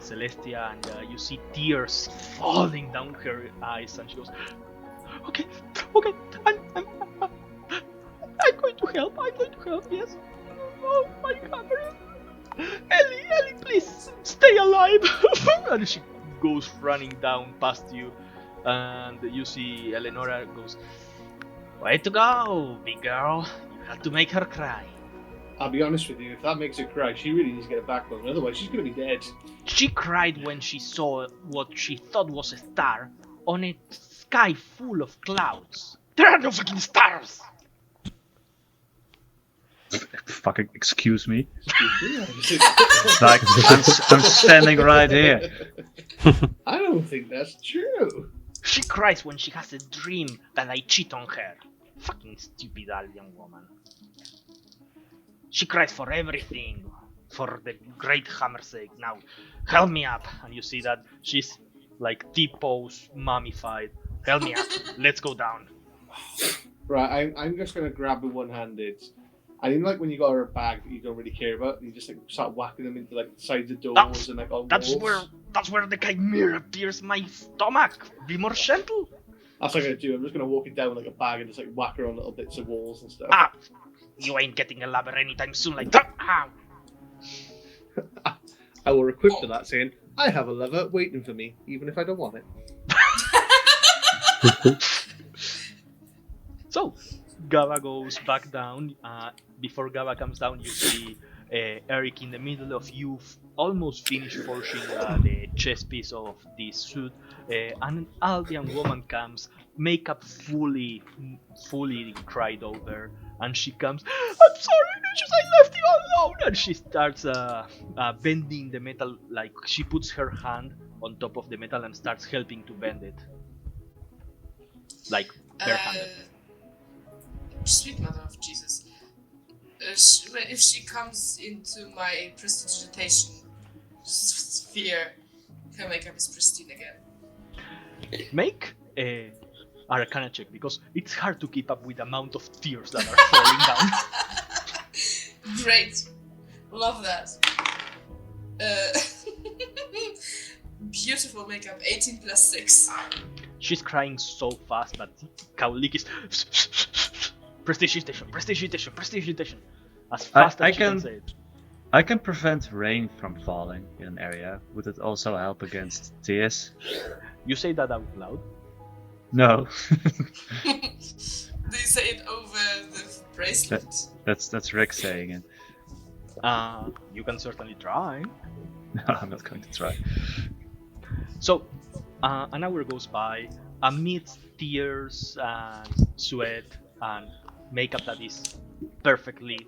A: Celestia and you see tears falling down her eyes, and she goes, okay, I'm going to help, yes. Oh my God, Ellie, please stay alive. And she goes running down past you, and you see Eleonora goes, way to go, big girl. You had to make her cry.
G: I'll be honest with you, if that makes her cry, she really needs to get a backbone, otherwise she's going to be dead.
A: She cried when she saw what she thought was a star on a sky full of clouds. There are no fucking stars!
B: Fucking excuse me. Like, I'm standing right here.
G: I don't think that's true.
A: She cries when she has a dream that I cheat on her. Fucking stupid alien woman. She cries for everything, for the great hammer's sake. Now, help me up. And you see that she's like T-pose, mummified. Help me up. Let's go down.
G: Right, I'm just going to grab the one-handed. I didn't like when you got her a bag that you don't really care about, and you just like start whacking them into like the sides of doors and like on walls.
A: That's where the chimera pierces my stomach. Be more gentle.
G: That's what I'm gonna do. I'm just gonna walk it down like a bag and just like whack her on little bits of walls and stuff.
A: You ain't getting a lover anytime soon like that.
G: I will equip to that saying, I have a lover waiting for me, even if I don't want it.
A: So, Gava goes back down. Before Gava comes down, you see Eric in the middle of you, almost finished forging the chest piece of this suit. And an Albion woman comes, makeup fully cried over, and she comes, I'm sorry, Lucius, I left you alone! And she starts bending the metal, like she puts her hand on top of the metal and starts helping to bend it. Like, barehanded.
C: Sweet mother of Jesus. If she comes into my prestidigitation sphere, Her makeup is pristine again.
A: Make a Arcana check because it's hard to keep up with the amount of tears that are falling down.
C: Great. Love that. Beautiful makeup. 18 plus 6.
A: She's crying so fast that Kaulik is prestidigitation, prestidigitation, prestidigitation. As fast as she can say it.
B: I can prevent rain from falling in an area. Would it also help against tears?
A: You say that out loud?
B: No.
C: Do you say it over the bracelet?
B: That's Rick saying it.
A: You can certainly try.
B: No, I'm not going to try.
A: So, an hour goes by amidst tears and sweat and makeup that is perfectly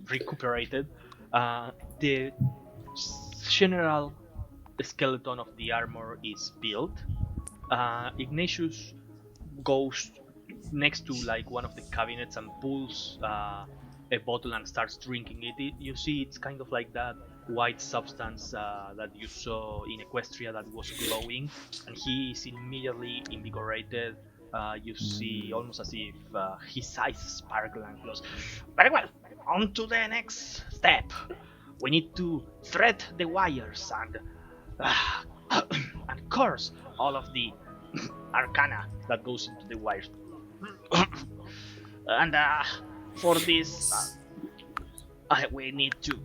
A: recuperated. The general skeleton of the armor is built. Ignatius goes next to like one of the cabinets and pulls a bottle and starts drinking it. You see, it's kind of like that white substance that you saw in Equestria that was glowing, and he is immediately invigorated. You see, almost as if his eyes sparkle and goes, "Very well, on to the next step. We need to thread the wires and curse all of the arcana that goes into the wires. And for this, we need to.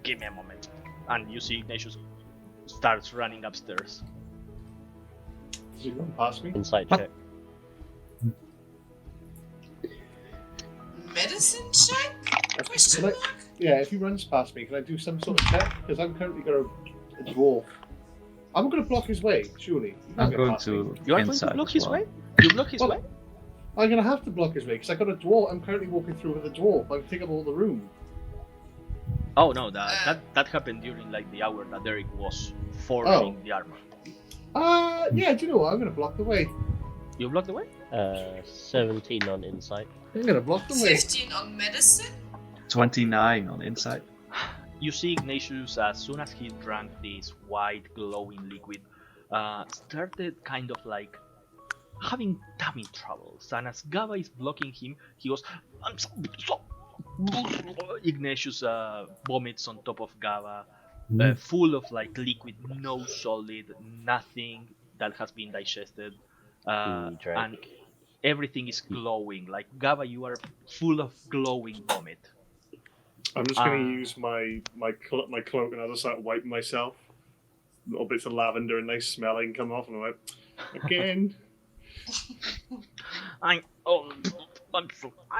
A: Give me a moment." And you see Ignatius starts running upstairs.
G: Is he going past me?
E: Insight check.
C: Medicine check? Question
G: Can I-
C: mark?
G: Yeah, if he runs past me, can I do some sort of check? Because I'm currently got a dwarf. I'm going to block his way, surely. He can't
B: I'm
G: get
B: going
G: past me.
B: to
A: You are going to
B: inside
A: block
B: as
A: his
B: well.
A: way? You block his
G: Well,
A: way?
G: I'm going to have to block his way because I got a dwarf. I'm currently walking through with a dwarf. I can take up all the room.
A: Oh no, that happened during like the hour that Derek was forming the armor.
G: Yeah, do you know what? I'm going to block the way.
A: You block the way?
E: 17 on insight.
G: I'm going to block the way.
C: 15 on medicine?
B: 29 on insight.
A: You see Ignatius, as soon as he drank this white glowing liquid, started kind of like having tummy troubles, and as Gava is blocking him, he goes, "I'm so." Ignatius vomits on top of Gava, full of like liquid, no solid, nothing that has been digested, and everything is glowing. Like Gava, you are full of glowing vomit.
G: I'm just going to use my cloak and I'll just start wiping myself. Little bits of lavender and nice smelling come off, and I'm like, again.
A: I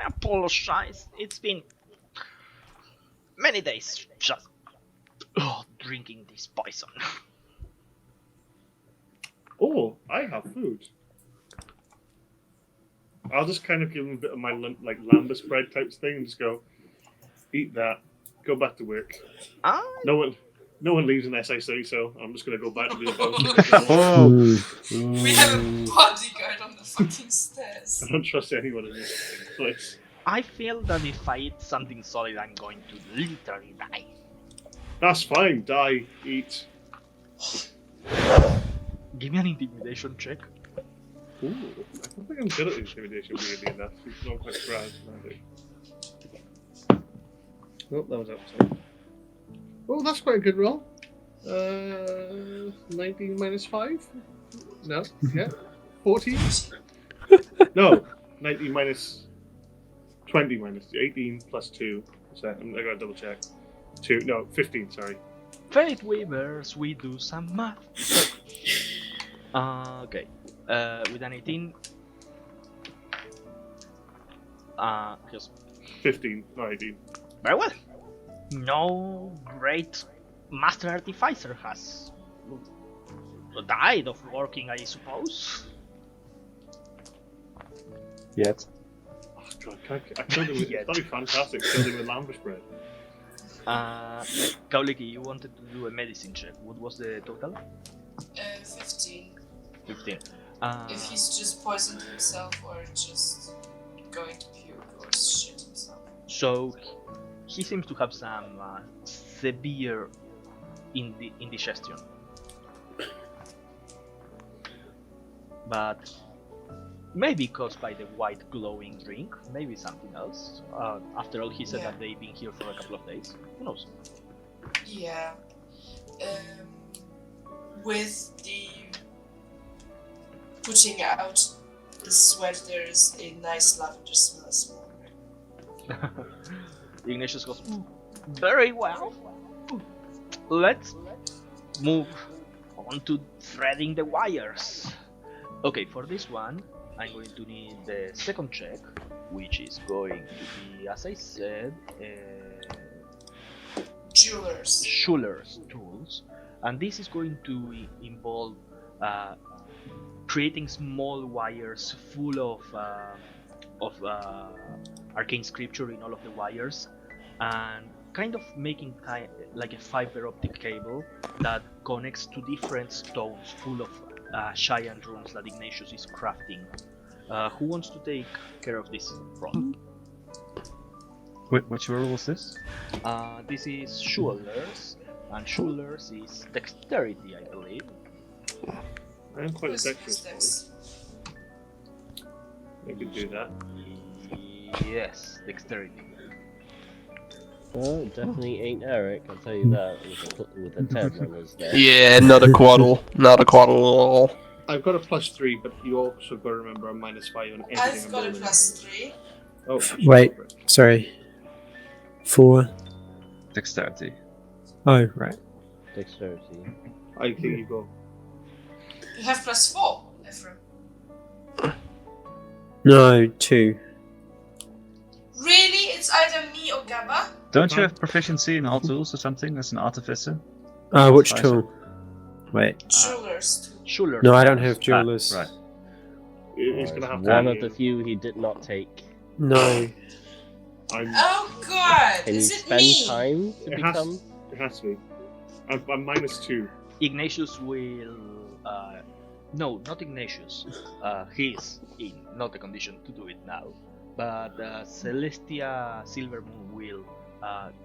A: apologize. It's been many days just drinking this poison.
G: Oh, I have food. I'll just kind of give him a bit of my like lambus bread type thing and just go, eat that, go back to work. No one leaves unless I say so. I'm just gonna go back to the boat.
C: We have a bodyguard on the fucking stairs.
G: I don't trust anyone in this place.
A: I feel that if I eat something solid, I'm going to literally die.
G: That's fine. Die, eat.
A: Give me an intimidation check.
G: Ooh, I don't think I'm good at intimidation, weirdly enough. It's not quite grand, Oh, that was outside. Oh, that's quite a good roll. 19 minus 5? No, yeah. 14? No, 19 minus 20 minus 18 plus 2. So I gotta double check. 15, sorry.
A: Fate Weavers, we do some math. Okay. With an 18. Just
G: 15, not 18.
A: very well. No great master artificer has died of working, I suppose.
B: Yet.
G: Oh god, I killed him with that'd be fantastic. Killed him with lambish bread.
A: Kauliki, you wanted to do a medicine check. What was the total?
C: 15.
A: 15.
C: If he's just poisoned himself or just going to puke or shit himself.
A: So he seems to have some severe indigestion. but maybe caused by the white glowing drink, maybe something else. After all, he said
C: Yeah.
A: that they've been here for a couple of days. Who knows?
C: Yeah. With the putting out the sweat, there's a nice lavender smell as well.
A: Ignatius goes, very well. Let's move on to threading the wires. Okay, for this one, I'm going to need the second check, which is going to be, as I said,
C: Jewelers.
A: Schuller's tools, and this is going to involve creating small wires full of arcane scripture in all of the wires, and kind of making like a fiber optic cable that connects to different stones full of giant runes that Ignatius is crafting. Who wants to take care of this front?
B: Which rule was this?
A: This is Schuller's, and Schuller's is dexterity, I believe.
D: I'm quite
C: Who's
D: dexterous.
C: next?
D: I could do that.
A: Yes, dexterity.
E: Well, it definitely ain't Eric, I'll tell you that, with the 10 runners there.
F: Yeah, not a quaddle. Not a quaddle at all.
D: I've got a +3, but you also got to remember I'm -5 on everything.
C: I've
D: I'm
C: got a
D: rolling.
C: +3.
D: Oh,
I: Wait. Sorry. 4.
B: Dexterity.
I: Oh, right.
E: Dexterity.
D: I think you go.
C: You have +4, Ephraim.
I: No, 2.
C: Really? It's either me or Gabba?
B: Don't you have proficiency in all tools or something as an artificer?
I: Which
B: Fine.
I: tool? Wait.
C: Jewelers.
A: Schuller's.
I: No, I don't have jewelers.
B: Right.
D: He's gonna have to.
E: One of the few he did not take.
I: No.
C: Oh god!
E: Can you
C: Is it
E: spend
C: me?
E: time to
D: It has,
E: become?
D: it has to be. I'm -2.
A: Ignatius will. No, not Ignatius. He's in not a condition to do it now. But Celestia Silvermoon will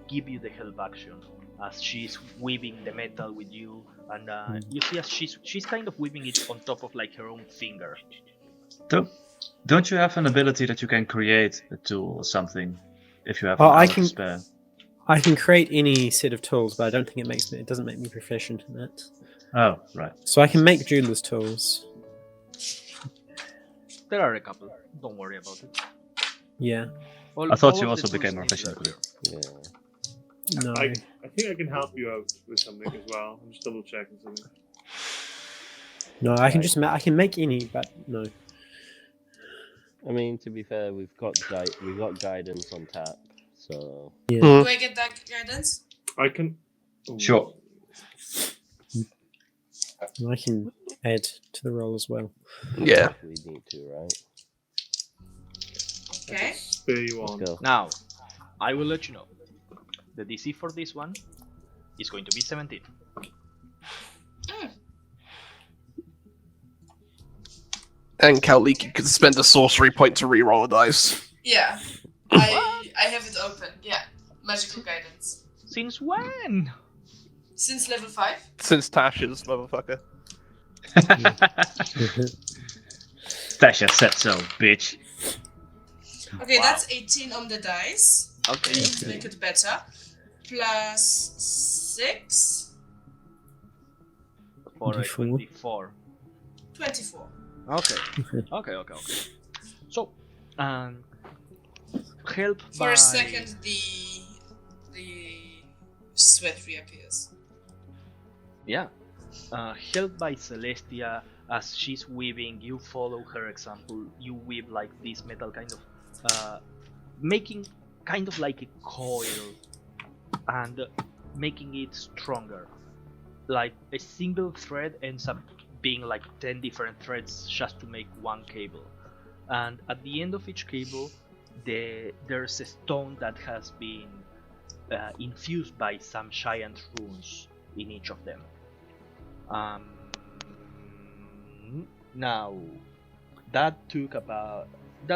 A: give you the help action as she's weaving the metal with you, and you see as she's kind of weaving it on top of like her own finger.
B: Don't you have an ability that you can create a tool or something if you have
I: Oh,
B: an
I: I
B: hour to
I: can-
B: spare?
I: I can create any set of tools, but I don't think it doesn't make me proficient in that.
B: Oh, right.
I: So I can make jeweler's tools.
A: There are a couple. Don't worry about it.
I: Yeah.
A: All,
B: I thought
A: all
B: you
A: of
B: also
A: the tools
B: became
A: in
B: proficient
A: this
B: with it.
E: Yeah.
I: No.
D: I think I can help you out with something as well. I'm just double checking something.
I: No, I can just I can make any, but no.
E: I mean, to be fair, we've got guidance on tap, so
I: Yeah.
C: Do I get that guidance?
D: I can. Ooh.
B: Sure.
I: I can add to the roll as well.
F: Yeah.
E: we need to, right?
C: Okay.
D: Spare you on.
E: Let's go.
A: Now, I will let you know. The DC for this one is going to be 17.
F: And Kaliki could spend a sorcery point to reroll a dice.
C: Yeah. I have it open. Yeah. Magical guidance.
A: Since when?
C: Since level 5?
F: Since Tasha's motherfucker.
B: Tasha said so, bitch.
C: Okay,
A: Wow.
C: that's 18 on the dice.
A: Okay.
C: To make it better. Plus 6.
A: For a
I: 24.
A: 24.
C: 24.
A: Okay.
I: Okay.
A: Okay. So, help
C: For
A: by...
C: a second, the sweat reappears.
A: Yeah. Helped by Celestia, as she's weaving, you follow her example. You weave like this metal kind of, making kind of like a coil and making it stronger. Like a single thread ends up being like 10 different threads just to make one cable. And at the end of each cable, there's a stone that has been infused by some giant runes in each of them. Now, that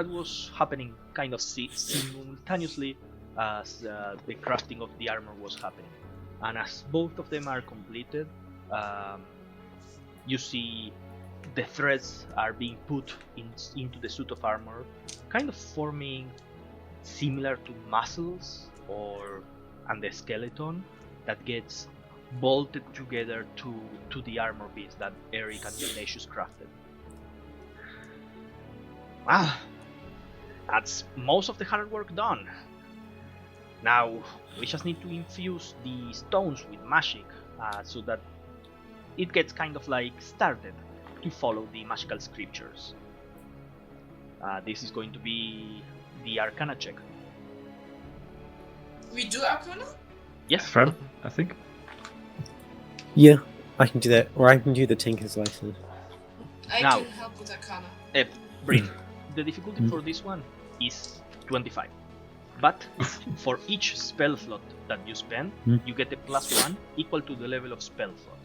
A: was happening kind of simultaneously as the crafting of the armor was happening. And as both of them are completed, you see the threads are being put into the suit of armor, kind of forming similar to muscles and the skeleton that gets bolted together to the armor piece that Eric and Ignatius crafted. Ah, that's most of the hard work done. Now we just need to infuse the stones with magic so that it gets kind of like started to follow the magical scriptures. This is going to be the Arcana check.
C: We do Arcana?
A: Yes.
B: Fred, I think.
I: Yeah, I can do that, or I can do the Tinker's License.
C: I
A: Now-
C: can help with Arcana.
A: Bryn, the difficulty for this one is 25. But for each spell slot that you spend, you get a +1 equal to the level of spell slot.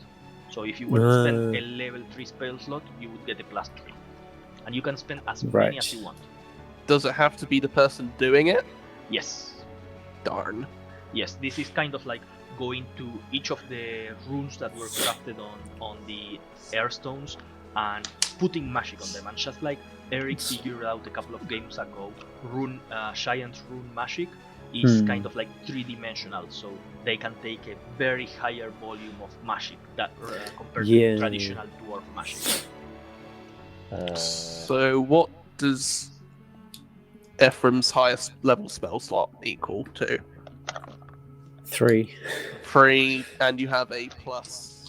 A: So if you were to spend a level 3 spell slot, you would get a +3. And you can spend as many
I: Right.
A: as you want.
F: Does it have to be the person doing it?
A: Yes.
F: Darn.
A: Yes, this is kind of like going to each of the runes that were crafted on the airstones and putting magic on them. And just like Eric figured out a couple of games ago, Giant's rune magic is kind of like 3-dimensional, so they can take a very higher volume of magic that compared
I: Yeah.
A: to traditional dwarf magic.
F: So what does Ephraim's highest level spell slot equal to?
I: 3.
F: 3, and you have a plus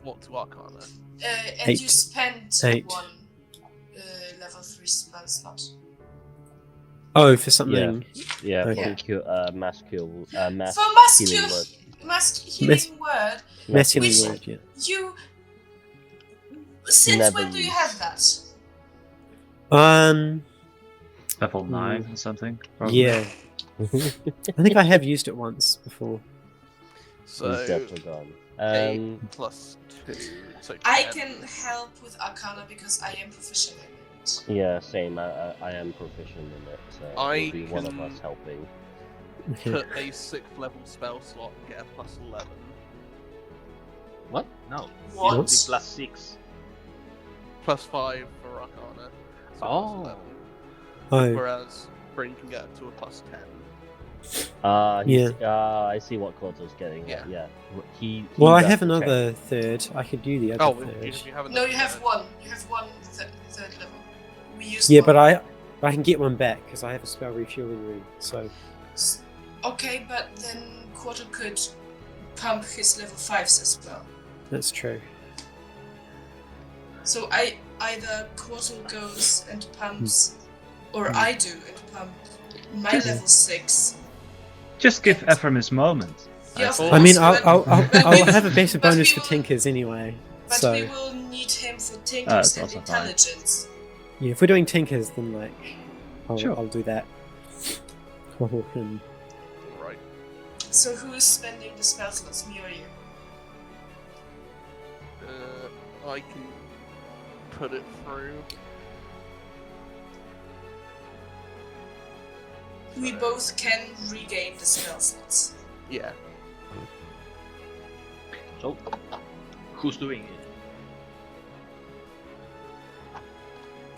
F: what to Arcana?
C: And
I: 8.
C: you spent
I: 8.
C: one level 3 spell slot.
I: Oh, for something.
E: Yeah,
I: Okay.
E: for cure, mass cure, mass
C: For mass
E: healing
C: cure,
E: word.
C: mass healing word,
I: Messy
C: Which-
I: word, yeah.
C: you. Since
E: Never
C: when do you
E: used.
C: have that?
B: Level 9 or something. Probably.
I: Yeah. I think I have used it once before.
F: So
E: He's definitely gone.
F: 8 plus 2. So 10.
C: I can help with Arcana because I am proficient in it.
E: Yeah, same. I am proficient in it, so
F: I
E: it'll be one of
F: can-
E: us helping.
F: Put a 6th level spell slot and get a plus 11.
A: What? No.
C: What?
A: It would be +6.
F: Plus 5 for Arcana. So
A: Oh.
F: plus 11.
I: Oh,
F: Whereas Bryn can get up to a plus 10.
E: I see what Corto's getting
F: Yeah.
E: at. Yeah. He
I: well, I
E: does
I: have
E: the check.
I: another third. I could do the other
F: Oh,
I: third.
F: you haven't.
C: No, you have one. You have one third level. We used
I: Yeah,
C: one.
I: but I can get one back because I have a spell refueling room. So
C: Okay, but then Quarter could pump his level 5s as well.
I: that's true.
C: So either Quarter goes and pumps, or I do and pump my level 6.
B: Just give Ephraim his moment.
C: Yeah, of
F: thought-
I: I mean,
C: course,
I: I'll
C: but
I: I'll
C: we-
I: have a better
C: but
I: bonus
C: we
I: for
C: will-
I: Tinkers anyway.
C: But
I: So
C: we will need him for
B: it's
C: Tinkers and
B: also fine.
C: Intelligence.
I: yeah, if we're doing Tinkers, then like
B: Sure.
I: I'll do that. And
F: Right.
C: So who's spending the spell slots, me or you?
F: I can put it through.
C: We both can regain the spell slots.
F: Yeah.
A: So, who's doing it?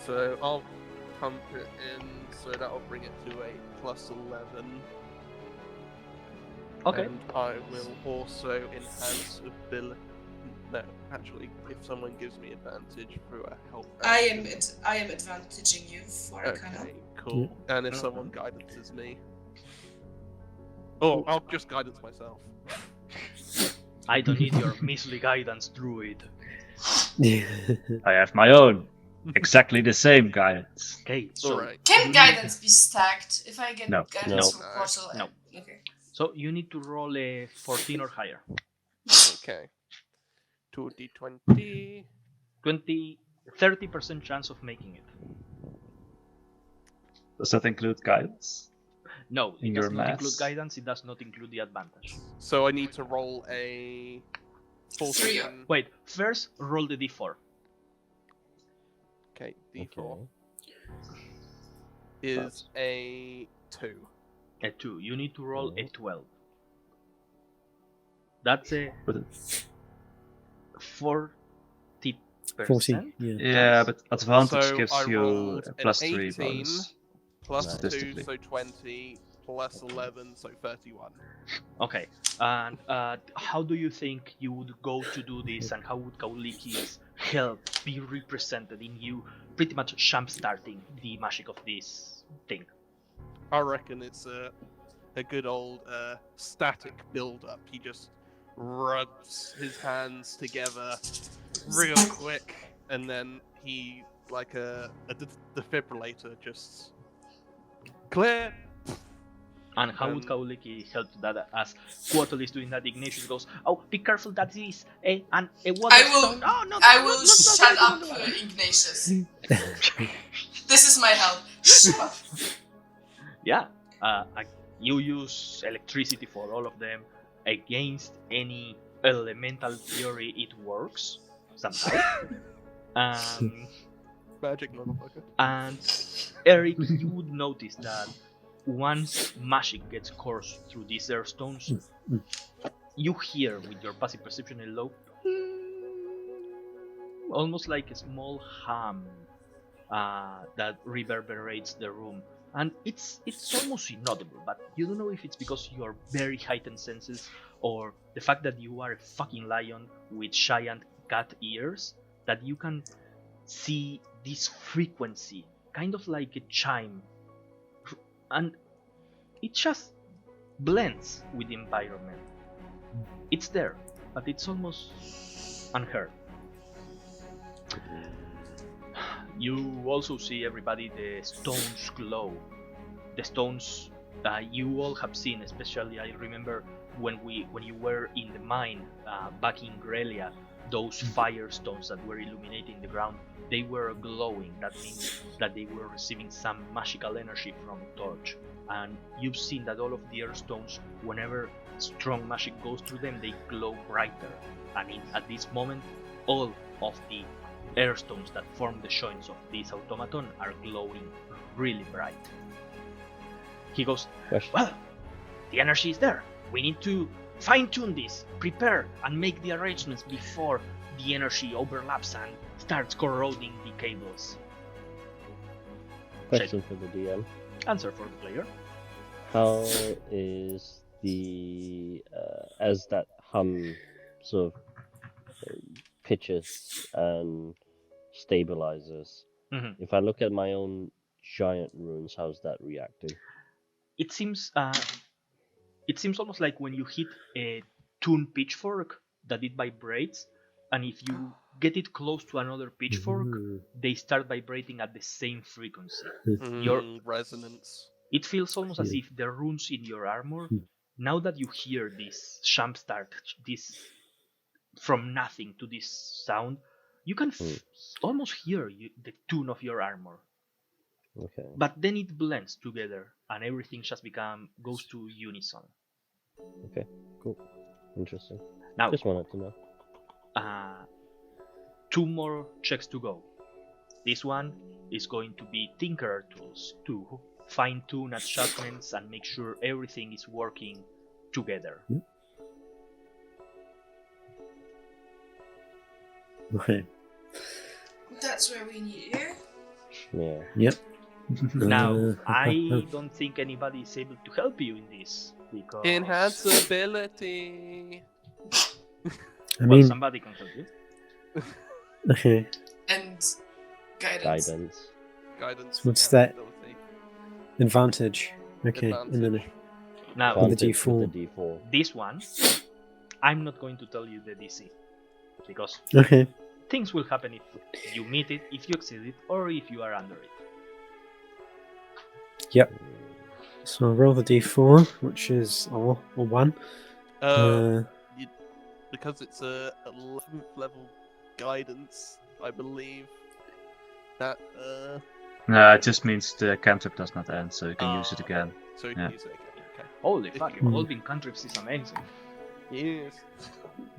F: So I'll pump it in, so that'll bring it to a plus 11.
A: Okay.
F: And I will also enhance ability. No, actually, if someone gives me advantage through a help.
C: I am
F: action-
C: advantaging you for Arcana.
F: Okay, cool. And if someone guidances me. Oh, I'll just guidance myself.
A: I don't need your measly guidance, druid.
B: I have my own. Exactly the same guidance.
A: Okay, so
F: Alright.
C: Can guidance be stacked? If I get
B: No.
C: guidance
E: No.
C: from Portal,
A: No.
C: Okay.
A: so you need to roll a 14 or higher.
F: Okay. 2d20.
A: 30% chance of making it.
B: Does that include guidance?
A: No,
B: In
A: it
B: your
A: does not
B: maths?
A: include guidance, it does not include the advantage.
F: So I need to roll a 14.
A: Wait, first roll the d4.
F: Okay, d4
E: Okay.
F: is a 2.
A: A 2. You need to roll a 12. That's a
B: But it's
A: 40
I: 40. Yeah.
B: Yeah, but advantage
F: So
B: gives
F: I
B: you
F: rolled
B: a
F: an
B: plus 3
F: 18.
B: bonus.
F: Plus 2,
B: Statistically.
F: so 20. Plus 11, so 31.
A: Okay. And how do you think you would go to do this, and how would Kauliki's help be represented in you pretty much jump-starting the magic of this thing?
F: I reckon it's a good old static build-up. He just rubs his hands together real quick, and then he, like a defibrillator, just clear.
A: And how would Kauliki help that as Quattle is doing that? Ignatius goes, "Oh, be careful, that is and a water stone." Oh, no,
C: I will shut up, Ignatius. This is my help. Shut up.
A: Yeah, you use electricity for all of them. Against any elemental theory, it works somehow.
F: Magic, motherfucker.
A: And Eric, you would notice that once magic gets coursed through these air stones, you hear with your passive perception a low, almost like a small hum that reverberates the room. And it's almost inaudible, but you don't know if it's because your very heightened senses or the fact that you are a fucking lion with giant cat ears, that you can see this frequency, kind of like a chime, and it just blends with the environment. It's there, but it's almost unheard. You also see everybody, the stones glow. The stones you all have seen, especially I remember when you were in the mine back in Grelia, those fire stones that were illuminating the ground, they were glowing. That means that they were receiving some magical energy from a torch. And you've seen that all of the air stones, whenever strong magic goes through them, they glow brighter. And at this moment, all of the air stones that form the joints of this automaton are glowing really bright. He goes, "Well, the energy is there. We need to fine-tune this, prepare, and make the arrangements before the energy overlaps and starts corroding the cables."
E: Question for the DM.
A: Answer for the player.
E: How is the as that hum sort of pitches and stabilizes?
A: Mm-hmm.
E: If I look at my own giant runes, how's that reacting?
A: It seems almost like when you hit a tuned pitchfork that it vibrates, and if you get it close to another pitchfork, they start vibrating at the same frequency. Your
F: resonance.
A: It feels almost as if the runes in your armor, now that you hear this jumpstart, this from nothing to this sound, you can almost hear the tune of your armor.
E: Okay.
A: But then it blends together, and everything just goes to unison.
E: Okay, cool, interesting.
A: Now,
E: just wanted to know.
A: 2 more checks to go. This one is going to be Tinkerer tools to fine-tune adjustments and make sure everything is working together.
I: Okay.
C: That's where we need you.
E: Yeah.
I: Yep.
A: Now, I don't think anybody is able to help you in this because
F: enhance ability.
I: I mean,
A: somebody can help you.
I: Okay.
C: And guidance.
F: Guidance.
I: What's that?
F: Ability.
I: Advantage. Okay.
F: Advantage.
I: And then
A: Now,
I: with the
E: Advantage with
I: D4.
E: the D4.
A: this one, I'm not going to tell you the DC because
I: Okay.
A: things will happen if you meet it, if you exceed it, or if you are under it.
I: Yep. So I'll roll the D4, which is or 1.
F: Because it's a 11th level guidance, I believe that
B: No, it just means the cantrip does not end, so you can use it again.
F: so you can use it again. Okay.
A: Holy fuck, evolving cantrips is amazing.
F: Yes.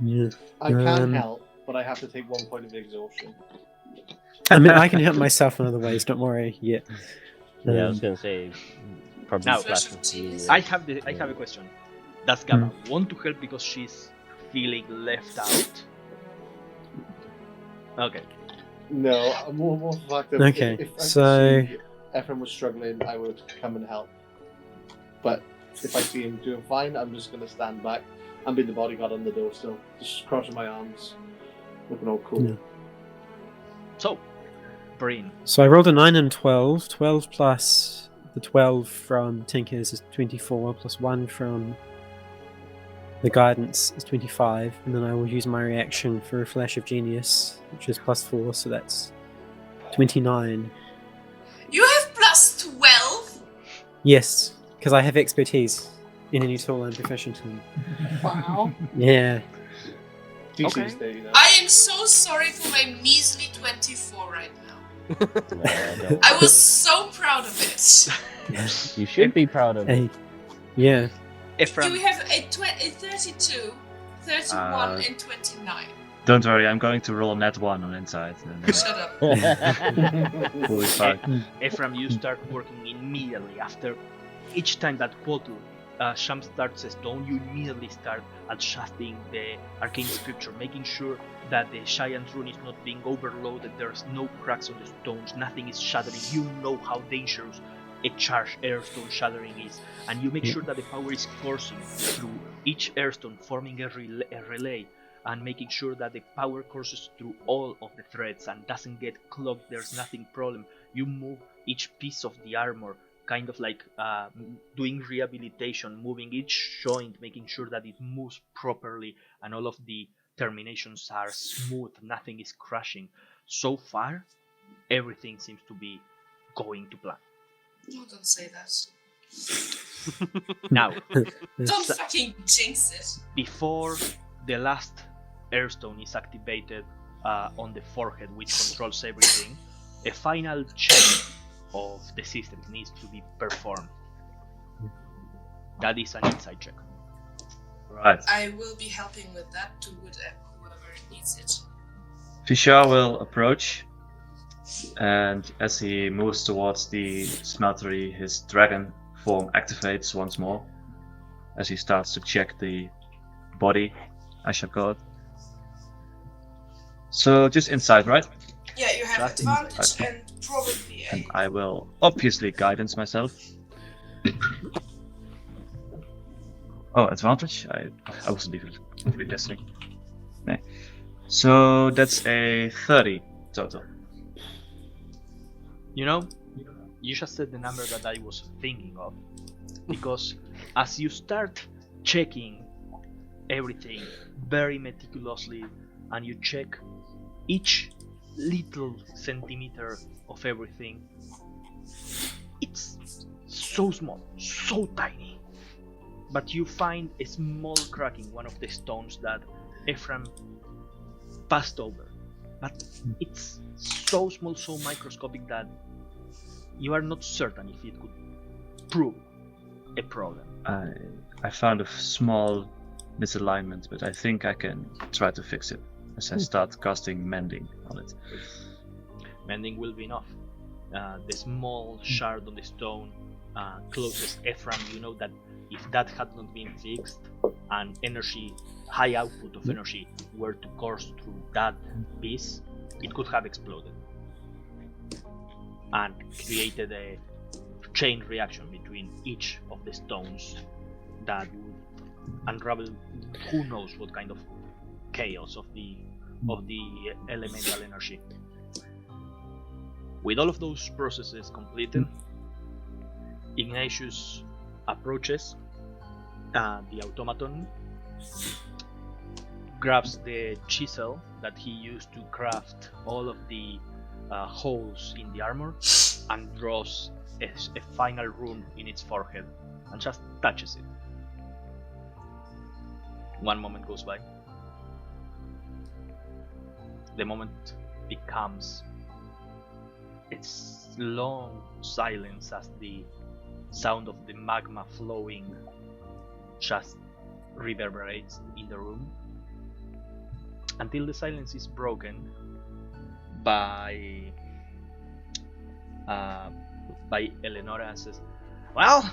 I: Yeah.
G: I can help, but I have to take 1 point of exhaustion.
I: I mean, I can help myself in other ways. Don't worry. Yeah.
E: Yeah, I was gonna say probably
A: Now,
E: flash of genius.
A: I have a question. Does Gamma want to help because she's feeling left out? Okay.
H: No, more for the fact that
I: Okay,
H: if I
I: so-
H: could see Ephraim was struggling, I would come and help. But if I see him doing fine, I'm just going to stand back and be the bodyguard on the door still, just crossing my arms, looking all cool.
I: Yeah.
A: So, Breen.
I: So I rolled a 9 and 12. 12 plus the 12 from Tinkers is 24, plus 1 from the Guidance is 25, and then I will use my reaction for a Flash of Genius, which is plus 4, so that's 29.
C: You have plus 12?
I: Yes, because I have expertise in any tool I'm proficient in.
C: Wow.
I: Yeah.
A: Okay.
C: I am so sorry for my measly 24 right now.
E: No,
C: I was so proud of it.
E: you should be proud of it.
I: Hey. Yeah.
A: Ephraim.
C: You have a 32, 31, and 29.
B: Don't worry, I'm going to roll net 1 on inside.
C: Shut up.
B: We'll be fine.
A: Ephraim, you start working immediately after each time that portal Sham starts a stone. You immediately start adjusting the arcane scripture, making sure that the giant rune is not being overloaded. There's no cracks on the stones, nothing is shattering. You know how dangerous a charged airstone shattering is, and you make sure that the power is coursing through each airstone, forming a relay, and making sure that the power courses through all of the threads and doesn't get clogged. There's nothing problem. You move each piece of the armor, kind of like doing rehabilitation, moving each joint, making sure that it moves properly and all of the terminations are smooth, nothing is crashing. So far, everything seems to be going to plan.
C: No, don't say that.
A: Now,
C: Don't fucking jinx it.
A: before the last airstone is activated on the forehead, which controls everything, a final check of the system needs to be performed. That is an insight check.
B: Right.
C: I will be helping with that to whoever needs it.
B: Fisher will approach, and as he moves towards the smeltery, his dragon form activates once more as he starts to check the body, I shall call it. So just inside, right?
C: Yeah, you have
B: Just
C: advantage
B: inside.
C: and probably
B: And
C: a...
B: I will obviously guidance myself. Oh, advantage? I wasn't even listening. No. So that's a 30 total.
A: You know, you just said the number that I was thinking of, because as you start checking everything very meticulously and you check each little centimeter of everything, it's so small, so tiny, but you find a small crack in one of the stones that Ephraim passed over, but it's so small, so microscopic that you are not certain if it could prove a problem.
B: I found a small misalignment, but I think I can try to fix it as I start casting mending on it.
A: Mending will be enough. The small shard on the stone closest Ephraim. You know that if that had not been fixed, and energy, high output of energy, were to course through that piece, it could have exploded and created a chain reaction between each of the stones that would unravel who knows what kind of chaos of the elemental energy. With all of those processes completed, Ignatius approaches the automaton, grabs the chisel that he used to craft all of the holes in the armor, and draws a final rune in its forehead and just touches it. 1 moment goes by. The moment becomes its long silence as the sound of the magma flowing just reverberates in the room, until the silence is broken by Eleonora and says, "Well,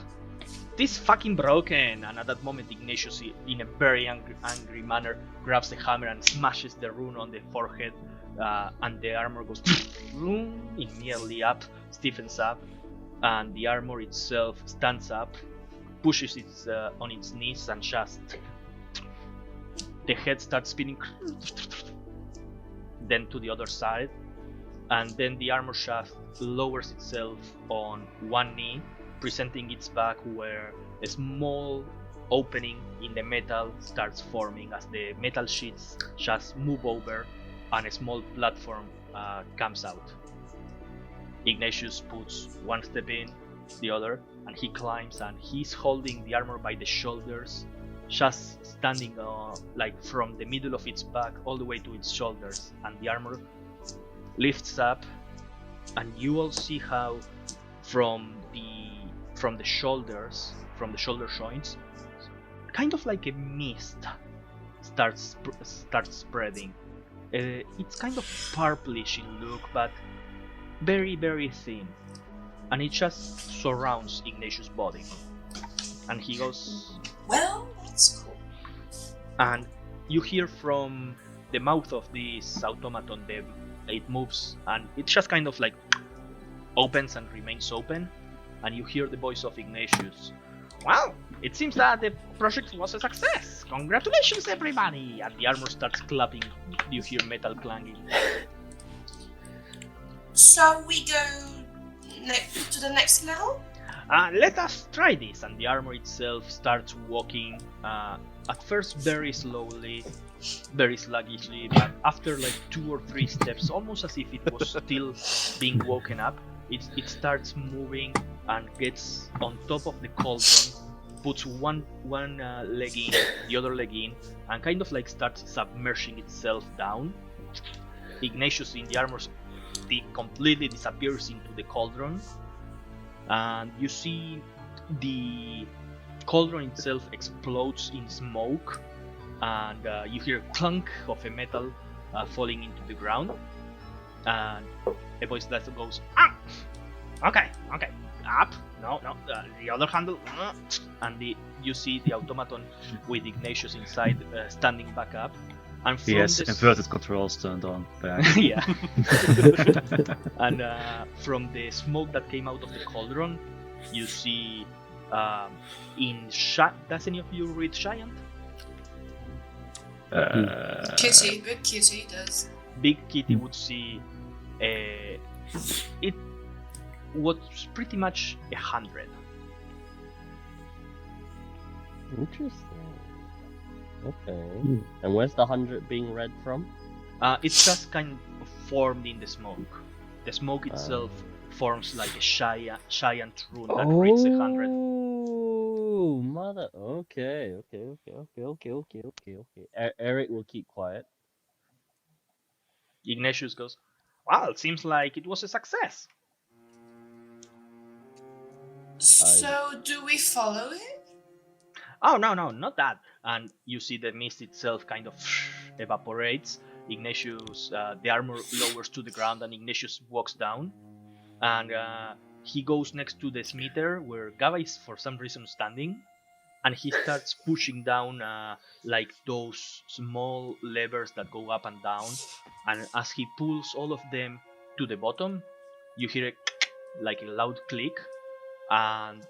A: this fucking broken." And at that moment, Ignatius, in a very angry manner, grabs the hammer and smashes the rune on the forehead, and the armor goes immediately up, stiffens up, and the armor itself stands up, pushes its on its knees, and just the head starts spinning, then to the other side, and then the armor shaft lowers itself on one knee, presenting its back where a small opening in the metal starts forming as the metal sheets just move over and a small platform comes out. Ignatius puts one step in, the other, and he climbs, and he's holding the armor by the shoulders, just standing like from the middle of its back all the way to its shoulders, and the armor lifts up, and you all see how from the shoulders, from the shoulder joints, kind of like a mist starts spreading. It's kind of purplish in look, but very, very thin, and it just surrounds Ignatius' body. And he goes,
C: Well, that's cool.
A: and you hear from the mouth of this automaton, it moves, and it just kind of like opens and remains open, and you hear the voice of Ignatius. Well, it seems that the project was a success. Congratulations, everybody! And the armor starts clapping. You hear metal clanging.
C: So we go to the next level?
A: Let us try this. And the armor itself starts walking, at first very slowly, very sluggishly, but after like 2 or 3 steps, almost as if it was still being woken up, it starts moving and gets on top of the cauldron, puts one leg in, the other leg in, and kind of like starts submerging itself down. Ignatius in the armor completely disappears into the cauldron, and you see the cauldron itself explodes in smoke, and you hear a clunk of a metal falling into the ground, and a voice that goes, okay, up, no, the other handle, and you see the automaton with Ignatius inside standing back up, and
B: He
A: from
B: has
A: this,
B: inverted controls turned on back.
A: yeah, and from the smoke that came out of the cauldron, you see does any of you read Giant?
C: Kitty, big kitty does.
A: Big Kitty would see it was pretty much 100.
E: Interesting. Okay. And where's the 100 being read from?
A: It's just kind of formed in the smoke. The smoke itself forms like a giant rune that reads 100.
E: Oh, mother. Okay. Eric will keep quiet.
A: Ignatius goes, well, it seems like it was a success.
C: So do we follow it?
A: Oh, no, not that. And you see the mist itself kind of evaporates. Ignatius, the armor lowers to the ground, and Ignatius walks down. And he goes next to the smither where Gava is for some reason standing. And he starts pushing down like those small levers that go up and down. And as he pulls all of them to the bottom, you hear like a loud click. And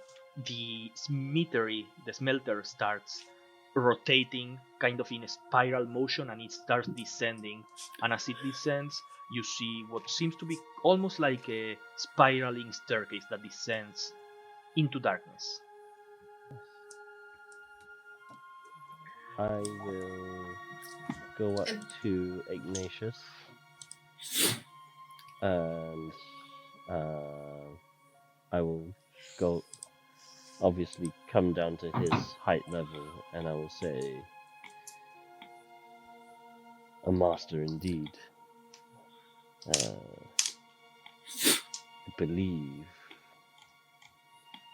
A: the smelter starts rotating kind of in a spiral motion, and it starts descending, and as it descends you see what seems to be almost like a spiraling staircase that descends into darkness.
E: I will go up to Ignatius and I will go, obviously come down to his height level, and I will say, a master indeed. I believe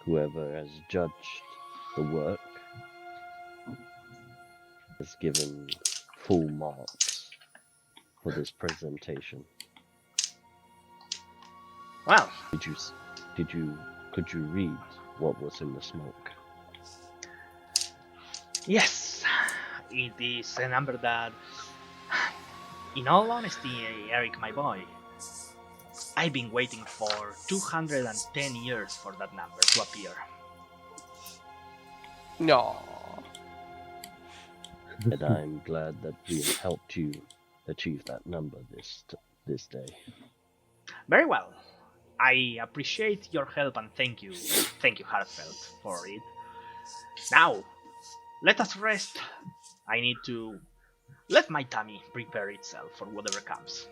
E: whoever has judged the work has given full marks for this presentation.
A: Well,
E: could you read what was in the smoke?
A: yes, it is a number that In all honesty, Eric, my boy, I've been waiting for 210 years for that number to appear.
F: No.
E: And I'm glad that we have helped you achieve that number this day.
A: Very well. I appreciate your help and thank you heartfelt for it. Now, let us rest. I need to let my tummy prepare itself for whatever comes.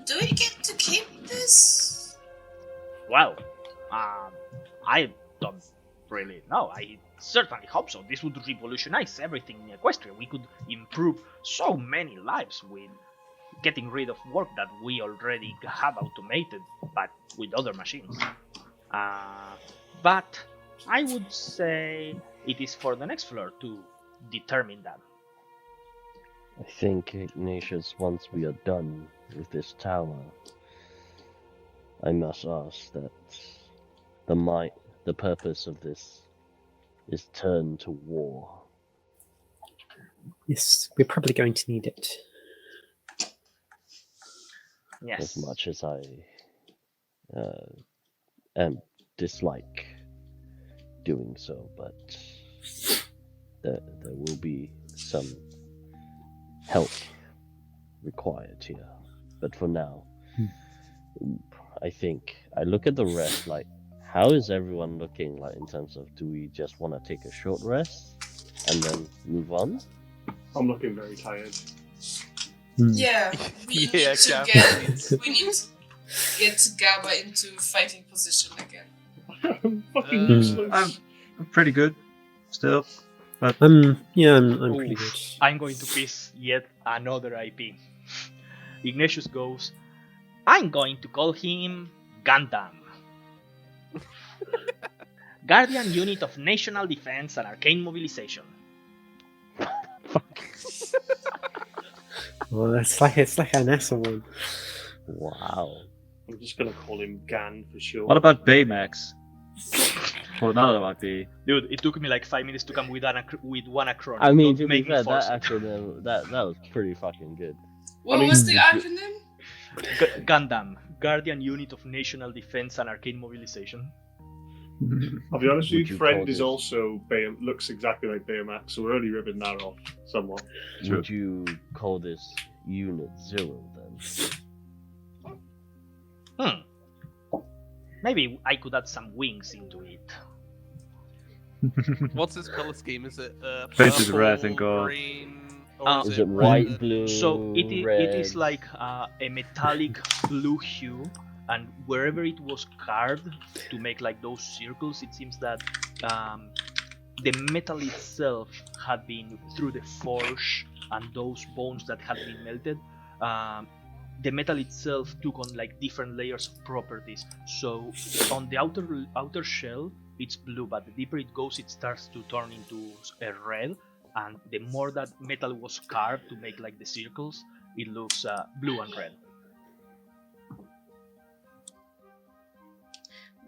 C: Do we get to keep this?
A: Well, I don't really know. I certainly hope so. This would revolutionize everything in Equestria. We could improve so many lives with getting rid of work that we already have automated, but with other machines. But I would say it is for the next floor to determine that.
E: I think, Ignatius, once we are done with this tower, I must ask that the purpose of this is turned to war.
I: Yes, we're probably going to need it.
A: Yes.
E: As much as I am dislike doing so, but there will be some help required here. But for now, I think I look at the rest like, how is everyone looking like in terms of, do we just want to take a short rest and then move on?
G: I'm looking very tired.
C: Yeah, we
F: Yeah,
C: need to
F: Gabba
C: get Gabba into fighting position again.
G: I'm fucking
F: Uh,
G: useless.
B: I'm pretty good still. But
I: Yeah, I'm pretty good.
A: I'm going to piss yet another IP. Ignatius goes, I'm going to call him Gundam. Guardian Unit of National Defense and Arcane Mobilization.
I: Well, it's like an S one.
E: Wow.
G: I'm just gonna call him Gan for sure.
B: what about Baymax? For another IP.
A: Dude, it took me like 5 minutes to come with one acronym.
E: I mean,
A: Don't
E: to be
A: make me
E: fair,
A: force
E: that
A: it.
E: acronym, that was pretty fucking good.
C: What
G: mean,
C: was the acronym?
A: Gundam, Guardian Unit of National Defense and Arcane Mobilization.
G: I'll be honest with
E: Would
G: you,
E: you
G: friend
E: call
G: is
E: this-
G: also looks exactly like Baymax, so we're only ripping that off somewhat.
B: Sure.
E: Would you call this Unit 0 then?
A: Maybe I could add some wings into it.
F: What's his color scheme? Is it
B: Faces
F: purple,
B: red and gold.
F: green, or
E: Is it
F: red?
E: white, blue,
A: So it is
E: red?
A: like a metallic blue hue, and wherever it was carved to make like those circles, it seems that the metal itself had been through the forge, and those bones that had been melted, the metal itself took on like different layers of properties. So on the outer shell, it's blue, but the deeper it goes, it starts to turn into a red. And the more that metal was carved to make like the circles, it looks blue and red.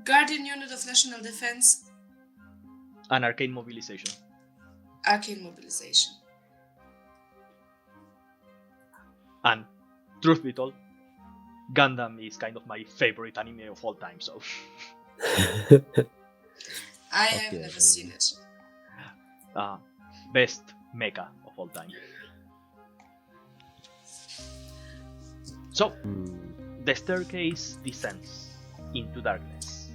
C: Guardian Unit of National Defense,
A: And Arcane Mobilization.
C: Arcane Mobilization.
A: And truth be told, Gundam is kind of my favorite anime of all time, so
C: I have
E: Okay,
C: never
E: then.
C: seen it.
A: best mecha of all time. So the staircase descends into darkness.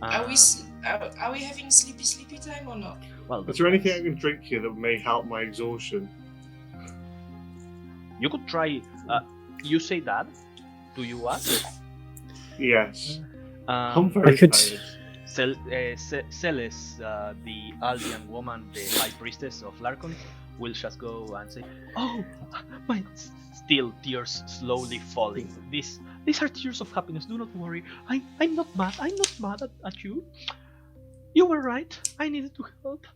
C: Are we having sleepy time or not?
A: Well,
G: Is there anything I can drink here that may help my exhaustion?
A: you could try. You say that? Do you ask?
G: Yes. I'm
A: Um,
G: very
I: I could-
G: tired.
A: Celes, the Albion woman, the High Priestess of Larkon, will just go and say, "Oh, my!" Still, tears slowly falling. These are tears of happiness. Do not worry. I'm not mad. I'm not mad at you. You were right. I needed to help,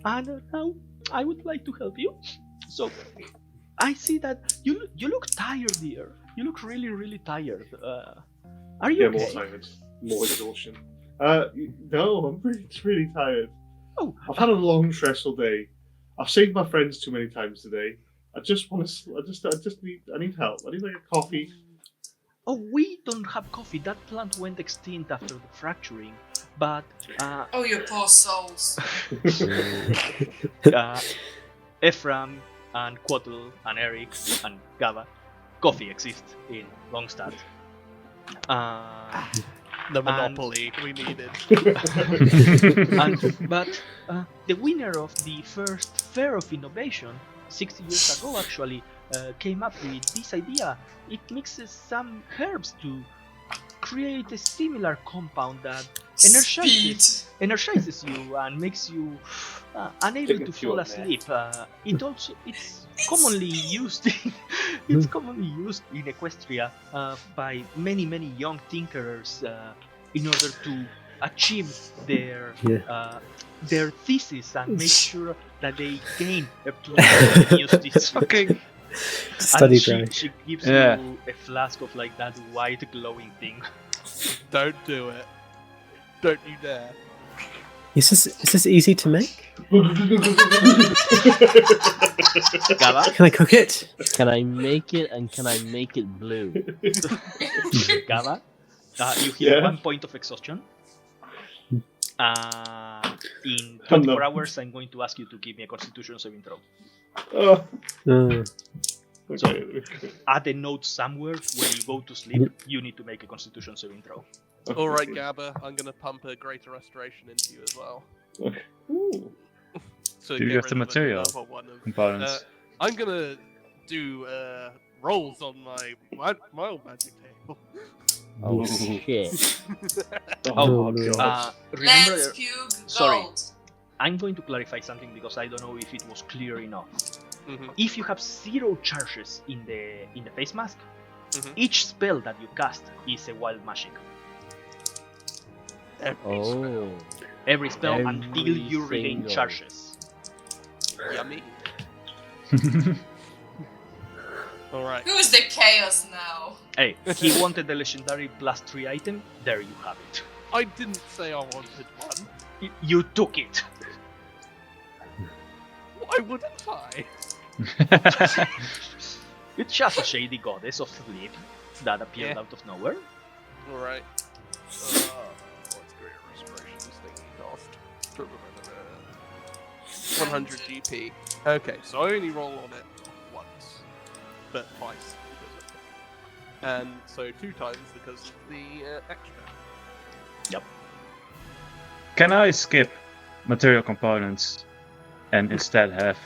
A: and now I would like to help you. So, I see that you look tired, dear. You look really, really tired. Are you
G: Yeah,
A: okay?
G: more tired. More exhaustion. No, I'm really tired.
A: Oh.
G: I've had a long, stressful day. I've saved my friends too many times today. I just want to. I need help. I need like a coffee.
A: Oh, we don't have coffee. That plant went extinct after the fracturing. But
C: Oh, you poor souls.
A: Ephraim and Quattle and Eric and Gava, coffee exists in Longstadt.
F: The monopoly we needed.
A: But the winner of the first Fair of Innovation 60 years ago actually came up with this idea. It mixes some herbs to create a similar compound that energizes you and makes you unable to fall asleep. It's commonly used in Equestria by many young tinkerers in order to achieve their thesis and make sure that they gain a plus use this fucking
I: Study
A: and
I: drive.
A: she gives
B: Yeah.
A: you a flask of like that white glowing thing.
F: Don't do it. Don't you dare.
I: Is this easy to make?
A: Gava,
I: Can I cook it?
E: Can I make it and can I make it blue?
A: Gava, you heal
G: Yeah?
A: 1 point of exhaustion. In 24 hours, I'm going to ask you to give me a Constitution saving throw.
G: Oh,
I: Uh,
G: okay.
A: Add a note somewhere when you go to sleep. You need to make a Constitution saving throw.
F: Alright, Gabba, I'm gonna pump a greater restoration into you as well.
G: Ooh.
F: So
B: Do you
F: get
B: have the
F: rid of
B: material
F: another one of-
B: components?
F: I'm gonna do rolls on my old magic table.
E: Oh
G: Ooh.
E: shit.
I: Oh, no.
A: Remember,
C: Let's puke
A: sorry.
C: gold.
A: I'm going to clarify something because I don't know if it was clear enough.
F: Mhm.
A: If you have 0 charges in the face mask,
F: Mhm.
A: each spell that you cast is a wild magic.
E: Oh.
A: Every spell
E: Every
A: until you regain
E: single.
A: charges.
F: Yummy. Alright.
C: Who's the chaos now?
A: Hey, he wanted the legendary +3 item. There you have it.
F: I didn't say I wanted one.
A: You took it.
F: Why wouldn't I?
A: It's just a shady goddess of sleep that appeared
F: Yeah.
A: out of nowhere.
F: Alright. What's greater restoration is thinking of? 100 GP. Okay, so I only roll on it once, but twice because of it. And so 2 times because of the extra.
B: Can I skip material components and instead have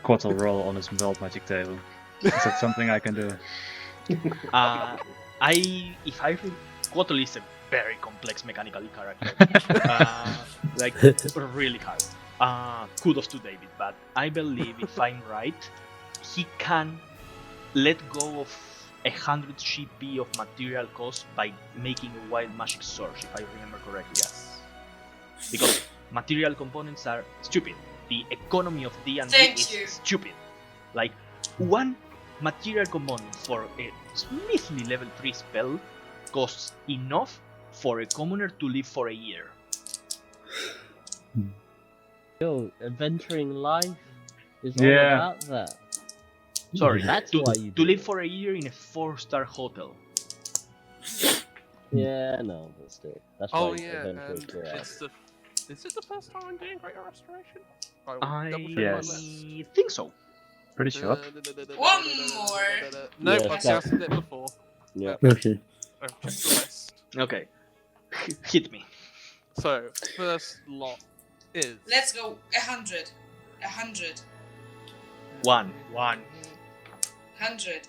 B: Quattle roll on his belt magic table? Is that something I can do?
A: Quattle is a very complex mechanical character. Like really hard. Kudos to David, but I believe if I'm right, he can let go of 100 GP of material cost by making a wild magic source, if I remember correctly.
F: Yes.
A: Because material components are stupid. The economy of D&D
C: Thank
A: is
C: you.
A: stupid. Like, one material component for a measly level 3 spell costs enough for a commoner to live for a year.
E: Yo, adventuring life is all
B: Yeah.
E: about that.
A: Sorry,
E: That's
A: to,
E: why you
A: to
E: do
A: live
E: it.
A: for a year in a 4-star hotel.
E: Yeah, no, but still. That's why
F: Oh yeah,
E: adventurers
F: and
E: go out.
F: it's the. Is it the first time I'm doing greater restoration? will
A: I
F: double-check
B: Yes.
F: my list.
A: think so.
B: Pretty sure.
C: One more.
F: Nope,
E: Yeah,
F: I've
E: that-
F: casted it before.
E: Yeah.
I: Okay.
F: I've checked the list.
A: Okay. Hit me.
F: So, first lot is.
C: Let's go. 100. 100.
A: 1.
C: 100.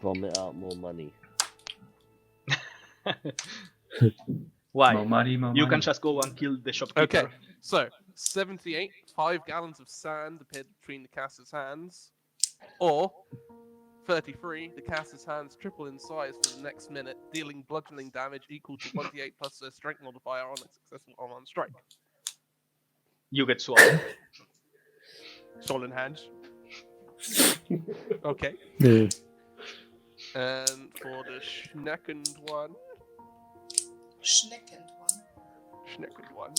E: Vomit out more money.
A: Why?
B: More money, more
A: You
B: money.
A: can just go and kill the shopkeeper.
F: Okay, so 78, 5 gallons of sand appeared between the caster's hands, or 33, the caster's hands triple in size for the next minute, dealing bludgeoning damage equal to 1d8 plus their strength modifier on a successful unarmed strike.
A: You get swallowed.
F: Swollen hands. Okay,
I: Yeah.
F: and for the Schneckend one,
C: Schneckened one.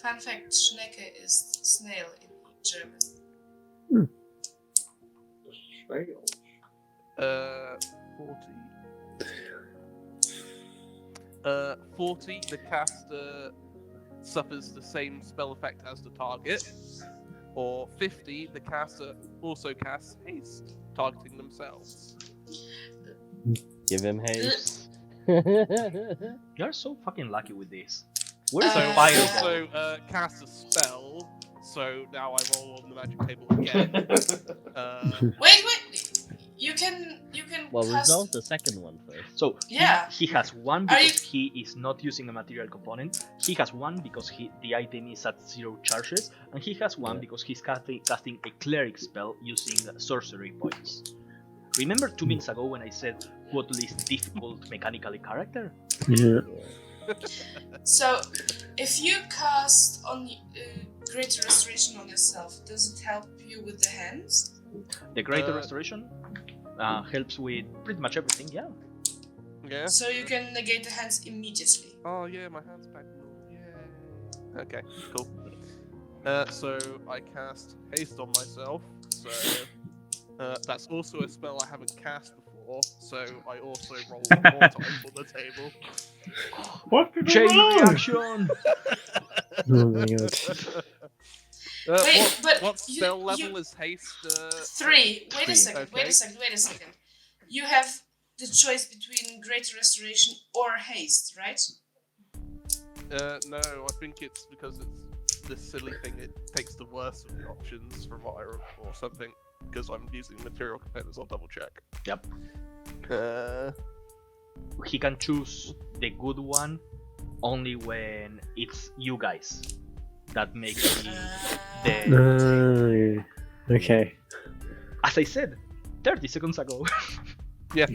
C: Fun fact, Schnecke is snail in German.
D: fail.
F: 40. 40, the caster suffers the same spell effect as the target. Or 50, the caster also casts haste, targeting themselves.
E: Give him haste.
A: You're so fucking lucky with this. Where's
F: So
A: the
F: I
A: fireball?
F: also cast a spell, so now I roll on the magic table again.
C: Wait. You can
E: Well,
C: cast...
E: resolve the second one first.
A: So
C: Yeah.
A: he has one
C: Are
A: because he is not using a material component. He has one because the item is at 0 charges, and he has one because he's casting a cleric spell using sorcery points. Remember 2 minutes ago when I said what least difficult mechanically character?
I: Yeah.
C: So, if you cast on Greater Restoration on yourself, does it help you with the hands?
A: The Greater Restoration helps with pretty much everything, yeah.
F: Yeah.
C: So you can negate the hands immediately.
F: Oh yeah, my hand's back. Yeah. Okay, cool. So I cast haste on myself. So that's also a spell I haven't cast before. So I also roll 4 times on the table.
G: What could go
A: Chain
G: wrong?
A: reaction!
I: Oh my god.
C: Wait, but
F: what spell
C: you-
F: level is haste?
C: 3. Wait a
A: Three.
C: second.
F: Okay.
C: Wait a second. You have the choice between Greater Restoration or Haste, right?
F: No, I think it's because it's this silly thing. It takes the worst of the options from what I or something. Because I'm using material components, I'll double check.
A: Yep.
F: Uh,
A: He can choose the good one only when it's you guys that make the...
I: Okay.
A: As I said 30 seconds ago.
F: yeah.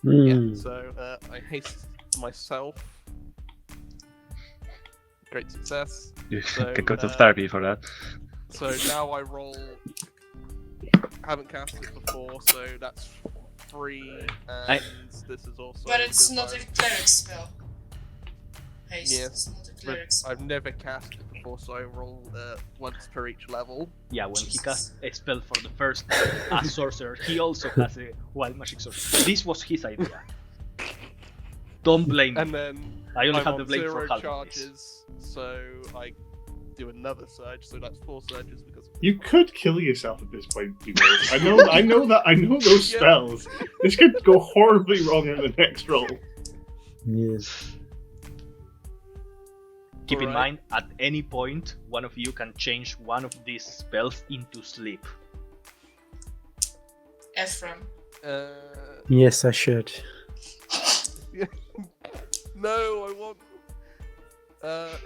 I: Mm.
F: So I haste myself. Great success.
B: You
F: So,
B: can go to therapy for that.
F: So now I roll. Haven't cast it before, so that's 3, and this is also.
C: But it's
F: because
C: not a
F: I've-
C: cleric spell. Haste
F: Yeah,
C: is not a
F: but
C: cleric spell.
F: I've never cast it before, so I roll once per each level.
A: Yeah, when he
C: Jesus.
A: casts a spell for the first as sorcerer, he also has a wild magic sorcerer. This was his idea. Don't blame me.
F: And then
A: I only
F: I'm
A: have
F: on
A: the blame
F: 0
A: for half of this.
F: charges, so I do another surge, so that's 4 surges because.
G: You could kill yourself at this point, you guys. I know those
F: Yeah.
G: spells. This could go horribly wrong in the next roll.
I: Yes.
A: Keep in
F: Alright.
A: mind, at any point, one of you can change one of these spells into sleep.
C: Ephraim.
I: Yes, I should.
F: No, I want.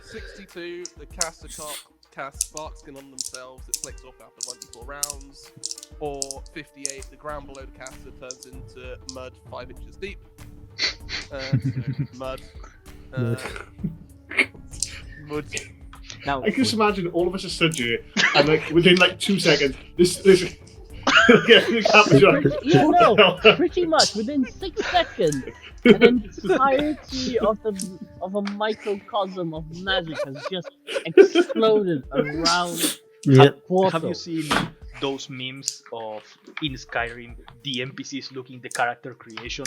F: 62. The caster can't cast Spark Skin on themselves. It flicks off after 1d4 rounds. Or 58. The ground below the caster turns into mud 5 inches deep. So, mud. Mud.
A: Now,
G: I can just imagine all of us are stood here, and like within like 2 seconds, this getting captured.
E: Yeah,
G: What the
E: no,
G: hell?
E: pretty much within 6 seconds, an entirety of a microcosm of magic has just exploded around
I: Yeah.
E: a portal.
A: have you seen those memes of in Skyrim the NPCs looking the character creation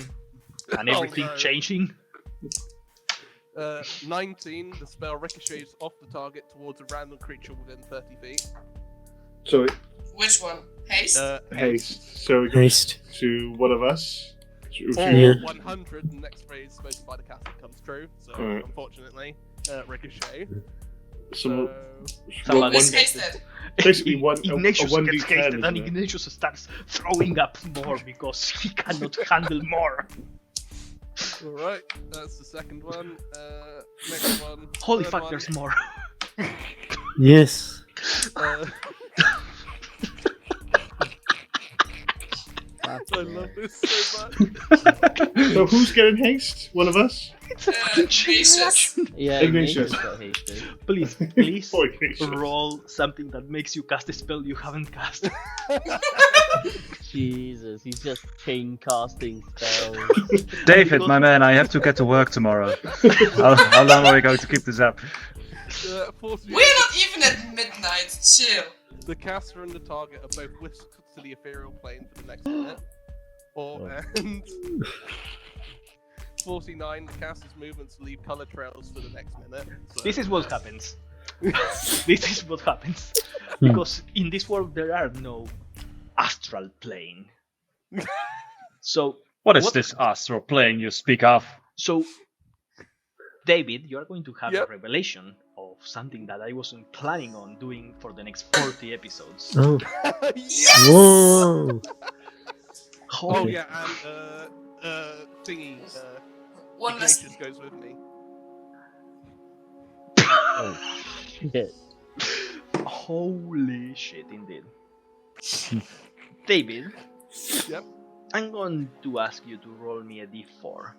A: and
F: Oh,
A: everything
F: no.
A: changing?
F: 19. The spell ricochets off the target towards a random creature within 30 feet.
G: So
C: Which one? Haste?
G: haste. So it goes
I: Haste.
G: to one of us.
F: Or
I: Yeah.
F: 100, the next phrase spoken by the caster comes true. So,
G: Alright.
F: unfortunately, ricochet.
G: Some,
A: Someone
C: Who's
A: gets
C: hasted?
G: basically one a
A: Ignatius
G: 1d10,
A: gets hasted
G: isn't
A: and
G: it?
A: Ignatius starts throwing up more because he cannot handle more.
F: Alright, that's the second one. Next one.
A: Holy
F: third
A: fuck,
F: one,
A: there's more.
I: Yes.
F: Uh, I love this so much.
G: So who's getting haste? One of us?
C: Ignatius.
E: Yeah,
G: Ignatius.
E: Ignatius got hasted.
A: Please
G: Poor Ignatius.
A: roll something that makes you cast a spell you haven't cast.
E: Jesus, he's just chain casting spells.
B: David, my man, I have to get to work tomorrow. How long are we going to keep this up?
F: 40.
C: We're not even at midnight. Chill.
F: The caster and the target are both whisked to the ethereal plane for the next minute. Or and 49, the caster's movements leave color trails for the next minute. So,
A: This is what happens. This is what happens. Because in this world there are no astral plane. So
B: What is this astral plane you speak of?
A: So, David, you are going to have
F: Yep.
A: a revelation of something that I wasn't planning on doing for the next 40 episodes.
I: Oh,
F: yes!
I: whoa!
F: Oh
I: Okay.
F: yeah, and thingy,
C: One less.
F: Ignatius goes with me.
E: Oh shit.
A: Holy shit, indeed. David,
F: Yep.
A: I'm going to ask you to roll me a d4.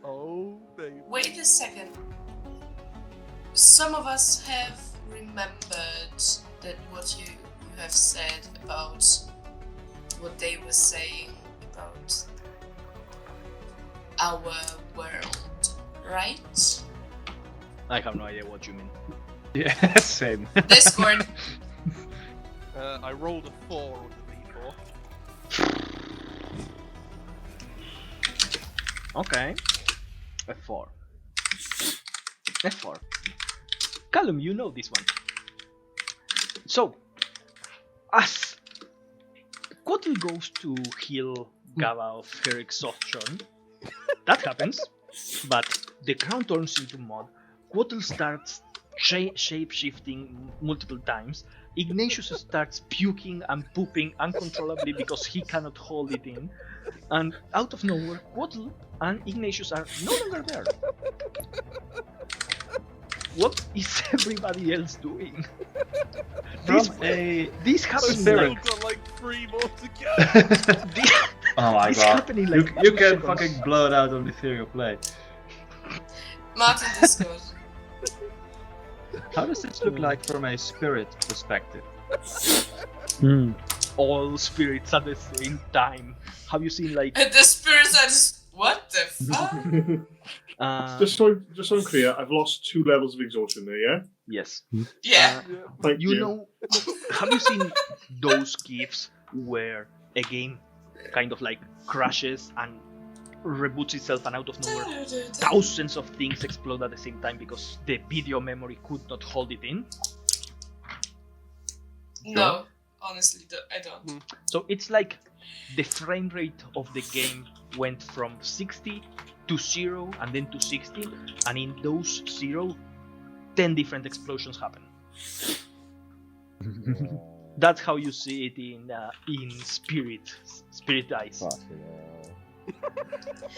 F: Oh baby.
C: Wait a second. Some of us have remembered that what you have said about what they were saying about our world, right?
A: I have no idea what you mean.
B: Yeah, same.
C: Discord.
F: I rolled a 4 on the d4.
A: Okay. F4. F4. Callum, you know this one. So, as Quattle goes to heal Gava of her exhaustion, that happens, but the crown turns into mud. Quattle starts shape-shifting multiple times. Ignatius starts puking and pooping uncontrollably because he cannot hold it in. And out of nowhere, Quattle and Ignatius are no longer there. What is everybody else doing? This happens
F: I've
A: like,
F: still got like 3 more to go.
A: this,
B: Oh my
A: this
B: god.
A: happening like
B: You
A: 2
B: can
A: seconds.
B: fucking blow it out on the ethereal plane.
C: Martin Discord.
B: How does this look like from a spirit perspective?
I: Hmm.
A: All spirits at the same time. Have you seen like
C: And the spirits are just. What the fuck?
G: Just so I'm clear, I've lost 2 levels of exhaustion there, yeah?
A: yes.
C: Yeah.
G: Thank
A: You know, have you seen those gifs where a game kind of like crashes and reboots itself and out of nowhere thousands of things explode at the same time because the video memory could not hold it in?
C: No, honestly, I don't.
A: So it's like the frame rate of the game went from 60 to 0 and then to 60, and in those 0, 10 different explosions happen. That's how you see it in Spirit Eyes.
E: Fucking hell.